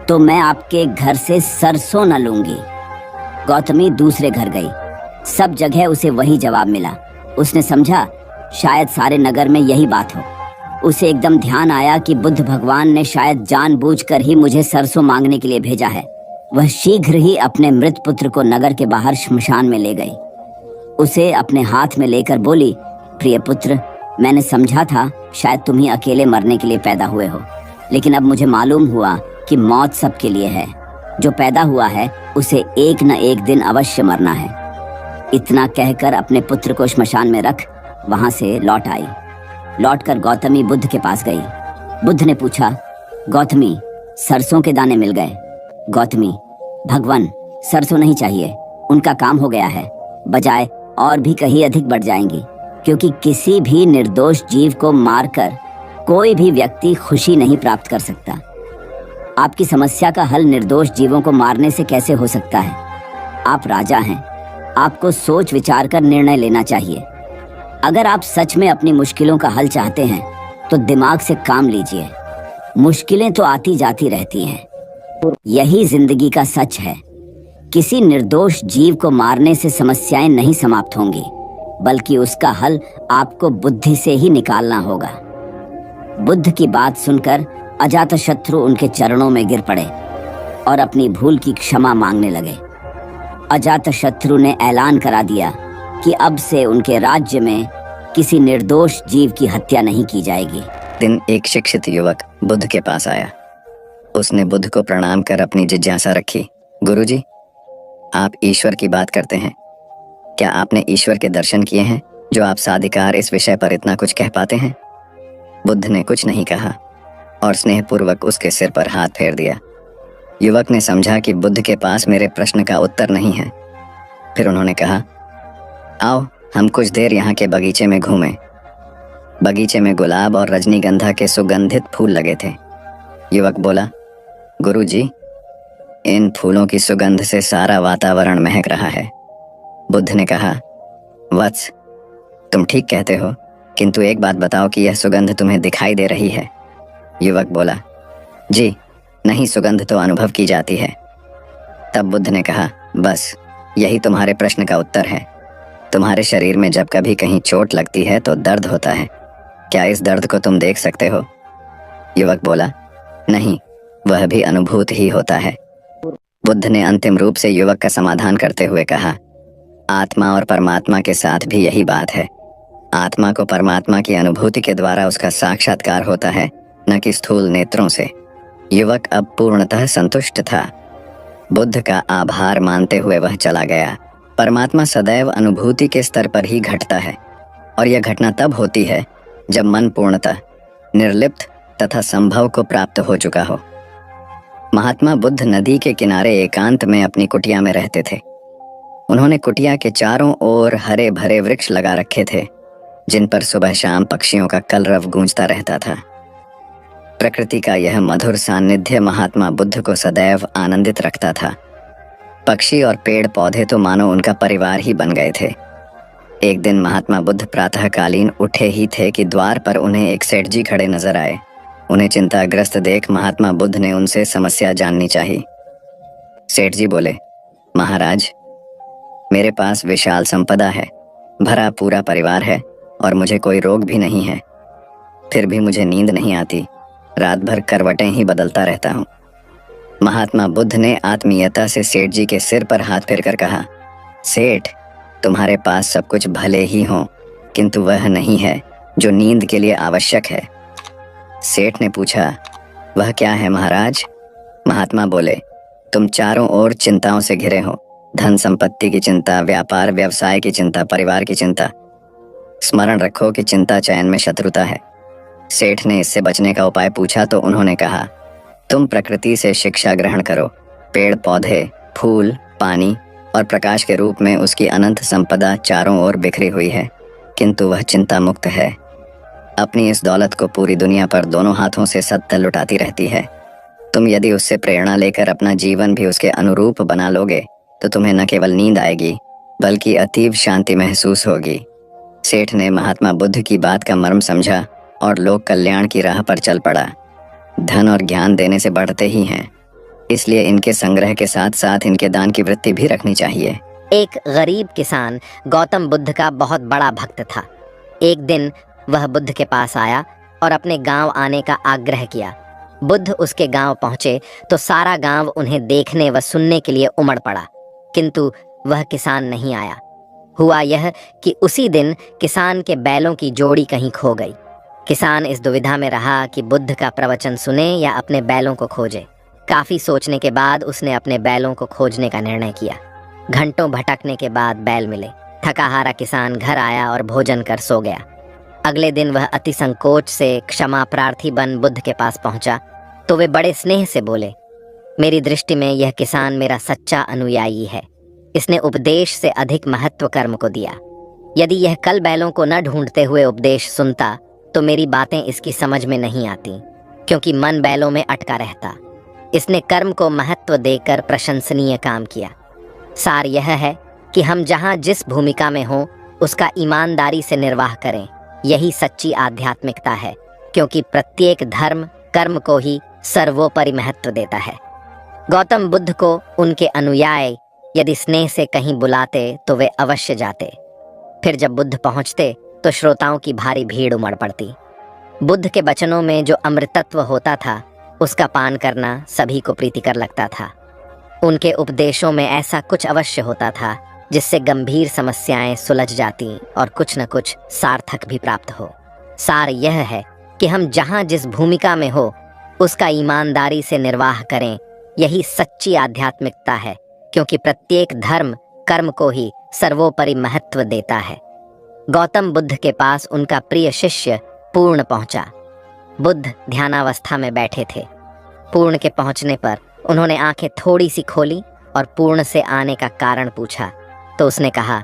तो मैं आपके घर से सरसों न लूंगी। गौतमी दूसरे घर गई। सब जगह उसे वही जवाब मिला। उसने समझा शायद सारे नगर में यही बात हो। उसे एकदम ध्यान आया कि बुद्ध भगवान ने शायद जानबूझकर ही मुझे सरसों मांगने के लिए भेजा है। वह शीघ्र ही अपने मृत पुत्र को नगर के बाहर श्मशान में ले गई। उसे अपने हाथ में लेकर बोली, प्रिय पुत्र, मैंने समझा था शायद तुम ही अकेले मरने के लिए पैदा हुए हो, लेकिन अब मुझे मालूम हुआ कि मौत सबके लिए है। जो पैदा हुआ है उसे एक न एक दिन अवश्य मरना है। इतना कहकर अपने पुत्र को श्मशान में रख वहां से लौट आई। लौटकर गौतमी बुद्ध के पास गई। बुद्ध ने पूछा, गौतमी, सरसों के दाने मिल गए? गौतमी, भगवान, सरसों नहीं चाहिए, उनका काम हो गया है, बजाय और भी कहीं अधिक बढ़ जाएंगी, क्योंकि किसी भी निर्दोष जीव को मारकर कोई भी व्यक्ति खुशी नहीं प्राप्त कर सकता। आपकी समस्या का हल निर्दोष जीवों को मारने से कैसे हो सकता है? आप राजा हैं, आपको सोच विचार कर निर्णय लेना चाहिए। अगर आप सच में अपनी मुश्किलों का हल चाहते हैं तो दिमाग से काम लीजिए। मुश्किलें तो आती जाती रहती हैं, यही जिंदगी का सच है। किसी निर्दोष जीव को मारने से समस्याएं नहीं समाप्त होंगी, बल्कि उसका हल आपको बुद्धि से ही निकालना होगा। बुद्ध की बात सुनकर अजातशत्रु उनके चरणों में गिर पड़े और अपनी भूल की क्षमा मांगने लगे। अजातशत्रु ने ऐलान करा दिया कि अब से उनके राज्य में किसी निर्दोष जीव की हत्या नहीं की जाएगी। दिन एक शिक्षित युवक बुद्ध के पास आया। उसने बुद्ध को प्रणाम कर अपनी जिज्ञासा रखी। गुरुजी, आप ईश्वर की बात करते हैं, क्या आपने ईश्वर के दर्शन किए हैं जो आप साधिकार इस विषय पर इतना कुछ कह पाते हैं? बुद्ध ने कुछ नहीं कहा और स्नेहपूर्वक उसके सिर पर हाथ फेर दिया। युवक ने समझा कि बुद्ध के पास मेरे प्रश्न का उत्तर नहीं है। फिर उन्होंने कहा, आओ हम कुछ देर यहाँ के बगीचे में घूमें। बगीचे में गुलाब और रजनीगंधा के सुगंधित फूल लगे थे। युवक बोला, गुरुजी, इन फूलों की सुगंध से सारा वातावरण महक रहा है। बुद्ध ने कहा, वत्स, तुम ठीक कहते हो, किंतु एक बात बताओ कि यह सुगंध तुम्हें दिखाई दे रही है? युवक बोला, जी नहीं, सुगंध तो अनुभव की जाती है। तब बुद्ध ने कहा, बस यही तुम्हारे प्रश्न का उत्तर है। तुम्हारे शरीर में जब कभी कहीं चोट लगती है तो दर्द होता है। क्या इस दर्द को तुम देख सकते हो? युवक बोला, नहीं, वह भी अनुभूत ही होता है। बुद्ध ने अंतिम रूप से युवक का समाधान करते हुए कहा, आत्मा और परमात्मा के साथ भी यही बात है। आत्मा को परमात्मा की अनुभूति के द्वारा उसका साक्षात्कार होता है, न कि स्थूल नेत्रों से। युवक अब पूर्णतः संतुष्ट था। बुद्ध का आभार मानते हुए वह चला गया। परमात्मा सदैव अनुभूति के स्तर पर ही घटता है और यह घटना तब होती है जब मन पूर्णतः निर्लिप्त तथा संभव को प्राप्त हो चुका हो। महात्मा बुद्ध नदी के किनारे एकांत में अपनी कुटिया में रहते थे। उन्होंने कुटिया के चारों ओर हरे भरे वृक्ष लगा रखे थे, जिन पर सुबह शाम पक्षियों का कलरव गूंजता रहता था। प्रकृति का यह मधुर सान्निध्य महात्मा बुद्ध को सदैव आनंदित रखता था। पक्षी और पेड़ पौधे तो मानो उनका परिवार ही बन गए थे। एक दिन महात्मा बुद्ध प्रातःकालीन उठे ही थे कि द्वार पर उन्हें एक सेठ जी खड़े नजर आए। उन्हें चिंताग्रस्त देख महात्मा बुद्ध ने उनसे समस्या जाननी चाहिए। सेठ जी बोले, महाराज, मेरे पास विशाल संपदा है, भरा पूरा परिवार है और मुझे कोई रोग भी नहीं है। फिर भी मुझे नींद नहीं आती, रात भर करवटें ही बदलता रहता हूँ। महात्मा बुद्ध ने आत्मीयता से सेठ जी के सिर पर हाथ फेरकर कहा, सेठ, तुम्हारे पास सब कुछ भले ही हो, किंतु वह नहीं है जो नींद के लिए आवश्यक है। सेठ ने पूछा, वह क्या है महाराज? महात्मा बोले, तुम चारों ओर चिंताओं से घिरे हो। धन संपत्ति की चिंता, व्यापार व्यवसाय की चिंता, परिवार की चिंता। स्मरण रखो कि चिंता चयन में शत्रुता है। सेठ ने इससे बचने का उपाय पूछा तो उन्होंने कहा, तुम प्रकृति से शिक्षा ग्रहण करो। पेड़ पौधे, फूल, पानी और प्रकाश के रूप में उसकी अनंत संपदा चारों ओर बिखरी हुई है, किंतु वह चिंता मुक्त है। अपनी इस दौलत को पूरी दुनिया पर दोनों हाथों से सत्य लुटाती रहती है। तुम यदि उससे प्रेरणा लेकर अपना जीवन भी उसके अनुरूप बना लोगे तो तुम्हें न केवल नींद आएगी बल्कि अतीव शांति महसूस होगी। सेठ ने महात्मा बुद्ध की बात का मर्म समझा और लोक कल्याण की राह पर चल पड़ा। धन और ज्ञान देने से बढ़ते ही हैं, इसलिए इनके संग्रह के साथ साथ इनके दान की वृत्ति भी रखनी चाहिए। एक गरीब किसान गौतम बुद्ध का बहुत बड़ा भक्त था। एक दिन वह बुद्ध के पास आया और अपने गांव आने का आग्रह किया। बुद्ध उसके गांव पहुंचे तो सारा गांव उन्हें देखने व सुनने के लिए उमड़ पड़ा, किंतु वह किसान नहीं आया। हुआ यह कि उसी दिन किसान के बैलों की जोड़ी कहीं खो गई। किसान इस दुविधा में रहा कि बुद्ध का प्रवचन सुने या अपने बैलों को खोजे। काफी सोचने के बाद उसने अपने बैलों को खोजने का निर्णय किया। घंटों भटकने के बाद बैल मिले। थकाहारा किसान घर आया और भोजन कर सो गया। अगले दिन वह अति संकोच से क्षमा प्रार्थी बन बुद्ध के पास पहुंचा तो वे बड़े स्नेह से बोले, मेरी दृष्टि में यह किसान मेरा सच्चा अनुयायी है। इसने उपदेश से अधिक महत्व कर्म को दिया। यदि यह कल बैलों को न ढूंढते हुए उपदेश सुनता तो मेरी बातें इसकी समझ में नहीं आती, क्योंकि मन बैलों में अटका रहता। इसने कर्म को महत्व देकर प्रशंसनीय काम किया। सार यह है कि हम जहाँ जिस भूमिका में हों उसका ईमानदारी से निर्वाह करें। यही सच्ची आध्यात्मिकता है, क्योंकि प्रत्येक धर्म कर्म को ही सर्वोपरि महत्व देता है। गौतम बुद्ध को उनके अनुयायी यदि स्नेह से कहीं बुलाते तो वे अवश्य जाते। फिर जब बुद्ध पहुंचते तो श्रोताओं की भारी भीड़ उमड़ पड़ती। बुद्ध के वचनों में जो अमृतत्व होता था उसका पान करना सभी को प्रीतिकर लगता था। उनके उपदेशों में ऐसा कुछ अवश्य होता था जिससे गंभीर समस्याएं सुलझ जाती और कुछ न कुछ सार्थक भी प्राप्त हो। सार यह है कि हम जहां जिस भूमिका में हो उसका ईमानदारी से निर्वाह करें। यही सच्ची आध्यात्मिकता है, क्योंकि प्रत्येक धर्म कर्म को ही सर्वोपरि महत्व देता है। गौतम बुद्ध के पास उनका प्रिय शिष्य पूर्ण पहुंचा। बुद्ध ध्यानावस्था में बैठे थे। पूर्ण के पहुंचने पर उन्होंने आंखें थोड़ी सी खोली और पूर्ण से आने का कारण पूछा तो उसने कहा,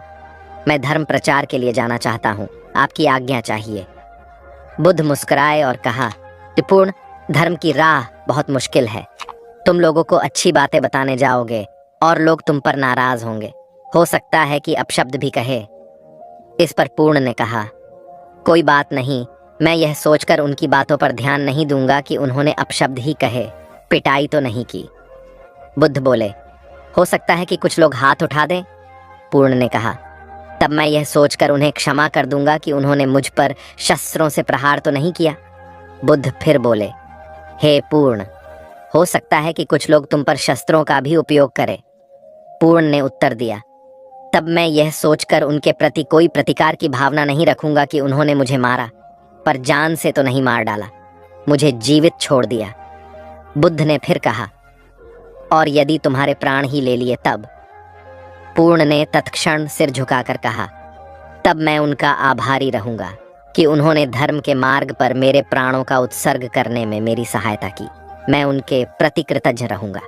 मैं धर्म प्रचार के लिए जाना चाहता हूँ, आपकी आज्ञा चाहिए। बुद्ध मुस्कुराए और कहा कि पूर्ण, धर्म की राह बहुत मुश्किल है। तुम लोगों को अच्छी बातें बताने जाओगे और लोग तुम पर नाराज होंगे, हो सकता है कि अपशब्द भी कहे। इस पर पूर्ण ने कहा, कोई बात नहीं, मैं यह सोचकर उनकी बातों पर ध्यान नहीं दूंगा कि उन्होंने अपशब्द ही कहे, पिटाई तो नहीं की। बुद्ध बोले, हो सकता है कि कुछ लोग हाथ उठा दें। पूर्ण ने कहा, तब मैं यह सोचकर उन्हें क्षमा कर दूंगा कि उन्होंने मुझ पर शस्त्रों से प्रहार तो नहीं किया। बुद्ध फिर बोले, हे पूर्ण, हो सकता है कि कुछ लोग तुम पर शस्त्रों का भी उपयोग करें। पूर्ण ने उत्तर दिया, तब मैं यह सोचकर उनके प्रति कोई प्रतिकार की भावना नहीं रखूंगा कि उन्होंने मुझे मारा, पर जान से तो नहीं मार डाला, मुझे जीवित छोड़ दिया। बुद्ध ने फिर कहा, और यदि तुम्हारे प्राण ही ले लिए तब? पूर्ण ने तत्क्षण सिर झुकाकर कहा, तब मैं उनका आभारी रहूंगा कि उन्होंने धर्म के मार्ग पर मेरे प्राणों का उत्सर्ग करने में मेरी सहायता की। मैं उनके प्रति कृतज्ञ रहूंगा।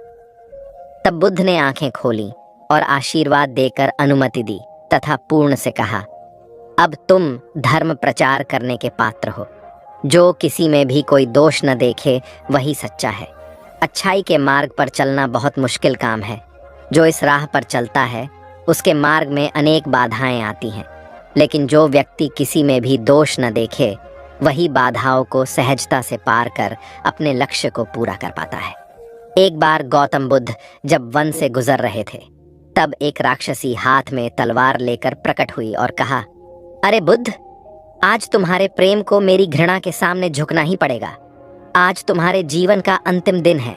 तब बुद्ध ने आंखें खोली और आशीर्वाद देकर अनुमति दी तथा पूर्ण से कहा, अब तुम धर्म प्रचार करने के पात्र हो। जो किसी में भी कोई दोष न देखे वही सच्चा है। अच्छाई के मार्ग पर चलना बहुत मुश्किल काम है। जो इस राह पर चलता है उसके मार्ग में अनेक बाधाएं आती हैं, लेकिन जो व्यक्ति किसी में भी दोष न देखे वही बाधाओं को सहजता से पार कर अपने लक्ष्य को पूरा कर पाता है। एक बार गौतम बुद्ध जब वन से गुजर रहे थे, तब एक राक्षसी हाथ में तलवार लेकर प्रकट हुई और कहा, अरे बुद्ध, आज तुम्हारे प्रेम को मेरी घृणा के सामने झुकना ही पड़ेगा। आज तुम्हारे जीवन का अंतिम दिन है।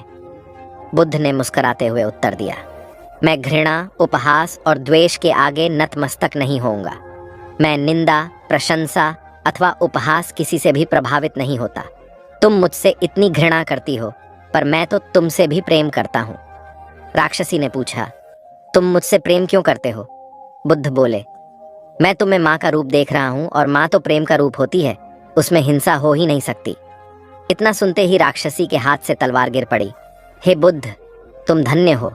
बुद्ध ने मुस्कुराते हुए उत्तर दिया, मैं घृणा, उपहास और द्वेष के आगे नतमस्तक नहीं होऊंगा। मैं निंदा, प्रशंसा अथवा उपहास किसी से भी प्रभावित नहीं होता। तुम मुझसे इतनी घृणा करती हो, पर मैं तो तुमसे भी प्रेम करता हूँ। राक्षसी ने पूछा, तुम मुझसे प्रेम क्यों करते हो? बुद्ध बोले, मैं तुम्हें माँ का रूप देख रहा हूँ और माँ तो प्रेम का रूप होती है, उसमें हिंसा हो ही नहीं सकती। इतना सुनते ही राक्षसी के हाथ से तलवार गिर पड़ी। हे बुद्ध, तुम धन्य हो।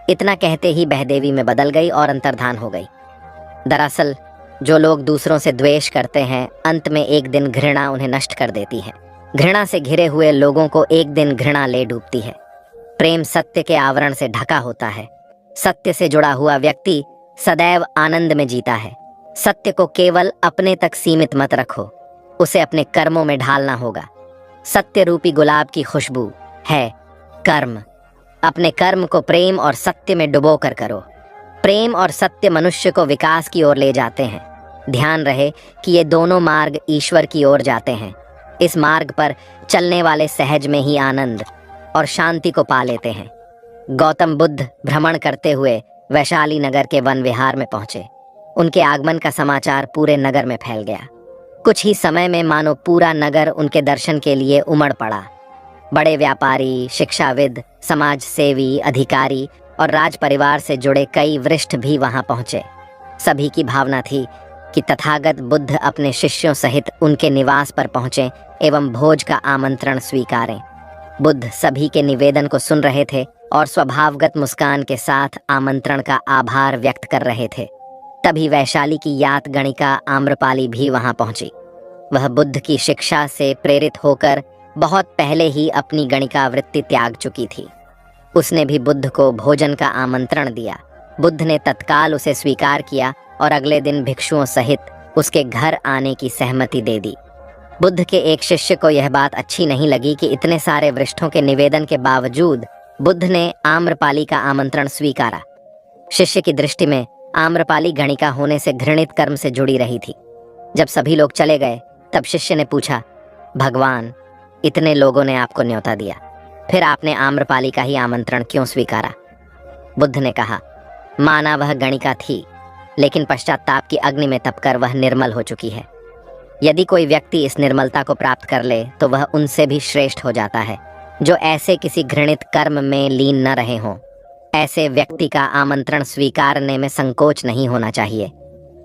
इतना कहते ही बहदेवी में बदल गई और अंतर्धान हो गई। दरअसल जो लोग दूसरों से द्वेष करते हैं, अंत में एक दिन घृणा उन्हें नष्ट कर देती है। घृणा से घिरे हुए लोगों को एक दिन घृणा ले डूबती है। प्रेम सत्य के आवरण से ढका होता है। सत्य से जुड़ा हुआ व्यक्ति सदैव आनंद में जीता है। सत्य को केवल अपने तक सीमित मत रखो, उसे अपने कर्मों में ढालना होगा। सत्य रूपी गुलाब की खुशबू है कर्म। अपने कर्म को प्रेम और सत्य में डुबो कर करो। प्रेम और सत्य मनुष्य को विकास की ओर ले जाते हैं। ध्यान रहे कि ये दोनों मार्ग ईश्वर की ओर जाते हैं। इस मार्ग पर चलने वाले सहज में ही आनंद और शांति को पा लेते हैं। गौतम बुद्ध भ्रमण करते हुए वैशाली नगर के वन विहार में पहुंचे। उनके आगमन का समाचार पूरे नगर में फैल गया। कुछ ही समय में मानो पूरा नगर उनके दर्शन के लिए उमड़ पड़ा। बड़े व्यापारी, शिक्षाविद, समाज सेवी, अधिकारी और राज परिवार से जुड़े कई वरिष्ठ भी वहां पहुंचे। सभी की भावना थी कि तथागत बुद्ध अपने शिष्यों सहित उनके निवास पर पहुंचे एवं भोज का आमंत्रण स्वीकारें। बुद्ध सभी के निवेदन को सुन रहे थे और स्वभावगत मुस्कान के साथ आमंत्रण का आभार व्यक्त कर रहे थे। तभी वैशाली की यात गणिका आम्रपाली भी वहां पहुंची। वह बुद्ध की शिक्षा से प्रेरित होकर बहुत पहले ही अपनी गणिका वृत्ति त्याग चुकी थी। उसने भी बुद्ध को भोजन का आमंत्रण दिया। बुद्ध ने तत्काल उसे स्वीकार किया और अगले दिन भिक्षुओं सहित उसके घर आने की सहमति दे दी। बुद्ध के एक शिष्य को यह बात अच्छी नहीं लगी कि इतने सारे वरिष्ठों के निवेदन के बावजूद बुद्ध ने आम्रपाली का आमंत्रण स्वीकारा। शिष्य की दृष्टि में आम्रपाली गणिका होने से घृणित कर्म से जुड़ी रही थी। जब सभी लोग चले गए तब शिष्य ने पूछा, भगवान, इतने लोगों ने आपको न्योता दिया, फिर आपने आम्रपाली का ही आमंत्रण क्यों स्वीकारा? बुद्ध ने कहा, माना वह गणिका थी, लेकिन पश्चाताप की अग्नि में तपकर वह निर्मल हो चुकी है। यदि कोई व्यक्ति इस निर्मलता को प्राप्त कर ले तो वह उनसे भी श्रेष्ठ हो जाता है जो ऐसे किसी घृणित कर्म में लीन न रहे हों। ऐसे व्यक्ति का आमंत्रण स्वीकारने में संकोच नहीं होना चाहिए।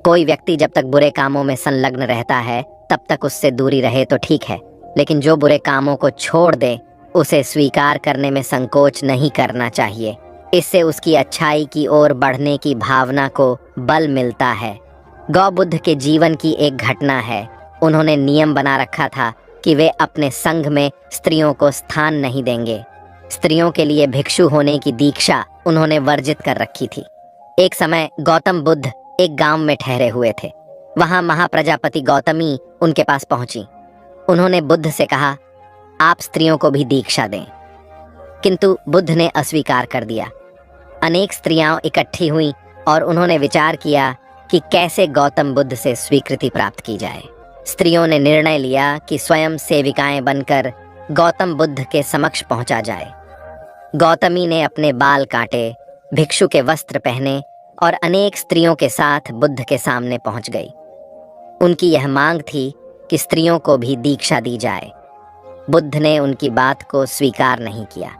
कोई व्यक्ति जब तक बुरे कामों में संलग्न रहता है तब तक उससे दूरी रहे तो ठीक है, लेकिन जो बुरे कामों को छोड़ दे उसे स्वीकार करने में संकोच नहीं करना चाहिए। इससे उसकी अच्छाई की ओर बढ़ने की भावना को बल मिलता है। गौ बुद्ध के जीवन की एक घटना है। उन्होंने नियम बना रखा था कि वे अपने संघ में स्त्रियों को स्थान नहीं देंगे। स्त्रियों के लिए भिक्षु होने की दीक्षा उन्होंने वर्जित कर रखी थी। एक समय गौतम बुद्ध एक गांव में ठहरे हुए थे। वहां महाप्रजापति गौतमी उनके पास पहुंची। उन्होंने बुद्ध से कहा, आप स्त्रियों को भी दीक्षा दें। किंतु बुद्ध ने अस्वीकार कर दिया। अनेक स्त्रियां इकट्ठी हुईं और उन्होंने विचार किया कि कैसे गौतम बुद्ध से स्वीकृति प्राप्त की जाए। स्त्रियों ने निर्णय लिया कि स्वयं सेविकाएं बनकर गौतम बुद्ध के समक्ष पहुंचा जाए। गौतमी ने अपने बाल काटे, भिक्षु के वस्त्र पहने और अनेक स्त्रियों के साथ बुद्ध के सामने पहुंच गई। उनकी यह मांग थी कि स्त्रियों को भी दीक्षा दी जाए। बुद्ध ने उनकी बात को स्वीकार नहीं किया।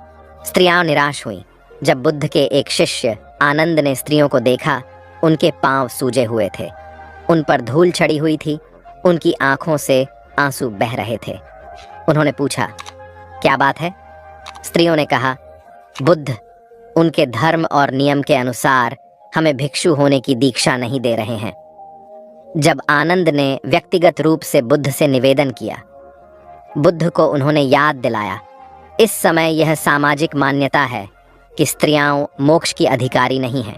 स्त्रियां निराश हुईं। जब बुद्ध के एक शिष्य आनंद ने स्त्रियों को देखा, उनके पांव सूजे हुए थे, उन पर धूल चढ़ी हुई थी, उनकी आंखों से आंसू बह रहे थे। उन्होंने पूछा, क्या बात है? स्त्रियों ने कहा, बुद्ध उनके धर्म और नियम के अनुसार हमें भिक्षु होने की दीक्षा नहीं दे रहे हैं। जब आनंद ने व्यक्तिगत रूप से बुद्ध से निवेदन किया, बुद्ध को उन्होंने याद दिलाया, इस समय यह सामाजिक मान्यता है कि स्त्रियां मोक्ष की अधिकारी नहीं हैं,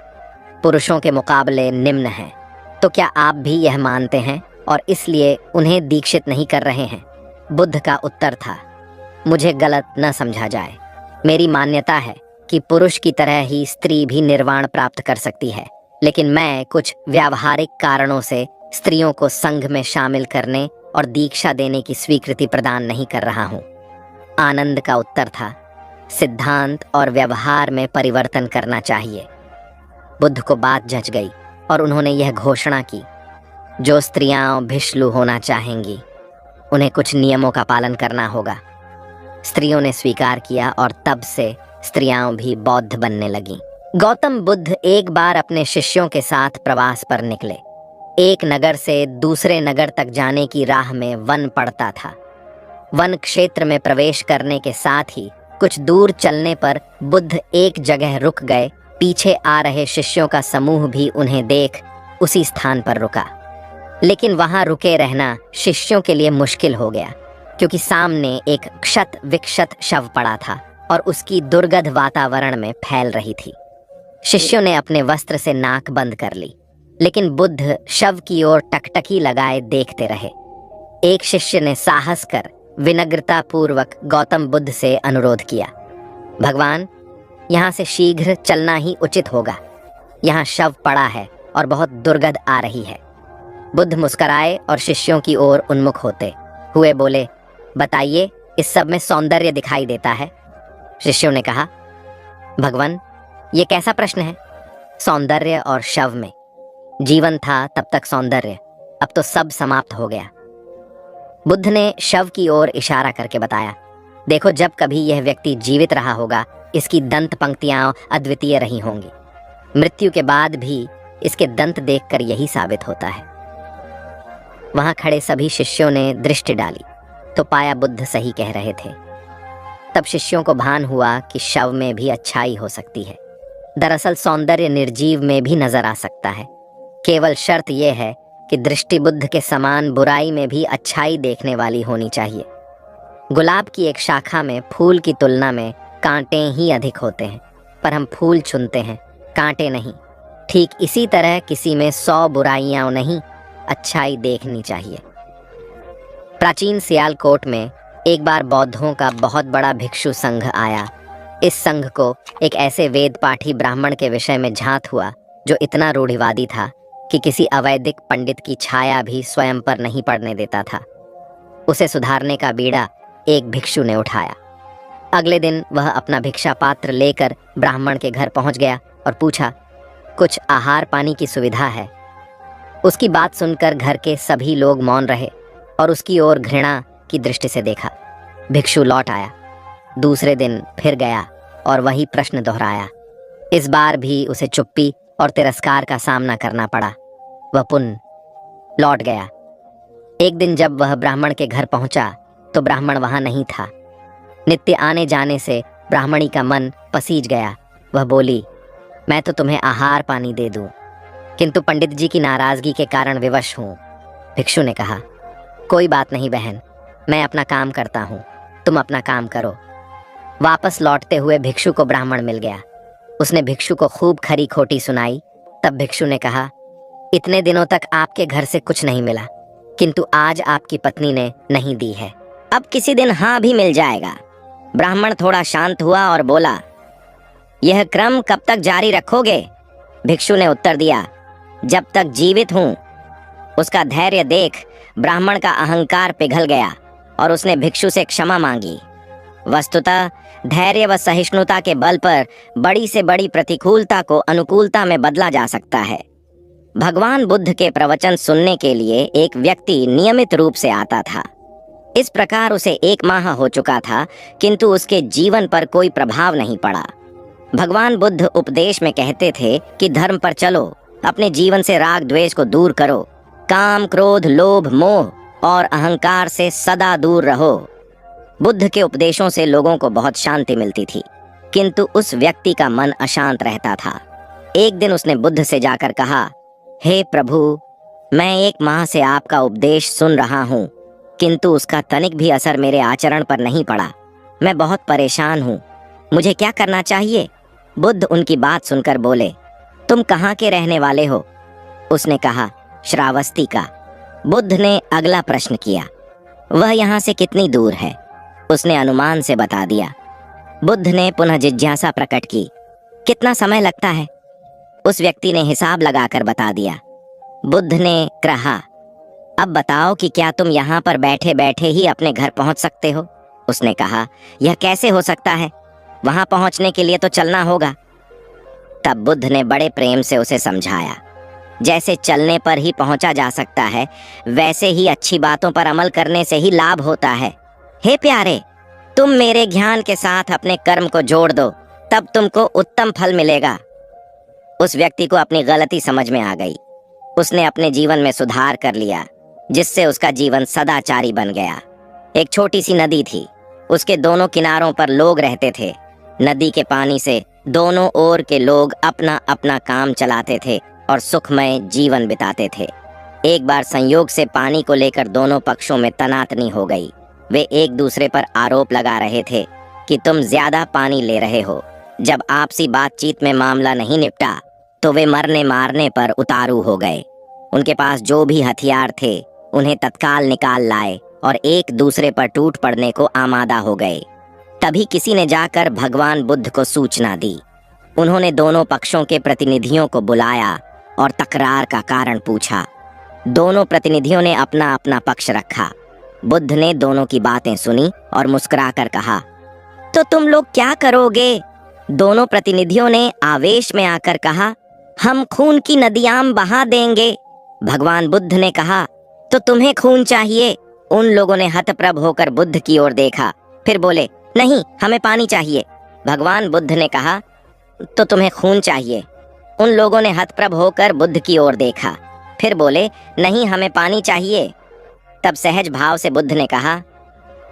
पुरुषों के मुकाबले निम्न हैं। तो क्या आप भी यह मानते हैं और इसलिए उन्हें दीक्षित नहीं कर रहे हैं? बुद्ध का उत्तर था, मुझे गलत न समझा जाए। मेरी मान्यता है कि पुरुष की तरह ही स्त्री भी निर्वाण प्राप्त कर सकती है, लेकिन मैं कुछ व्यावहारिक कारणों से स्त्रियों को संघ में शामिल करने और दीक्षा देने की स्वीकृति प्रदान नहीं कर रहा हूँ। आनंद का उत्तर था, सिद्धांत और व्यवहार में परिवर्तन करना चाहिए। बुद्ध को बात जच गई और उन्होंने यह घोषणा की, जो स्त्रियां भिक्षु होना चाहेंगी उन्हें कुछ नियमों का पालन करना होगा। स्त्रियों ने स्वीकार किया और तब से स्त्रियां भी बौद्ध बनने लगीं। गौतम बुद्ध एक बार अपने शिष्यों के साथ प्रवास पर निकले। एक नगर से दूसरे नगर तक जाने की राह में वन पड़ता था। वन क्षेत्र में प्रवेश करने के साथ ही कुछ दूर चलने पर बुद्ध एक जगह रुक गए। पीछे आ रहे शिष्यों का समूह भी उन्हें देख उसी स्थान पर रुका, लेकिन वहां रुके रहना शिष्यों के लिए मुश्किल हो गया, क्योंकि सामने एक क्षत विक्षत शव पड़ा था और उसकी दुर्गंध वातावरण में फैल रही थी। शिष्यों ने अपने वस्त्र से नाक बंद कर ली, लेकिन बुद्ध शव की ओर टकटकी लगाए देखते रहे। एक शिष्य ने साहस कर विनम्रता पूर्वक गौतम बुद्ध से अनुरोध किया, भगवान, यहाँ से शीघ्र चलना ही उचित होगा। यहाँ शव पड़ा है और बहुत दुर्गंध आ रही है। बुद्ध मुस्कुराए और शिष्यों की ओर उन्मुख होते हुए बोले, बताइए, इस सब में सौंदर्य दिखाई देता है। शिष्यों ने कहा, भगवान, ये कैसा प्रश्न है? सौंदर्य और शव में? जीवन था तब तक सौंदर्य, अब तो सब समाप्त हो गया। बुद्ध ने शव की ओर इशारा करके बताया, देखो, जब कभी यह व्यक्ति जीवित रहा होगा, इसकी दंत पंक्तियां अद्वितीय रही होंगी। मृत्यु के बाद भी इसके दंत देखकर यही साबित होता है। वहां खड़े सभी शिष्यों ने दृष्टि डाली तो पाया बुद्ध सही कह रहे थे। तब शिष्यों को भान हुआ कि शव में भी अच्छाई हो सकती है। दरअसल सौंदर्य निर्जीव में भी नजर आ सकता है। केवल शर्त यह है कि दृष्टि बुद्ध के समान बुराई में भी अच्छाई देखने वाली होनी चाहिए। गुलाब की एक शाखा में फूल की तुलना में कांटे ही अधिक होते हैं, पर हम फूल चुनते हैं, कांटे नहीं। ठीक इसी तरह किसी में 100 बुराइयां नहीं, अच्छाई देखनी चाहिए। प्राचीन सियालकोट में एक बार बौद्धों का बहुत बड़ा भिक्षु संघ आया। इस संघ को एक ऐसे वेद पाठी ब्राह्मण के विषय में झांत हुआ जो इतना रूढ़िवादी था कि किसी अवैदिक पंडित की छाया भी स्वयं पर नहीं पड़ने देता था। उसे सुधारने का बीड़ा एक भिक्षु ने उठाया। अगले दिन वह अपना भिक्षा पात्र लेकर ब्राह्मण के घर पहुंच गया और पूछा, कुछ आहार पानी की सुविधा है उसकी बात सुनकर घर के सभी लोग मौन रहे और उसकी ओर घृणा की दृष्टि से देखा। भिक्षु लौट आया। दूसरे दिन फिर गया और वही प्रश्न दोहराया। इस बार भी उसे चुप्पी और तिरस्कार का सामना करना पड़ा। वह पुनः लौट गया। एक दिन जब वह ब्राह्मण के घर पहुंचा तो ब्राह्मण वहां नहीं था। नित्य आने जाने से ब्राह्मणी का मन पसीज गया। वह बोली, मैं तो तुम्हें आहार पानी दे दूं, किंतु पंडित जी की नाराजगी के कारण विवश हूं। भिक्षु ने कहा, कोई बात नहीं बहन, मैं अपना काम करता हूं, तुम अपना काम करो। वापस लौटते हुए भिक्षु को ब्राह्मण मिल गया। उसने भिक्षु को खूब खरी खोटी सुनाई। तब भिक्षु ने कहा, इतने दिनों तक आपके घर से कुछ नहीं मिला, किंतु आज आपकी पत्नी ने नहीं दी है, अब किसी दिन हाँ भी मिल जाएगा। ब्राह्मण थोड़ा शांत हुआ और बोला, यह क्रम कब तक जारी रखोगे? भिक्षु ने उत्तर दिया, जब तक जीवित हूं। उसका धैर्य देख ब्राह्मण का अहंकार पिघल गया और उसने भिक्षु से क्षमा मांगी। वस्तुतः धैर्य व सहिष्णुता के बल पर बड़ी से बड़ी प्रतिकूलता को अनुकूलता में बदला जा सकता है। भगवान बुद्ध के प्रवचन सुनने के लिए एक व्यक्ति नियमित रूप से आता था। इस प्रकार उसे 1 माह हो चुका था, किंतु उसके जीवन पर कोई प्रभाव नहीं पड़ा। भगवान बुद्ध उपदेश में कहते थे कि धर्म पर चलो, अपने जीवन से राग द्वेष को दूर करो, काम क्रोध लोभ मोह और अहंकार से सदा दूर रहो। बुद्ध के उपदेशों से लोगों को बहुत शांति मिलती थी, किंतु उस व्यक्ति का मन अशांत रहता था। एक दिन उसने बुद्ध से जाकर कहा, हे प्रभु, मैं 1 माह से आपका उपदेश सुन रहा हूँ, किंतु उसका तनिक भी असर मेरे आचरण पर नहीं पड़ा। मैं बहुत परेशान हूँ, मुझे क्या करना चाहिए? बुद्ध उनकी बात सुनकर बोले, तुम कहाँ के रहने वाले हो? उसने कहा, श्रावस्ती का। बुद्ध ने अगला प्रश्न किया, वह यहाँ से कितनी दूर है? उसने अनुमान से बता दिया। बुद्ध ने पुनः जिज्ञासा प्रकट की, कितना समय लगता है? उस व्यक्ति ने हिसाब लगाकर बता दिया। बुद्ध ने कहा, अब बताओ कि क्या तुम यहाँ पर बैठे बैठे ही अपने घर पहुँच सकते हो? उसने कहा, यह कैसे हो सकता है, वहां पहुंचने के लिए तो चलना होगा। तब बुद्ध ने बड़े प्रेम से उसे समझाया, जैसे चलने पर ही पहुंचा जा सकता है, वैसे ही अच्छी बातों पर अमल करने से ही लाभ होता है। हे प्यारे, तुम मेरे ज्ञान के साथ अपने कर्म को जोड़ दो, तब तुमको उत्तम फल मिलेगा। उस व्यक्ति को अपनी गलती समझ में आ गई। उसने अपने जीवन में सुधार कर लिया, जिससे उसका जीवन सदाचारी बन गया। एक छोटी सी नदी थी, उसके दोनों किनारों पर लोग रहते थे। नदी के पानी से दोनों ओर के लोग अपना अपना काम चलाते थे और सुखमय जीवन बिताते थे। एक बार संयोग से पानी को लेकर दोनों पक्षों में तनातनी हो गई। वे एक दूसरे पर आरोप लगा रहे थे कि तुम ज्यादा पानी ले रहे हो। जब आपसी बातचीत में मामला नहीं निपटा तो वे मरने मारने पर उतारू हो गए। उनके पास जो भी हथियार थे उन्हें तत्काल निकाल लाए और एक दूसरे पर टूट पड़ने को आमादा हो गए। तभी किसी ने जाकर भगवान बुद्ध को सूचना दी। उन्होंने दोनों पक्षों के प्रतिनिधियों को बुलाया और तकरार का कारण पूछा। दोनों प्रतिनिधियों ने अपना अपना पक्ष रखा। बुद्ध ने दोनों की बातें सुनी और मुस्कुराकर कहा, तो तुम लोग क्या करोगे? दोनों प्रतिनिधियों ने आवेश में आकर कहा, हम खून की नदियां बहा देंगे। भगवान बुद्ध ने कहा, तो तुम्हें खून चाहिए? उन लोगों ने हतप्रभ होकर बुद्ध की ओर देखा, फिर बोले, नहीं, हमें पानी चाहिए। भगवान बुद्ध ने कहा, तो तुम्हें खून चाहिए? उन लोगों ने हतप्रभ होकर बुद्ध की ओर देखा, फिर बोले, नहीं, हमें पानी चाहिए। तब सहज भाव से बुद्ध ने कहा,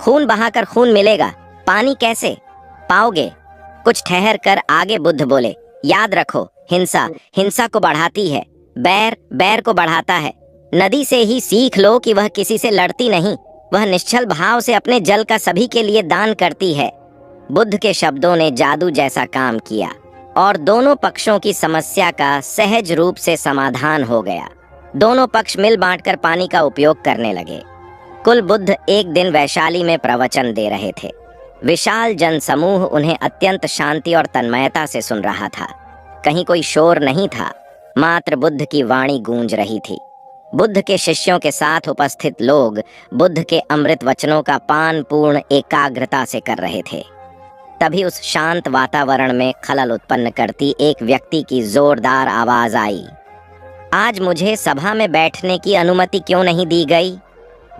खून बहाकर खून मिलेगा, पानी कैसे पाओगे? कुछ ठहर कर आगे बुद्ध बोले, याद रखो, हिंसा हिंसा को बढ़ाती है, बैर बैर को बढ़ाता है। नदी से ही सीख लो कि वह किसी से लड़ती नहीं, वह निश्चल भाव से अपने जल का सभी के लिए दान करती है। बुद्ध के शब्दों ने जादू जैसा काम किया और दोनों पक्षों की समस्या का सहज रूप से समाधान हो गया। दोनों पक्ष मिल बांटकर पानी का उपयोग करने लगे। कुल बुद्ध एक दिन वैशाली में प्रवचन दे रहे थे। विशाल जनसमूह उन्हें अत्यंत शांति और तन्मयता से सुन रहा था। कहीं कोई शोर नहीं था, मात्र बुद्ध की वाणी गूंज रही थी। बुद्ध के शिष्यों के साथ उपस्थित लोग बुद्ध के अमृत वचनों का पान पूर्ण एकाग्रता से कर रहे थे। तभी उस शांत वातावरण में खलल उत्पन्न करती एक व्यक्ति की जोरदार आवाज आई, आज मुझे सभा में बैठने की अनुमति क्यों नहीं दी गई?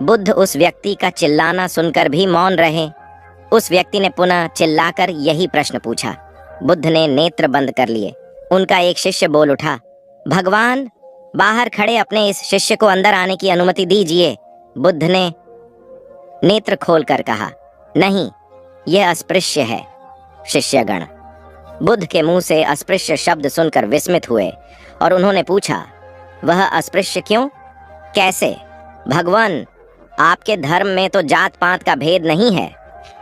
बुद्ध उस व्यक्ति का चिल्लाना सुनकर भी मौन रहे। उस व्यक्ति ने पुनः चिल्लाकर यही प्रश्न पूछा। बुद्ध ने नेत्र बंद कर लिए। उनका एक शिष्य बोल उठा, भगवान, बाहर खड़े अपने इस शिष्य को अंदर आने की अनुमति दीजिए। बुद्ध ने नेत्र खोलकर कहा, नहीं, यह अस्पृश्य है। शिष्यगण बुद्ध के मुंह से अस्पृश्य शब्द सुनकर विस्मित हुए और उन्होंने पूछा, वह अस्पृश्य क्यों? कैसे? भगवान, आपके धर्म में तो जात पात का भेद नहीं है।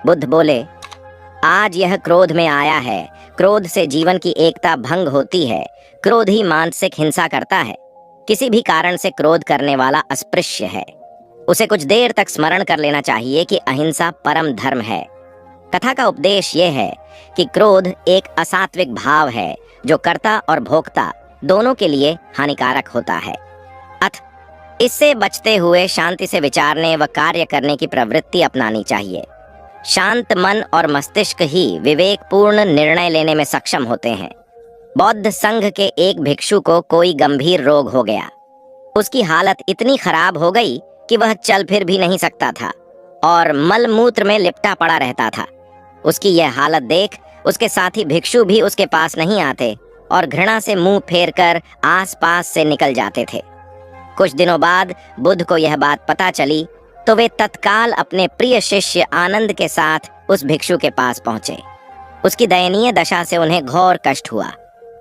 बुद्ध बोले, आज यह क्रोध में आया है। क्रोध से जीवन की एकता भंग होती है। क्रोध ही मानसिक हिंसा करता है। किसी भी कारण से क्रोध करने वाला अस्पृश्य है। उसे कुछ देर तक स्मरण कर लेना चाहिए कि अहिंसा परम धर्म है। कथा का उपदेश यह है कि क्रोध एक असात्विक भाव है जो कर्ता और भोक्ता दोनों के लिए हानिकारक होता है। अतः इससे बचते हुए शांति से विचारने व कार्य करने की प्रवृत्ति अपनानी चाहिए। शांत मन और मस्तिष्क ही विवेकपूर्ण निर्णय लेने में सक्षम होते हैं। बौद्ध संघ के एक भिक्षु को कोई गंभीर रोग हो गया। उसकी हालत इतनी खराब हो गई कि वह चल फिर भी नहीं सकता था और मल मूत्र में लिपटा पड़ा रहता था। उसकी यह हालत देख उसके साथी भिक्षु भी उसके पास नहीं आते और घृणा से मुंह फेरकर आसपास से निकल जाते थे। कुछ दिनों बाद बुद्ध को यह बात पता चली तो वे तत्काल अपने प्रिय शिष्य आनंद के साथ उस भिक्षु के पास पहुंचे। उसकी दयनीय दशा से उन्हें घोर कष्ट हुआ।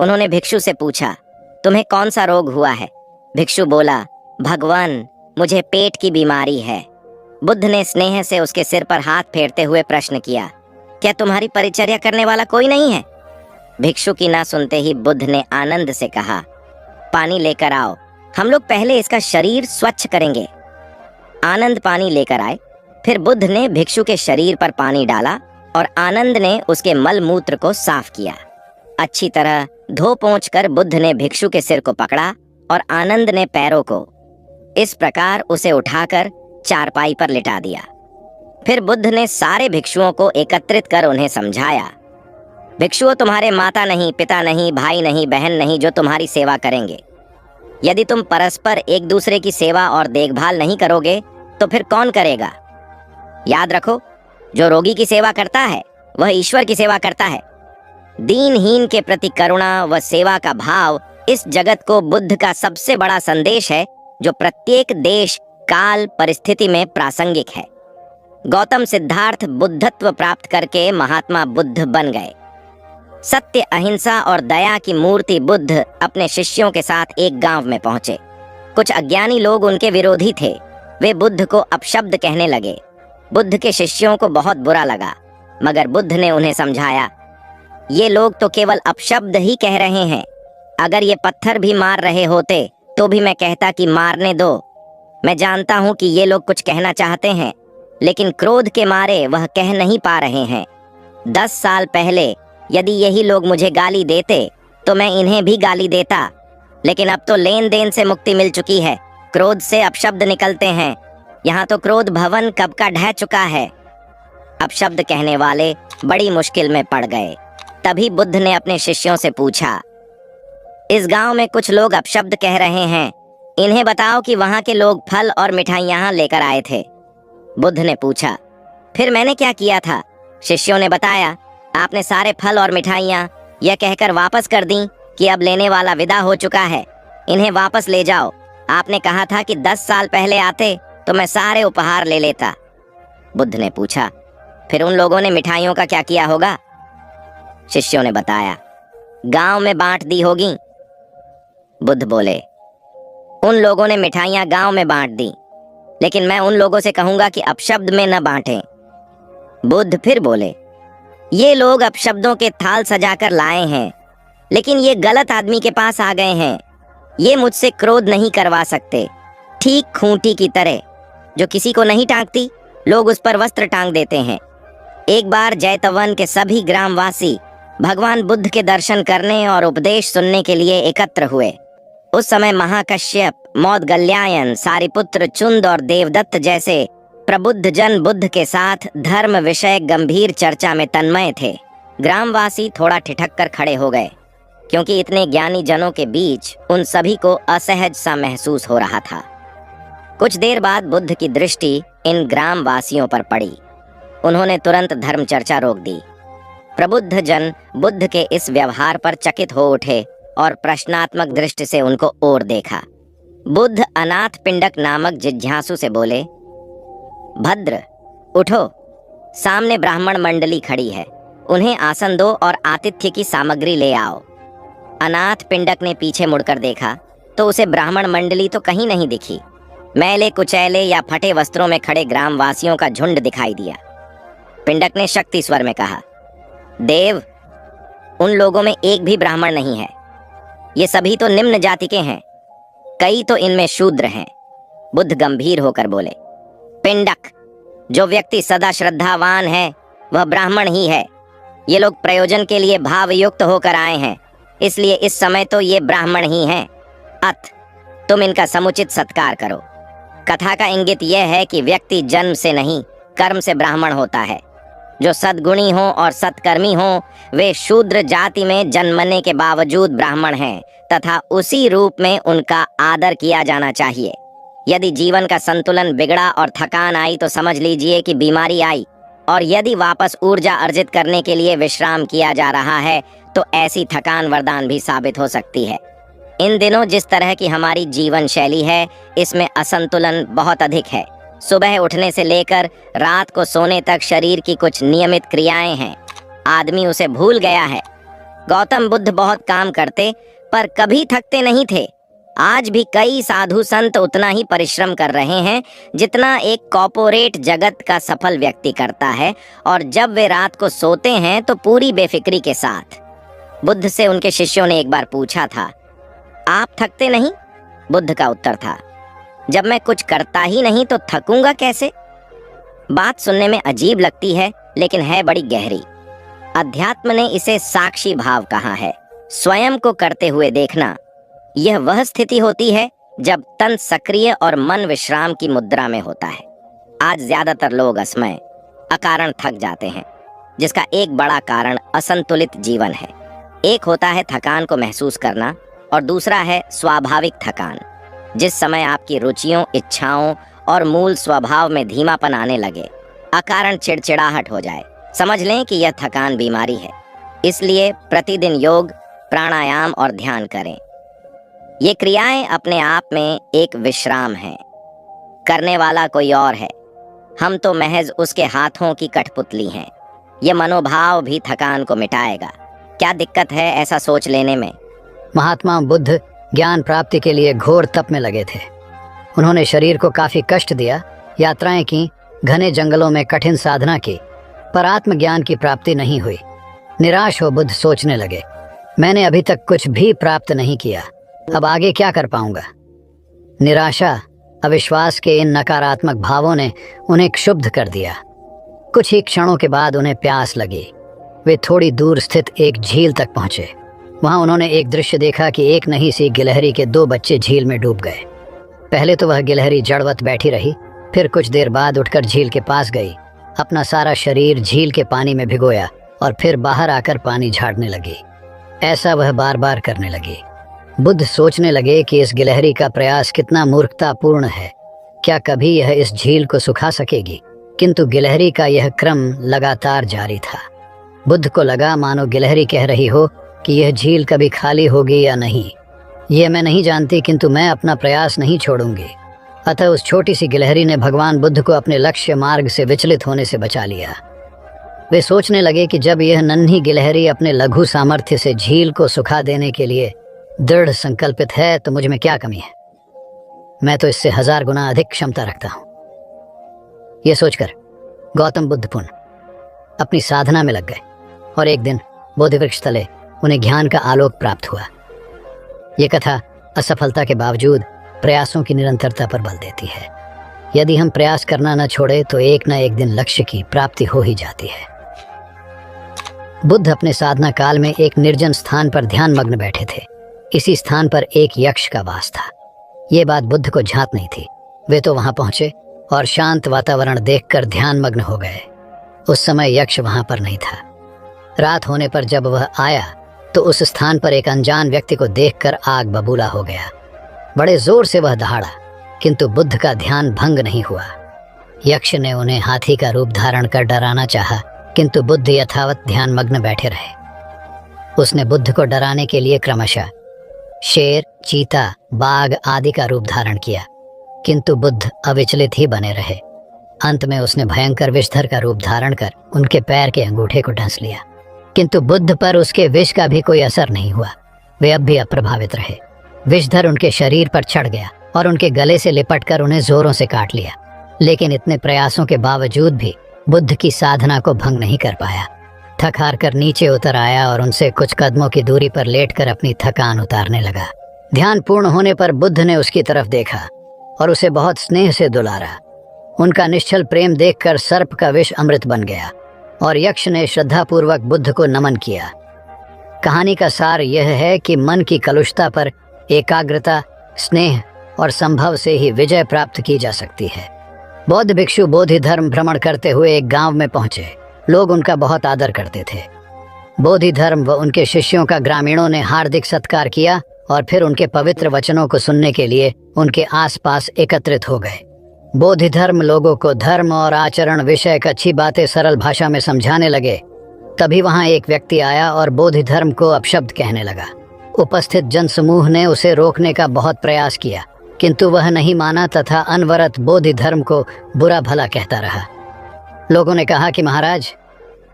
उन्होंने भिक्षु से पूछा, तुम्हें कौन सा रोग हुआ है? भिक्षु बोला, भगवान, मुझे पेट की बीमारी है। बुद्ध ने स्नेह से उसके सिर पर हाथ फेरते हुए प्रश्न किया, क्या तुम्हारी परिचर्या करने वाला कोई नहीं है? भिक्षु की ना सुनते ही बुद्ध ने आनंद से कहा, पानी लेकर आओ, हम लोग पहले इसका शरीर स्वच्छ करेंगे। आनंद पानी लेकर आए। फिर बुद्ध ने भिक्षु के शरीर पर पानी डाला और आनंद ने उसके मल मूत्र को साफ किया। अच्छी तरह धो पोंछ कर बुद्ध ने भिक्षु के सिर को पकड़ा और आनंद ने पैरों को। इस प्रकार उसे उठाकर चारपाई पर लिटा दिया। फिर बुद्ध ने सारे भिक्षुओं को एकत्रित कर उन्हें समझाया, भिक्षुओं, तुम्हारे माता नहीं, पिता नहीं, भाई नहीं, बहन नहीं जो तुम्हारी सेवा करेंगे। यदि तुम परस्पर एक दूसरे की सेवा और देखभाल नहीं करोगे तो फिर कौन करेगा? याद रखो, जो रोगी की सेवा करता है वह ईश्वर की सेवा करता है। दीनहीन के प्रति करुणा व सेवा का भाव इस जगत को बुद्ध का सबसे बड़ा संदेश है जो प्रत्येक देश, काल, परिस्थिति में प्रासंगिक है। गौतम सिद्धार्थ बुद्धत्व प्राप्त करके महात्मा बुद्ध बन गए। सत्य, अहिंसा और दया की मूर्ति बुद्ध अपने शिष्यों के साथ एक गांव में पहुंचे। कुछ अज्ञानी लोग उनके विरोधी थे। वे बुद्ध को अपशब्द कहने लगे। बुद्ध के शिष्यों को बहुत बुरा लगा, मगर बुद्ध ने उन्हें समझाया, ये लोग तो केवल अपशब्द ही कह रहे हैं। अगर ये पत्थर भी मार रहे होते तो भी मैं कहता कि मारने दो। मैं जानता हूँ कि ये लोग कुछ कहना चाहते हैं, लेकिन क्रोध के मारे वह कह नहीं पा रहे हैं। 10 साल पहले यदि यही लोग मुझे गाली देते तो मैं इन्हें भी गाली देता, लेकिन अब तो लेन देन से मुक्ति मिल चुकी है। क्रोध से अपशब्द निकलते हैं। यहाँ तो क्रोध भवन कब का ढह चुका है। अपशब्द कहने वाले बड़ी मुश्किल में पड़ गए। तभी बुद्ध ने अपने शिष्यों से पूछा, इस गांव में कुछ लोग अपशब्द कह रहे हैं, इन्हें बताओ कि वहां के लोग फल और मिठाइयां लेकर आए थे। बुद्ध ने पूछा, फिर मैंने क्या किया था? शिष्यों ने बताया, आपने सारे फल और मिठाइयां यह कहकर वापस कर दी कि अब लेने वाला विदा हो चुका है, इन्हें वापस ले जाओ। आपने कहा था कि 10 साल पहले आते तो मैं सारे उपहार ले लेता। बुद्ध ने पूछा, फिर उन लोगों ने मिठाइयों का क्या किया होगा? शिष्यों ने बताया, गांव में बांट दी होगी। बुद्ध बोले, उन लोगों ने मिठाइयां गांव में बांट दी, लेकिन मैं उन लोगों से कहूंगा कि अपशब्द में न बांटें। बुद्ध फिर बोले, ये लोग अपशब्दों के थाल सजाकर लाए हैं, लेकिन ये गलत आदमी के पास आ गए हैं। ये मुझसे क्रोध नहीं करवा सकते। ठीक खूंटी की तरह जो किसी को नहीं टांगती, लोग उस पर वस्त्र टांग देते हैं। एक बार जैतवन के सभी ग्रामवासी भगवान बुद्ध के दर्शन करने और उपदेश सुनने के लिए एकत्र हुए। उस समय महाकश्यप, मौदगल्यायन, सारिपुत्र, चुंद और देवदत्त जैसे प्रबुद्ध जन बुद्ध के साथ धर्म विषय गंभीर चर्चा में तन्मय थे। ग्रामवासी थोड़ा ठिठक कर खड़े हो गए। क्योंकि इतने ज्ञानी जनों के बीच उन सभी को असहज सा महसूस हो रहा था। कुछ देर बाद बुद्ध की दृष्टि इन ग्रामवासियों पर पड़ी। उन्होंने तुरंत धर्म चर्चा रोक दी। प्रबुद्ध जन बुद्ध के इस व्यवहार पर चकित हो उठे और प्रश्नात्मक दृष्टि से उनको और देखा। बुद्ध अनाथ पिंडक नामक जिज्ञासु से बोले, भद्र, उठो, सामने ब्राह्मण मंडली खड़ी है, उन्हें आसन दो और आतिथ्य की सामग्री ले आओ। अनाथ पिंडक ने पीछे मुड़कर देखा तो उसे ब्राह्मण मंडली तो कहीं नहीं दिखी। मैले कुचैले या फटे वस्त्रों में खड़े ग्रामवासियों का झुंड दिखाई दिया। पिंडक ने शक्ति स्वर में कहा, देव, उन लोगों में एक भी ब्राह्मण नहीं है। ये सभी तो निम्न जाति के हैं, कई तो इनमें शूद्र हैं। बुद्ध गंभीर होकर बोले, पिंडक, जो व्यक्ति सदा श्रद्धावान है वह ब्राह्मण ही है। ये लोग प्रयोजन के लिए भावयुक्त होकर आए हैं, इसलिए इस समय तो ये ब्राह्मण ही हैं। अत तुम इनका समुचित सत्कार करो। कथा का इंगित यह है कि व्यक्ति जन्म से नहीं, कर्म से ब्राह्मण होता है। जो सद्गुणी हो और सत्कर्मी हो वे शूद्र जाति में जन्मने के बावजूद ब्राह्मण हैं तथा उसी रूप में उनका आदर किया जाना चाहिए। यदि जीवन का संतुलन बिगड़ा और थकान आई तो समझ लीजिए कि बीमारी आई, और यदि वापस ऊर्जा अर्जित करने के लिए विश्राम किया जा रहा है तो ऐसी थकान वरदान भी साबित हो सकती है। इन दिनों जिस तरह की हमारी जीवन शैली है इसमें असंतुलन बहुत अधिक है। सुबह उठने से लेकर रात को सोने तक शरीर की कुछ नियमित क्रियाएं हैं, आदमी उसे भूल गया है। गौतम बुद्ध बहुत काम करते पर कभी थकते नहीं थे। आज भी कई साधु संत उतना ही परिश्रम कर रहे हैं जितना एक कॉर्पोरेट जगत का सफल व्यक्ति करता है, और जब वे रात को सोते हैं तो पूरी बेफिक्री के साथ। बुद्ध से उनके शिष्यों ने एक बार पूछा था, आप थकते नहीं? बुद्ध का उत्तर था, जब मैं कुछ करता ही नहीं तो थकूंगा कैसे? बात सुनने में अजीब लगती है लेकिन है बड़ी गहरी। अध्यात्म ने इसे साक्षी भाव कहा है। स्वयं को करते हुए देखना, यह वह स्थिति होती है जब तन सक्रिय और मन विश्राम की मुद्रा में होता है। आज ज्यादातर लोग असमय, अकारण थक जाते हैं, जिसका एक बड़ा कारण असंतुलित जीवन है। एक होता है थकान को महसूस करना और दूसरा है स्वाभाविक थकान। जिस समय आपकी रुचियों, इच्छाओं और मूल स्वभाव में धीमापन आने लगे, अकारण चिड़चिड़ाहट हो जाए, समझ लें कि यह थकान बीमारी है। इसलिए प्रतिदिन योग, प्राणायाम और ध्यान करें। ये क्रियाएं अपने आप में एक विश्राम है। करने वाला कोई और है, हम तो महज उसके हाथों की कठपुतली हैं। यह मनोभाव भी थकान को मिटाएगा। क्या दिक्कत है ऐसा सोच लेने में? महात्मा बुद्ध ज्ञान प्राप्ति के लिए घोर तप में लगे थे। उन्होंने शरीर को काफी कष्ट दिया, यात्राएं की, घने जंगलों में कठिन साधना की, पर आत्मज्ञान की प्राप्ति नहीं हुई। निराश हो बुद्ध सोचने लगे, मैंने अभी तक कुछ भी प्राप्त नहीं किया, अब आगे क्या कर पाऊंगा? निराशा, अविश्वास के इन नकारात्मक भावों ने उन्हें क्षुब्ध कर दिया। कुछ ही क्षणों के बाद उन्हें प्यास लगी। वे थोड़ी दूर स्थित एक झील तक पहुंचे। वहां उन्होंने एक दृश्य देखा कि एक नन्ही सी गिलहरी के 2 बच्चे झील में डूब गए। पहले तो वह गिलहरी जड़वत बैठी रही, फिर कुछ देर बाद उठकर झील के पास गई, अपना सारा शरीर झील के पानी में भिगोया और फिर बाहर आकर पानी झाड़ने लगी। ऐसा वह बार बार करने लगी। बुद्ध सोचने लगे कि इस गिलहरी का प्रयास कितना मूर्खतापूर्ण है। क्या कभी यह इस झील को सुखा सकेगी? किंतु गिलहरी का यह क्रम लगातार जारी था। बुद्ध को लगा मानो गिलहरी कह रही हो कि यह झील कभी खाली होगी या नहीं, यह मैं नहीं जानती, किंतु मैं अपना प्रयास नहीं छोड़ूंगी। अतः उस छोटी सी गिलहरी ने भगवान बुद्ध को अपने लक्ष्य मार्ग से विचलित होने से बचा लिया। वे सोचने लगे कि जब यह नन्ही गिलहरी अपने लघु सामर्थ्य से झील को सुखा देने के लिए दृढ़ संकल्पित है तो मुझ में क्या कमी है? मैं तो इससे 1000 गुना अधिक क्षमता रखता हूं। यह सोचकर गौतम बुद्ध पुनः अपनी साधना में लग गए और एक दिन बोधि वृक्ष तले उन्हें ज्ञान का आलोक प्राप्त हुआ। ये कथा असफलता के बावजूद प्रयासों की निरंतरता पर बल देती है। यदि हम प्रयास करना न छोड़े तो एक न एक दिन लक्ष्य की प्राप्ति हो ही जाती है। बुद्ध अपने साधना काल में एक निर्जन स्थान पर ध्यान मग्न बैठे थे। इसी स्थान पर एक यक्ष का वास था। ये बात बुद्ध को झांत नहीं थी। वे तो वहां पहुंचे और शांत वातावरण देखकर ध्यान मग्न हो गए। उस समय यक्ष वहां पर नहीं था। रात होने पर जब वह आया तो उस स्थान पर एक अनजान व्यक्ति को देखकर आग बबूला हो गया। बड़े जोर से वह दहाड़ा, किंतु बुद्ध का ध्यान भंग नहीं हुआ। यक्ष ने उन्हें हाथी का रूप धारण कर डराना चाहा, किंतु बुद्ध यथावत ध्यान मग्न बैठे रहे। उसने बुद्ध को डराने के लिए क्रमशः शेर, चीता, बाघ आदि का रूप धारण किया, किंतु बुद्ध अविचलित ही बने रहे। अंत में उसने भयंकर विषधर का रूप धारण कर उनके पैर के अंगूठे को डंस लिया, किंतु बुद्ध पर उसके विष का भी कोई असर नहीं हुआ। वे अब भी अप्रभावित रहे। विषधर उनके शरीर पर चढ़ गया और उनके गले से लिपटकर उन्हें जोरों से काट लिया, लेकिन इतने प्रयासों के बावजूद भी बुद्ध की साधना को भंग नहीं कर पाया। थक हार कर नीचे उतर आया और उनसे कुछ कदमों की दूरी पर लेटकर अपनी थकान उतारने लगा। ध्यान पूर्ण होने पर बुद्ध ने उसकी तरफ देखा और उसे बहुत स्नेह से दुलारा। उनका निश्चल प्रेम देखकर सर्प का विष अमृत बन गया और यक्ष ने श्रद्धापूर्वक बुद्ध को नमन किया। कहानी का सार यह है कि मन की कलुषता पर एकाग्रता, स्नेह और संभव से ही विजय प्राप्त की जा सकती है। बौद्ध भिक्षु बोधि धर्म भ्रमण करते हुए एक गांव में पहुंचे। लोग उनका बहुत आदर करते थे। बोधि धर्म व उनके शिष्यों का ग्रामीणों ने हार्दिक सत्कार किया और फिर उनके पवित्र वचनों को सुनने के लिए उनके आसपास एकत्रित हो गए। बोधि धर्म लोगों को धर्म और आचरण विषयक अच्छी बातें सरल भाषा में समझाने लगे। तभी वहां एक व्यक्ति आया और बोधि धर्म को अपशब्द कहने लगा। उपस्थित जनसमूह ने उसे रोकने का बहुत प्रयास किया, किंतु वह नहीं माना तथा अनवरत बोधि धर्म को बुरा भला कहता रहा। लोगों ने कहा कि महाराज,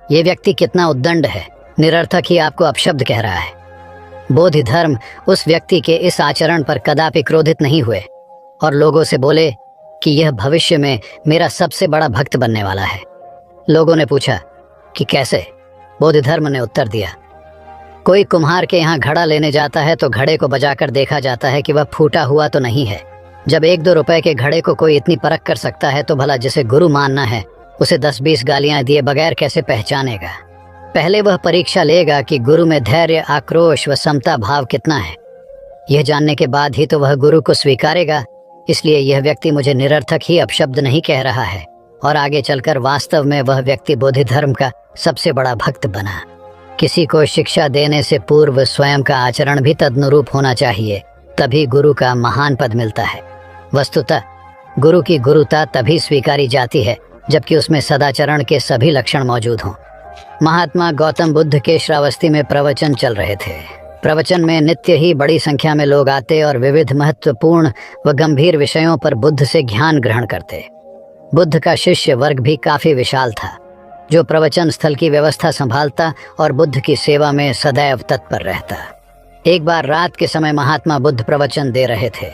ये व्यक्ति कितना उद्दंड है, निरर्थक ही आपको अपशब्द कह रहा है। बोधि धर्म उस व्यक्ति के इस आचरण पर कदापि क्रोधित नहीं हुए और लोगों से बोले कि यह भविष्य में मेरा सबसे बड़ा भक्त बनने वाला है। लोगों ने पूछा कि कैसे? बोधि धर्म ने उत्तर दिया, कोई कुम्हार के यहाँ घड़ा लेने जाता है तो घड़े को बजाकर देखा जाता है कि वह फूटा हुआ तो नहीं है। जब 1-2 रुपए के घड़े को कोई इतनी परख कर सकता है तो भला जिसे गुरु मानना है उसे 10-20 गालियां दिए बगैर कैसे पहचानेगा? पहले वह परीक्षा लेगा कि गुरु में धैर्य, आक्रोश व समता भाव कितना है। यह जानने के बाद ही तो वह गुरु को स्वीकारेगा। इसलिए यह व्यक्ति मुझे निरर्थक ही अपशब्द नहीं कह रहा है और आगे चलकर वास्तव में वह व्यक्ति बोधि धर्म का सबसे बड़ा भक्त बना। किसी को शिक्षा देने से पूर्व स्वयं का आचरण भी तदनुरूप होना चाहिए, तभी गुरु का महान पद मिलता है। वस्तुतः गुरु की गुरुता तभी स्वीकारी जाती है जबकि उसमें सदाचरण के सभी लक्षण मौजूद हों। महात्मा गौतम बुद्ध के श्रावस्ती में प्रवचन चल रहे थे। प्रवचन में नित्य ही बड़ी संख्या में लोग आते और विविध महत्वपूर्ण व गंभीर विषयों पर बुद्ध से ज्ञान ग्रहण करते। बुद्ध का शिष्य वर्ग भी काफी विशाल था, जो प्रवचन स्थल की व्यवस्था संभालता और बुद्ध की सेवा में सदैव तत्पर रहता। एक बार रात के समय महात्मा बुद्ध प्रवचन दे रहे थे।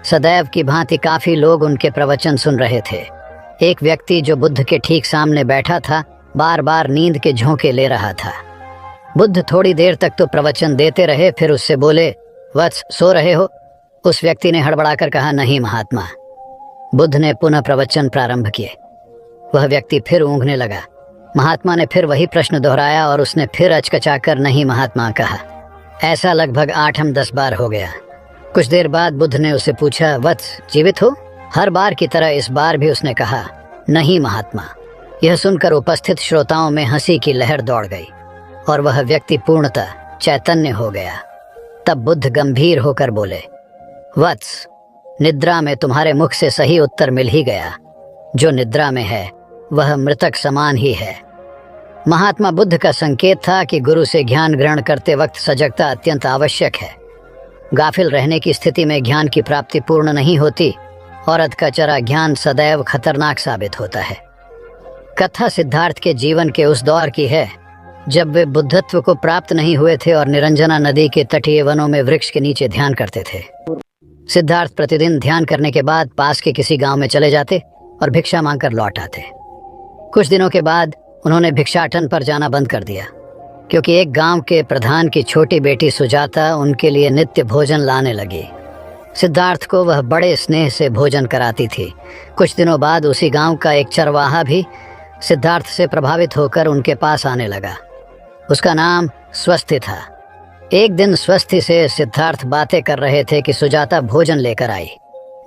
सदैव की भांति काफी लोग उनके प्रवचन सुन रहे थे। एक व्यक्ति जो बुद्ध के ठीक सामने बैठा था बार बार नींद के झोंके ले रहा था। बुद्ध थोड़ी देर तक तो प्रवचन देते रहे, फिर उससे बोले, वत्स, सो रहे हो? उस व्यक्ति ने हड़बड़ाकर कहा, नहीं महात्मा। बुद्ध ने पुनः प्रवचन प्रारंभ किए। वह व्यक्ति फिर ऊँघने लगा। महात्मा ने फिर वही प्रश्न दोहराया और उसने फिर अचकचाकर नहीं महात्मा कहा। ऐसा लगभग 8-10 बार हो गया। कुछ देर बाद बुद्ध ने उसे पूछा, वत्स, जीवित हो? हर बार की तरह इस बार भी उसने कहा, नहीं महात्मा। यह सुनकर उपस्थित श्रोताओं में हंसी की लहर दौड़ गई और वह व्यक्ति पूर्णतः चैतन्य हो गया। तब बुद्ध गंभीर होकर बोले, वत्स, निद्रा में तुम्हारे मुख से सही उत्तर मिल ही गया। जो निद्रा में है वह मृतक समान ही है। महात्मा बुद्ध का संकेत था कि गुरु से ज्ञान ग्रहण करते वक्त सजगता अत्यंत आवश्यक है। गाफिल रहने की स्थिति में ज्ञान की प्राप्ति पूर्ण नहीं होती और अधकचरा ज्ञान सदैव खतरनाक साबित होता है। कथा सिद्धार्थ के जीवन के उस दौर की है जब वे बुद्धत्व को प्राप्त नहीं हुए थे और निरंजना नदी के तटीय वनों में वृक्ष के नीचे ध्यान करते थे। सिद्धार्थ प्रतिदिन ध्यान करने के बाद पास के किसी गांव में चले जाते और भिक्षा मांगकर लौट आते। कुछ दिनों के बाद उन्होंने भिक्षाटन पर जाना बंद कर दिया, क्योंकि एक गांव के प्रधान की छोटी बेटी सुजाता उनके लिए नित्य भोजन लाने लगी। सिद्धार्थ को वह बड़े स्नेह से भोजन कराती थी। कुछ दिनों बाद उसी गांव का एक चरवाहा भी सिद्धार्थ से प्रभावित होकर उनके पास आने लगा। उसका नाम स्वस्थि था। एक दिन स्वस्थि से सिद्धार्थ बातें कर रहे थे कि सुजाता भोजन लेकर आई।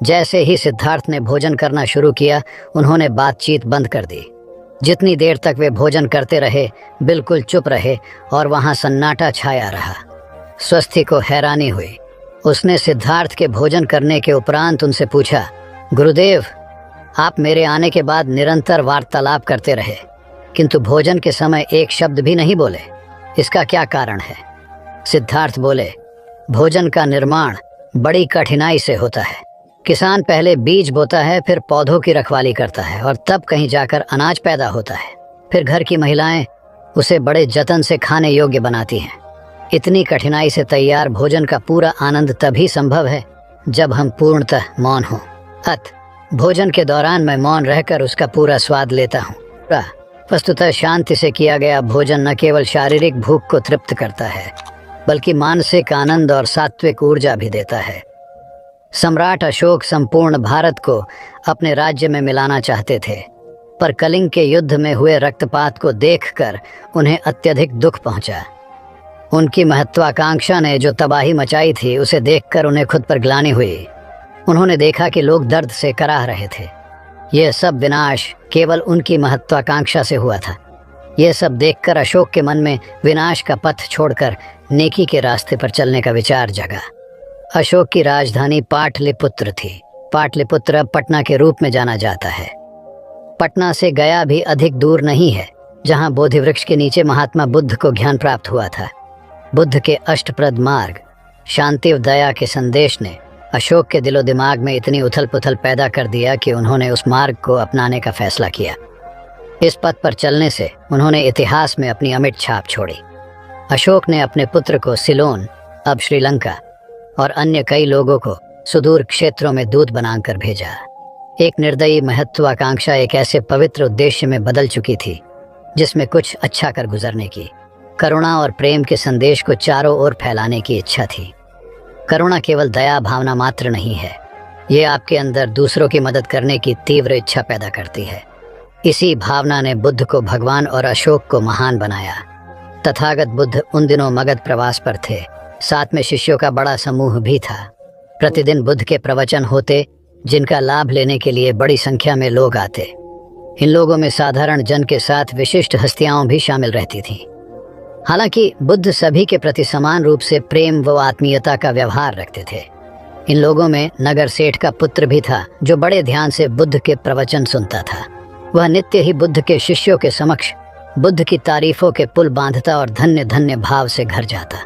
जैसे ही सिद्धार्थ ने भोजन करना शुरू किया, उन्होंने बातचीत बंद कर दी। जितनी देर तक वे भोजन करते रहे बिल्कुल चुप रहे और वहां सन्नाटा छाया रहा। स्वस्ति को हैरानी हुई। उसने सिद्धार्थ के भोजन करने के उपरांत उनसे पूछा, गुरुदेव, आप मेरे आने के बाद निरंतर वार्तालाप करते रहे, किंतु भोजन के समय एक शब्द भी नहीं बोले। इसका क्या कारण है? सिद्धार्थ बोले, भोजन का निर्माण बड़ी कठिनाई से होता है। किसान पहले बीज बोता है, फिर पौधों की रखवाली करता है और तब कहीं जाकर अनाज पैदा होता है। फिर घर की महिलाएं उसे बड़े जतन से खाने योग्य बनाती हैं। इतनी कठिनाई से तैयार भोजन का पूरा आनंद तभी संभव है जब हम पूर्णतः मौन हों। भोजन के दौरान मैं मौन रहकर उसका पूरा स्वाद लेता हूँ। वस्तुतः शांति से किया गया भोजन न केवल शारीरिक भूख को तृप्त करता है, बल्कि मानसिक आनंद और सात्विक ऊर्जा भी देता है। सम्राट अशोक संपूर्ण भारत को अपने राज्य में मिलाना चाहते थे, पर कलिंग के युद्ध में हुए रक्तपात को देखकर उन्हें अत्यधिक दुख पहुंचा। उनकी महत्वाकांक्षा ने जो तबाही मचाई थी, उसे देखकर उन्हें खुद पर ग्लानि हुई। उन्होंने देखा कि लोग दर्द से कराह रहे थे। यह सब विनाश केवल उनकी महत्वाकांक्षा से हुआ था। यह सब देखकर अशोक के मन में विनाश का पथ छोड़कर नेकी के रास्ते पर चलने का विचार जगा। अशोक की राजधानी पाटलिपुत्र थी। पाटलिपुत्र अब पटना के रूप में जाना जाता है। पटना से गया भी अधिक दूर नहीं है, जहां बोधि वृक्ष के नीचे महात्मा बुद्ध को ज्ञान प्राप्त हुआ था। बुद्ध के अष्टप्रद मार्ग, शांति और दया के संदेश ने अशोक के दिलो दिमाग में इतनी उथल पुथल पैदा कर दिया कि उन्होंने उस मार्ग को अपनाने का फैसला किया। इस पथ पर चलने से उन्होंने इतिहास में अपनी अमिट छाप छोड़ी। अशोक ने अपने पुत्र को सिलोन, अब श्रीलंका, और अन्य कई लोगों को सुदूर क्षेत्रों में दूत बनाकर भेजा। एक निर्दयी महत्वाकांक्षा एक ऐसे पवित्र उद्देश्य में बदल चुकी थी जिसमें कुछ अच्छा कर गुजरने की, करुणा और प्रेम के संदेश को चारों ओर फैलाने की इच्छा थी। करुणा केवल दया भावना मात्र नहीं है, ये आपके अंदर दूसरों की मदद करने की तीव्र इच्छा पैदा करती है। इसी भावना ने बुद्ध को भगवान और अशोक को महान बनाया। तथागत बुद्ध उन दिनों मगध प्रवास पर थे। साथ में शिष्यों का बड़ा समूह भी था। प्रतिदिन बुद्ध के प्रवचन होते, जिनका लाभ लेने के लिए बड़ी संख्या में लोग आते। इन लोगों में साधारण जन के साथ विशिष्ट हस्तियां भी शामिल रहती थीं। हालांकि बुद्ध सभी के प्रति समान रूप से प्रेम व आत्मीयता का व्यवहार रखते थे। इन लोगों में नगर सेठ का पुत्र भी था, जो बड़े ध्यान से बुद्ध के प्रवचन सुनता था। वह नित्य ही बुद्ध के शिष्यों के समक्ष बुद्ध की तारीफों के पुल बांधता और धन्य धन्य भाव से घर जाता।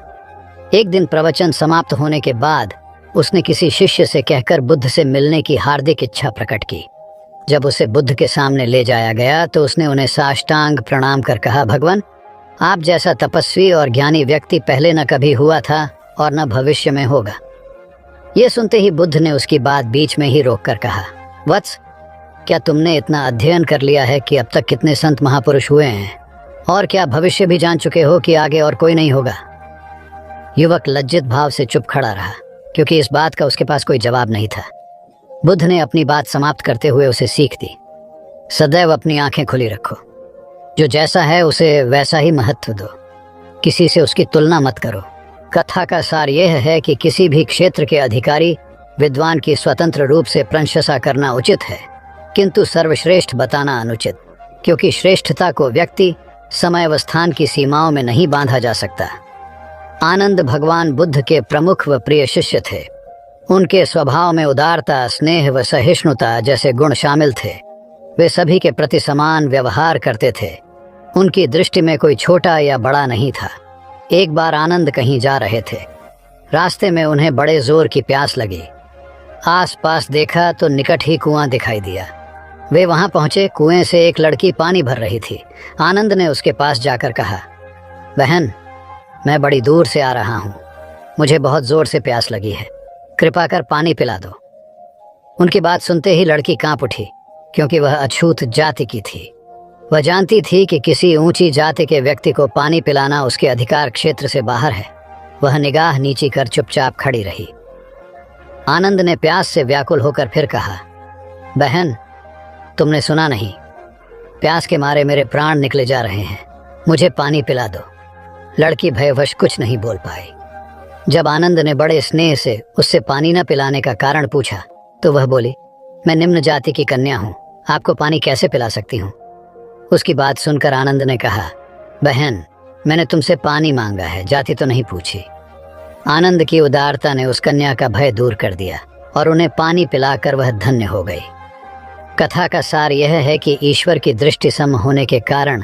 एक दिन प्रवचन समाप्त होने के बाद उसने किसी शिष्य से कहकर बुद्ध से मिलने की हार्दिक इच्छा प्रकट की। जब उसे बुद्ध के सामने ले जाया गया तो उसने उन्हें साष्टांग प्रणाम कर कहा, भगवान, आप जैसा तपस्वी और ज्ञानी व्यक्ति पहले न कभी हुआ था और न भविष्य में होगा। ये सुनते ही बुद्ध ने उसकी बात बीच में ही रोककर कहा, वत्स, क्या तुमने इतना अध्ययन कर लिया है कि अब तक कितने संत महापुरुष हुए हैं, और क्या भविष्य भी जान चुके हो कि आगे और कोई नहीं होगा? युवक लज्जित भाव से चुप खड़ा रहा, क्योंकि इस बात का उसके पास कोई जवाब नहीं था। बुद्ध ने अपनी बात समाप्त करते हुए उसे सीख दी, सदैव अपनी आंखें खुली रखो। जो जैसा है उसे वैसा ही महत्व दो। किसी से उसकी तुलना मत करो। कथा का सार यह है कि किसी भी क्षेत्र के अधिकारी विद्वान की स्वतंत्र रूप से प्रशंसा करना उचित है, किंतु सर्वश्रेष्ठ बताना अनुचित, क्योंकि श्रेष्ठता को व्यक्ति, समय व स्थान की सीमाओं में नहीं बांधा जा सकता। आनंद भगवान बुद्ध के प्रमुख व प्रिय शिष्य थे। उनके स्वभाव में उदारता, स्नेह व सहिष्णुता जैसे गुण शामिल थे। वे सभी के प्रति समान व्यवहार करते थे। उनकी दृष्टि में कोई छोटा या बड़ा नहीं था। एक बार आनंद कहीं जा रहे थे। रास्ते में उन्हें बड़े जोर की प्यास लगी। आसपास देखा तो निकट ही कुआं दिखाई दिया। वे वहां पहुंचे। कुएं से एक लड़की पानी भर रही थी। आनंद ने उसके पास जाकर कहा, बहन, मैं बड़ी दूर से आ रहा हूं, मुझे बहुत जोर से प्यास लगी है, कृपा कर पानी पिला दो। उनकी बात सुनते ही लड़की कांप उठी, क्योंकि वह अछूत जाति की थी। वह जानती थी कि किसी ऊंची जाति के व्यक्ति को पानी पिलाना उसके अधिकार क्षेत्र से बाहर है। वह निगाह नीची कर चुपचाप खड़ी रही। आनंद ने प्यास से व्याकुल होकर फिर कहा, बहन, तुमने सुना नहीं, प्यास के मारे मेरे प्राण निकले जा रहे हैं, मुझे पानी पिला दो। लड़की भयवश कुछ नहीं बोल पाई। जब आनंद ने बड़े स्नेह से उससे पानी न पिलाने का कारण पूछा तो वह बोली, मैं निम्न जाति की कन्या हूँ, आपको पानी कैसे पिला सकती हूँ? उसकी बात सुनकर आनंद ने कहा, बहन, मैंने तुमसे पानी मांगा है, जाति तो नहीं पूछी। आनंद की उदारता ने उस कन्या का भय दूर कर दिया और उन्हें पानी पिलाकर वह धन्य हो गई। कथा का सार यह है कि ईश्वर की दृष्टि सम होने के कारण